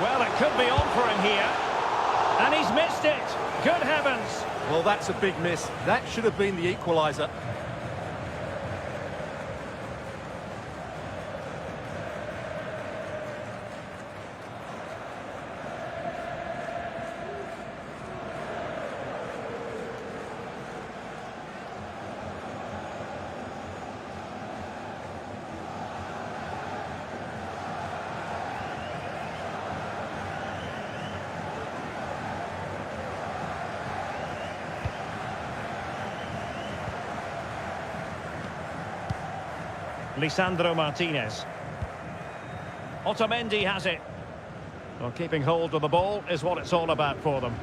Speaker 1: Well, it could be on for him here. And he's missed it. Good heavens.
Speaker 3: Well, that's a big miss. That should have been the equaliser.
Speaker 1: Lisandro Martinez. Otamendi has it. Well, keeping hold of the ball is what it's all about for them.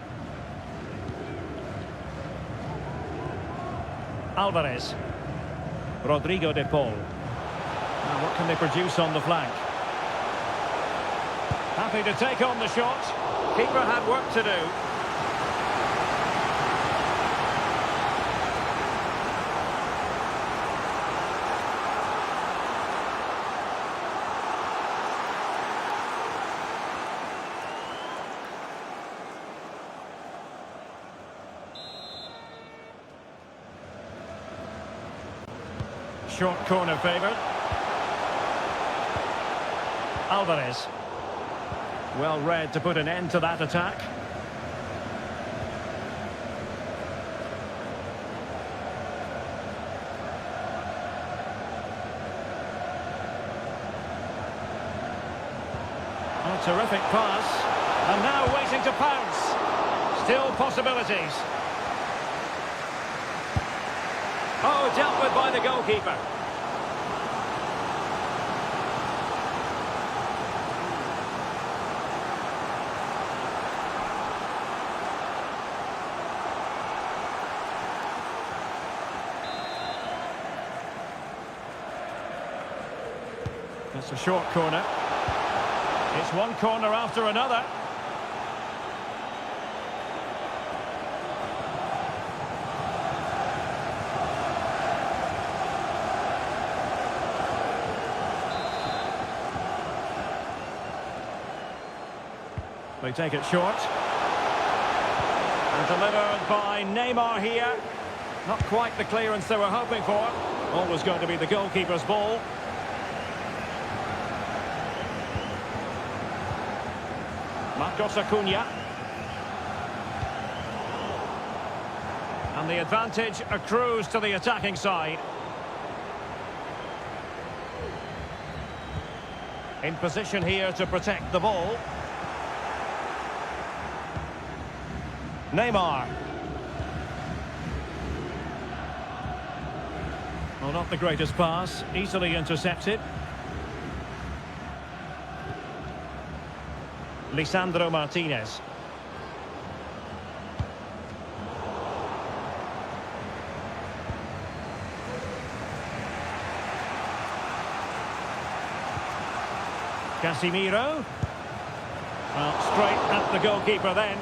Speaker 1: Alvarez. Rodrigo de Paul. Now, what can they produce on the flank? Happy to take on the shot. Keeper had work to do. Short corner favoured. Alvarez. Well read to put an end to that attack. A terrific pass. And now waiting to pounce. Still possibilities. Oh, dealt with by the goalkeeper. That's a short corner. It's one corner after another. They take it short. And delivered by Neymar here. Not quite the clearance they were hoping for. Always going to be the goalkeeper's ball. Marcos Acuna. And the advantage accrues to the attacking side. In position here to protect the ball. Neymar. Well, not the greatest pass. Easily intercepted. Lisandro Martinez. Casemiro. Well, straight at the goalkeeper then.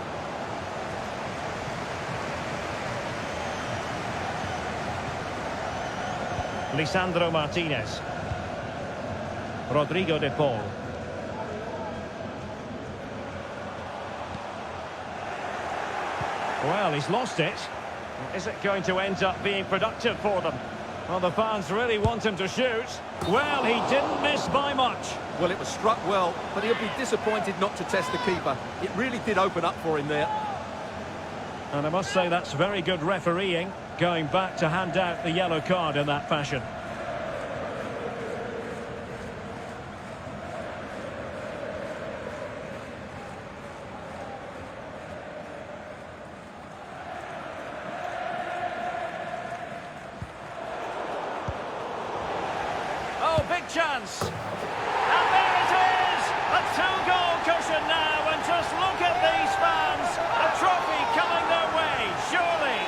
Speaker 1: Lisandro Martinez. Rodrigo de Paul. Well, he's lost it. Is it going to end up being productive for them? Well, the fans really want him to shoot. Well, he didn't miss by much.
Speaker 3: Well, it was struck well, but he'll be disappointed not to test the keeper. It really did open up for him there.
Speaker 1: And I must say that's very good refereeing, going back to hand out the yellow card in that fashion. Oh, big chance. And there it is! A two-goal cushion now, and just look at these fans. A trophy coming their way, surely.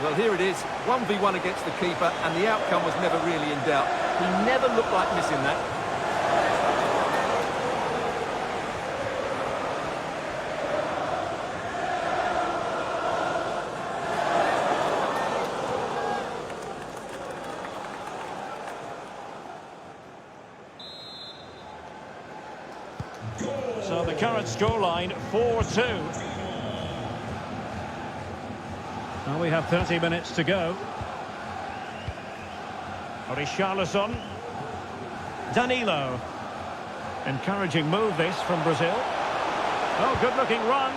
Speaker 3: Well, here it is, 1v1 against the keeper, and the outcome was never really in doubt. He never looked like missing that.
Speaker 1: So the current scoreline, 4-2. Now we have 30 minutes to go. Richarlison. Danilo. Encouraging move this from Brazil. Oh, good-looking run.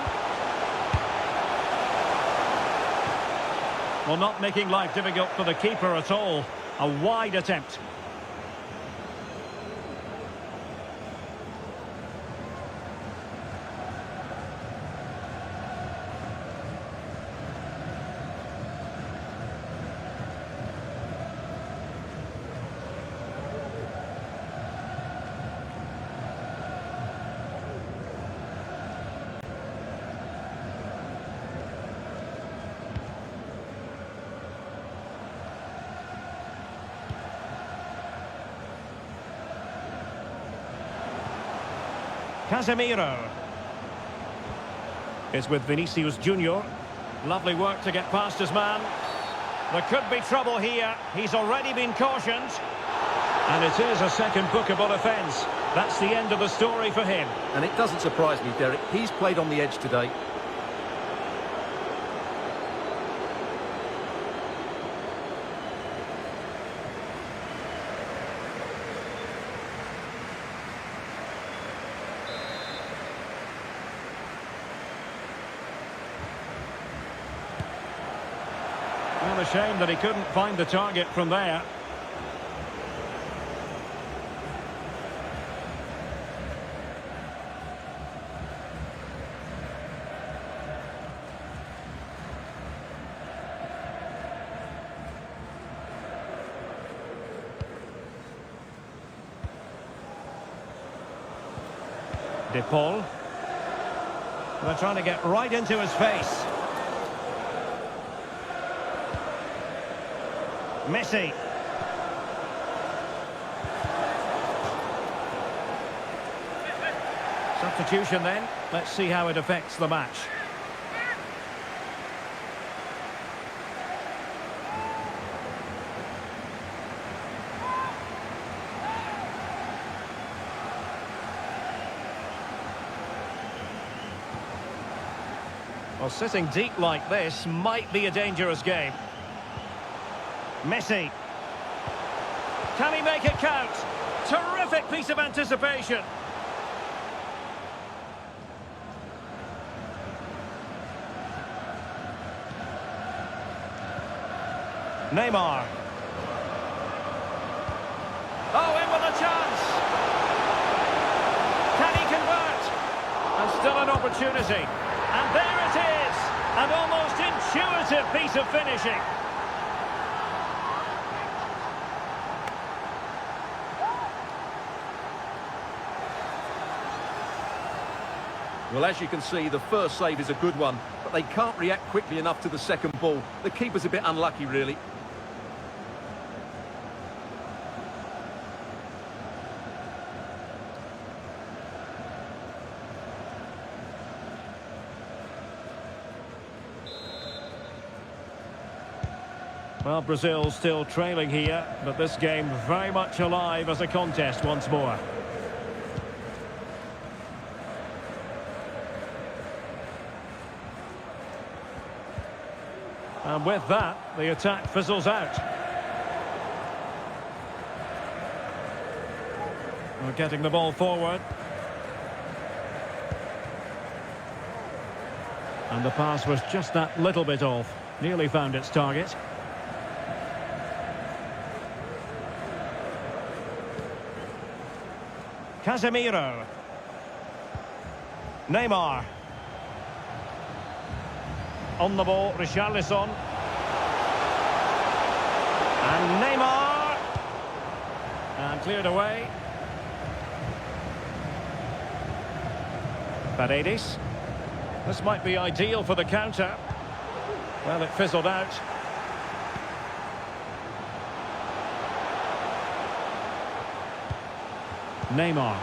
Speaker 1: Well, not making life difficult for the keeper at all. A wide attempt. Casemiro is with Vinicius Junior. Lovely work to get past his man. There could be trouble here. He's already been cautioned. And it is a second bookable offence. That's the end of the story for him.
Speaker 3: And it doesn't surprise me, Derek. He's played on the edge today.
Speaker 1: Well, a shame that he couldn't find the target from there. De Paul. They're trying to get right into his face. Messi. Substitution then. Let's see how it affects the match. Well, sitting deep like this might be a dangerous game. Messi. Can he make it count? Terrific piece of anticipation. Neymar. Oh, in with a chance. Can he convert? And still an opportunity. And there it is. An almost intuitive piece of finishing.
Speaker 3: Well, as you can see, the first save is a good one, but they can't react quickly enough to the second ball. The keeper's a bit unlucky, really.
Speaker 1: Well, Brazil still trailing here, but this game very much alive as a contest once more. And with that, the attack fizzles out. We're getting the ball forward. And the pass was just that little bit off. Nearly found its target. Casemiro. Neymar. On the ball, Richarlison. And Neymar. And cleared away. Paredes. This might be ideal for the counter. Well, it fizzled out. Neymar.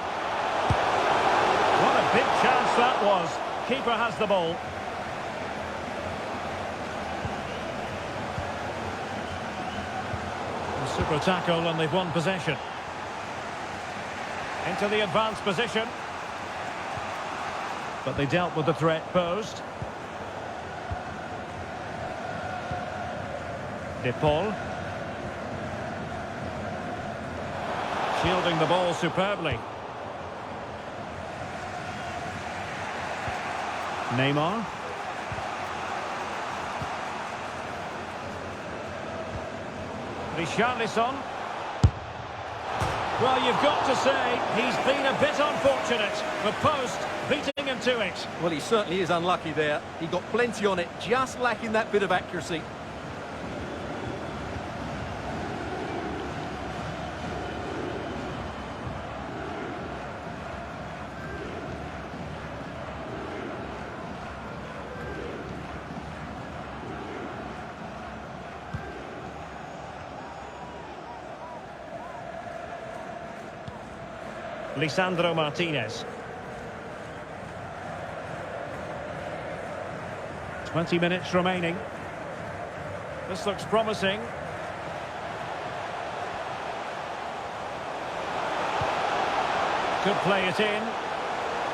Speaker 1: What a big chance that was. Keeper has the ball. A super tackle and they've won possession. Into the advanced position. But they dealt with the threat posed. De Paul. Shielding the ball superbly. Neymar. Richarlison. Well, you've got to say, he's been a bit unfortunate. The post beating him to it.
Speaker 3: Well, he certainly is unlucky there. He got plenty on it, just lacking that bit of accuracy.
Speaker 1: Lisandro Martinez. 20 minutes remaining. This looks promising. Could play it in.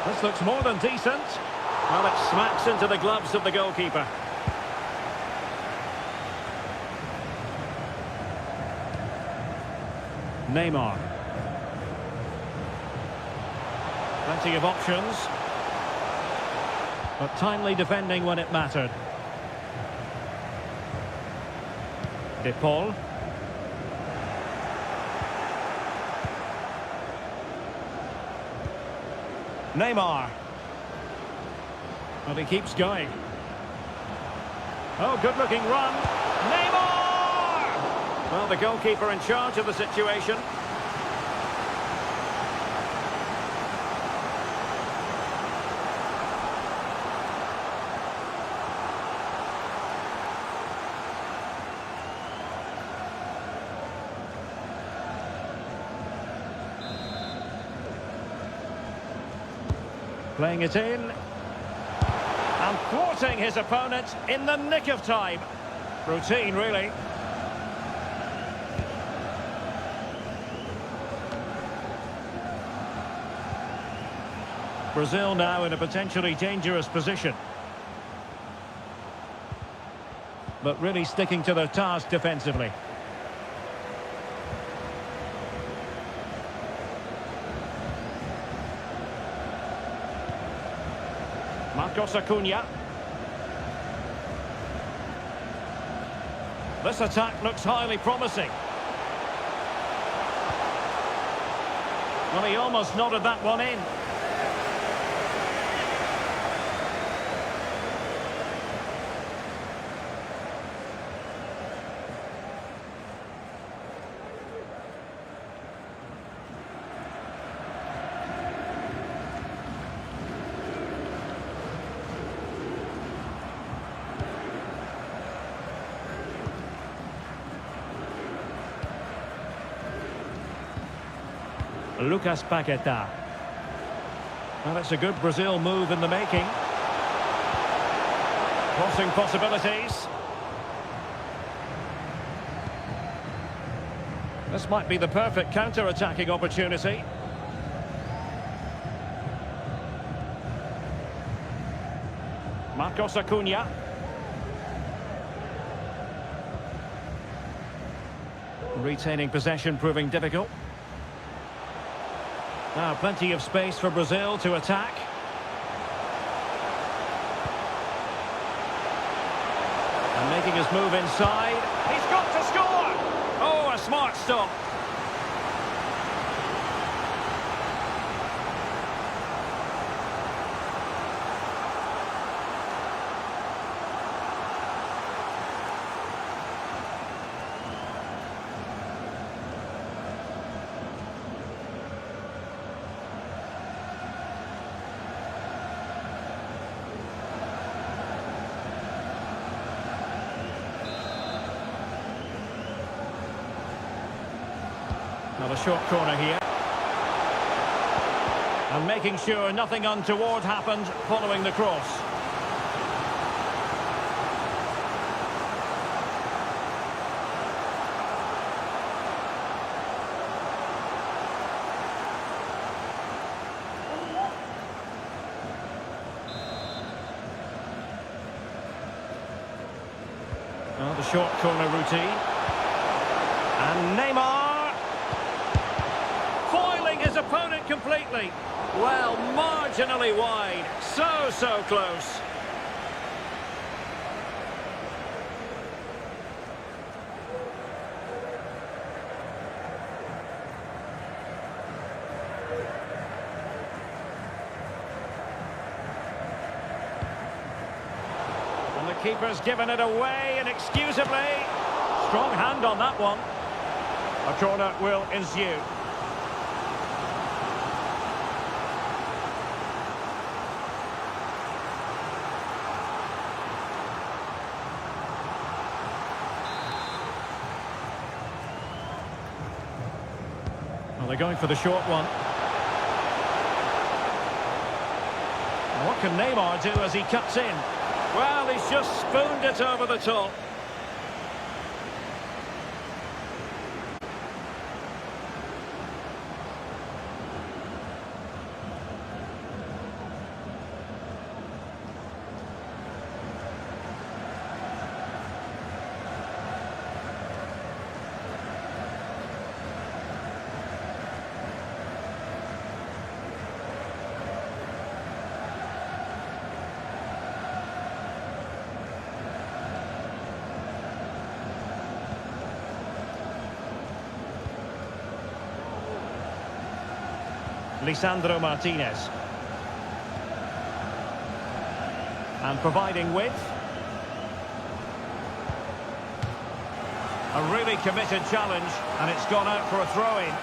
Speaker 1: This looks more than decent. Well, it smacks into the gloves of the goalkeeper. Neymar. Plenty of options. But timely defending when it mattered. De Paul. Neymar. Well, he keeps going. Oh, good-looking run. Neymar! Well, the goalkeeper in charge of the situation. Playing it in. And thwarting his opponent in the nick of time. Routine, really. Brazil now in a potentially dangerous position. But really sticking to their task defensively. Marcos Acuna. This attack looks highly promising. Well, he almost nodded that one in. Lucas Paquetá. Well, that's a good Brazil move in the making. Crossing possibilities. This might be the perfect counter-attacking opportunity. Marcos Acuna. Retaining possession proving difficult. Now, plenty of space for Brazil to attack. And making his move inside. He's got to score! Oh, a smart stop. Another short corner here. And making sure nothing untoward happened following the cross. Well, the short corner routine. And Neymar. His opponent completely. Well, marginally wide. So close. And the keeper's given it away inexcusably. Strong hand on that one. A corner will ensue. They're going for the short one. What can Neymar do as he cuts in? Well, he's just spooned it over the top. Lisandro Martinez. And providing width. A really committed challenge, and it's gone out for a throw-in.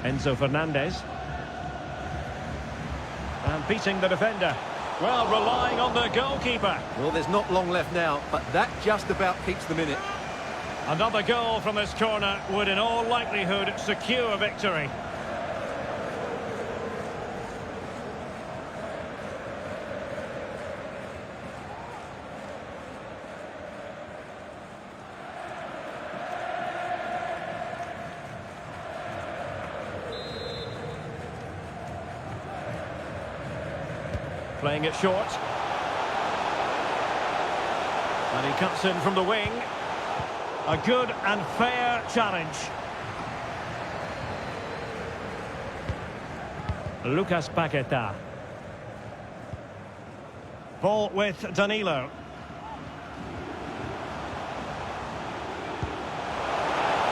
Speaker 1: Enzo Fernandez. And beating the defender. Well, relying on the goalkeeper.
Speaker 2: Well, there's not long left now, but that just about keeps them in it.
Speaker 1: Another goal from this corner would in all likelihood secure victory. Playing it short. And he cuts in from the wing. A good and fair challenge. Lucas Paqueta. Ball with Danilo.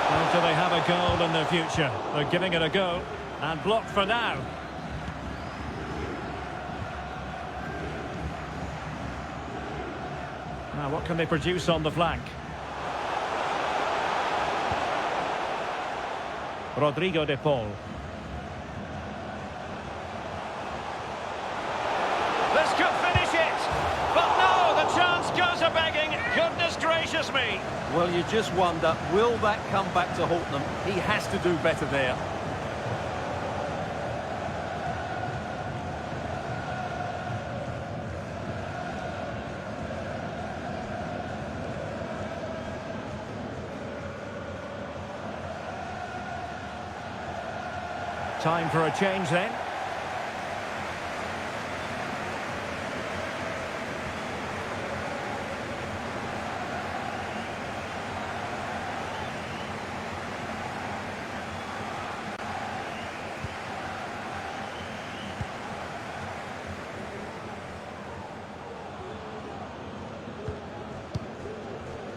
Speaker 1: And do they have a goal in their future? They're giving it a go. And blocked for now. Now, what can they produce on the flank? Rodrigo de Paul. This could finish it! But no, the chance goes a-begging. Goodness gracious me!
Speaker 3: Well, you just wonder, will that come back to haunt them? He has to do better there.
Speaker 1: Time for a change then.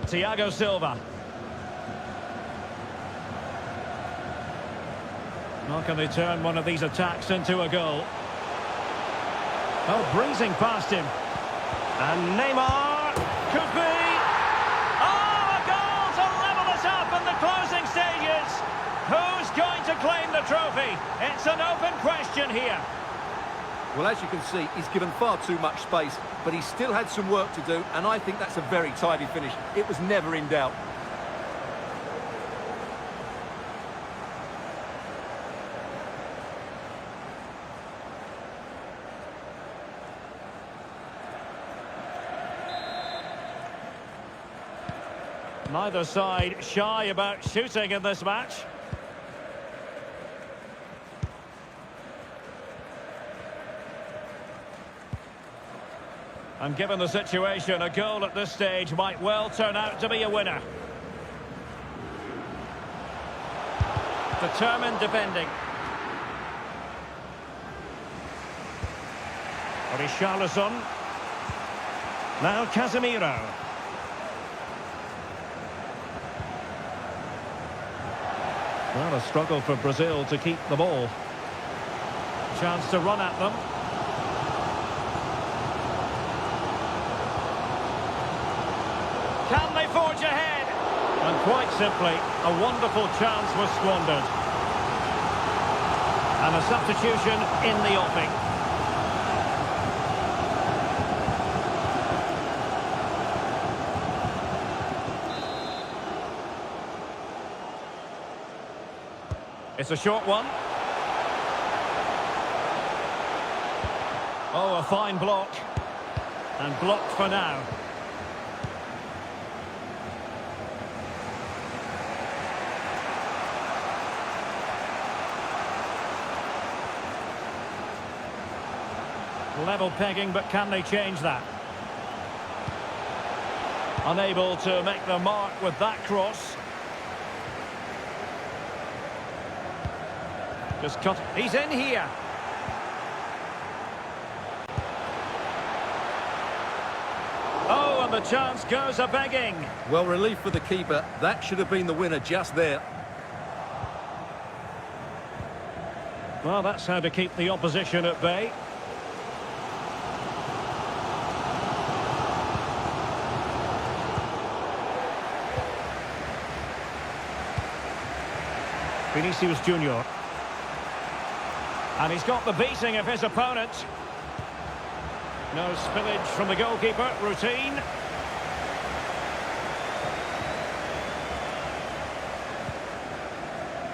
Speaker 1: Thiago Silva. Well, can they turn one of these attacks into a goal? Oh, breezing past him. And Neymar could be... Oh, a goal to level us up in the closing stages. Who's going to claim the trophy? It's an open question here.
Speaker 3: Well, as you can see, he's given far too much space, but he still had some work to do, and I think that's a very tidy finish. It was never in doubt.
Speaker 1: Neither side shy about shooting in this match. And given the situation, a goal at this stage might well turn out to be a winner. Determined defending. Richarlison. Now Casemiro. Well, a struggle for Brazil to keep the ball. Chance to run at them. Can they forge ahead? And quite simply, a wonderful chance was squandered. And a substitution in the offing. It's a short one. Oh, a fine block. And blocked for now. Level pegging, but can they change that? Unable to make the mark with that cross. Just cut. He's in here. Oh, and the chance goes a-begging.
Speaker 3: Well, relief for the keeper. That should have been the winner just there.
Speaker 1: Well, that's how to keep the opposition at bay. Vinicius Junior. And he's got the beating of his opponent. No spillage from the goalkeeper. Routine.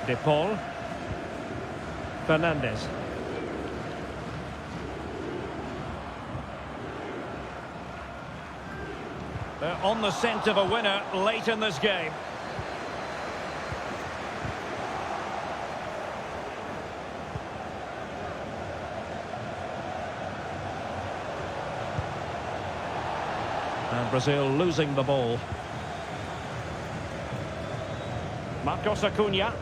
Speaker 1: De Paul. Fernandes. They're on the scent of a winner late in this game. And Brazil losing the ball. Marcos Acuna.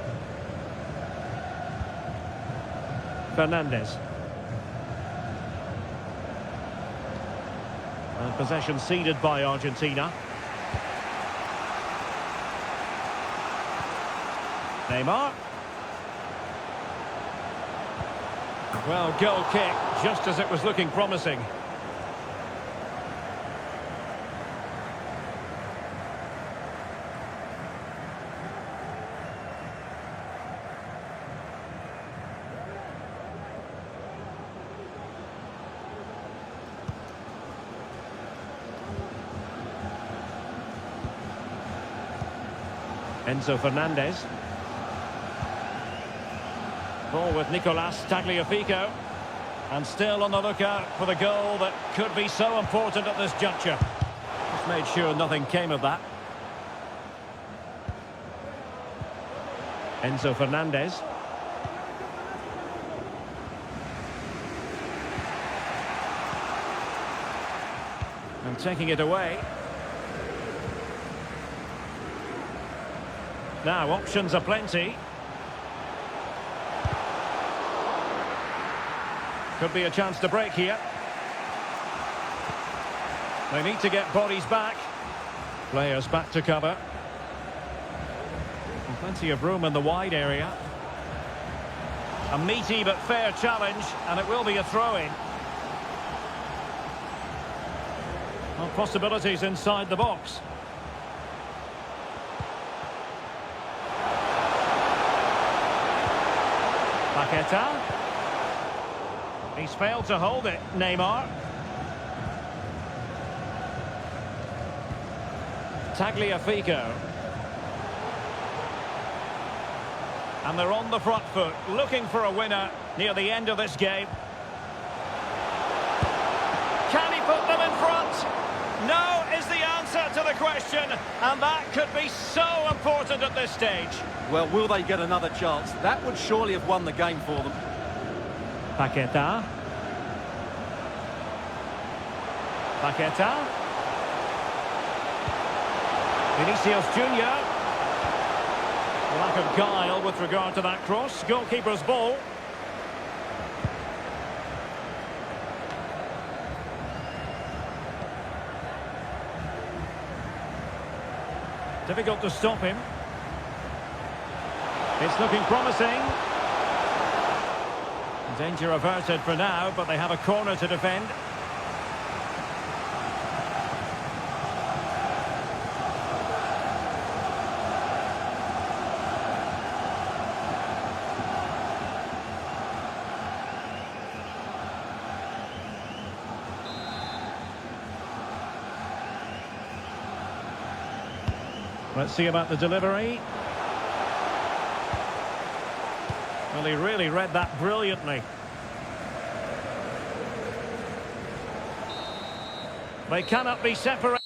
Speaker 1: Fernandes. And possession ceded by Argentina. Neymar. Well, goal kick, just as it was looking promising. Enzo Fernandez. Ball with Nicolas Tagliafico. And still on the lookout for the goal that could be so important at this juncture. Just made sure nothing came of that. Enzo Fernandez. And taking it away. Now, options are plenty. Could be a chance to break here. They need to get bodies back. Players back to cover. And plenty of room in the wide area. A meaty but fair challenge, and it will be a throw-in. Well, possibilities inside the box. Paqueta. He's failed to hold it, Neymar. Tagliafico. And they're on the front foot, looking for a winner near the end of this game. Can he put them in front? No is the answer to the question, and that could be so important at this stage.
Speaker 3: Well, will they get another chance? That would surely have won the game for them.
Speaker 1: Paqueta. Paqueta. Vinicius Junior. Lack of guile with regard to that cross. Goalkeeper's ball. Difficult to stop him. It's looking promising. Danger averted for now, but they have a corner to defend. Let's see about the delivery. Well, he really read that brilliantly. They cannot be separated.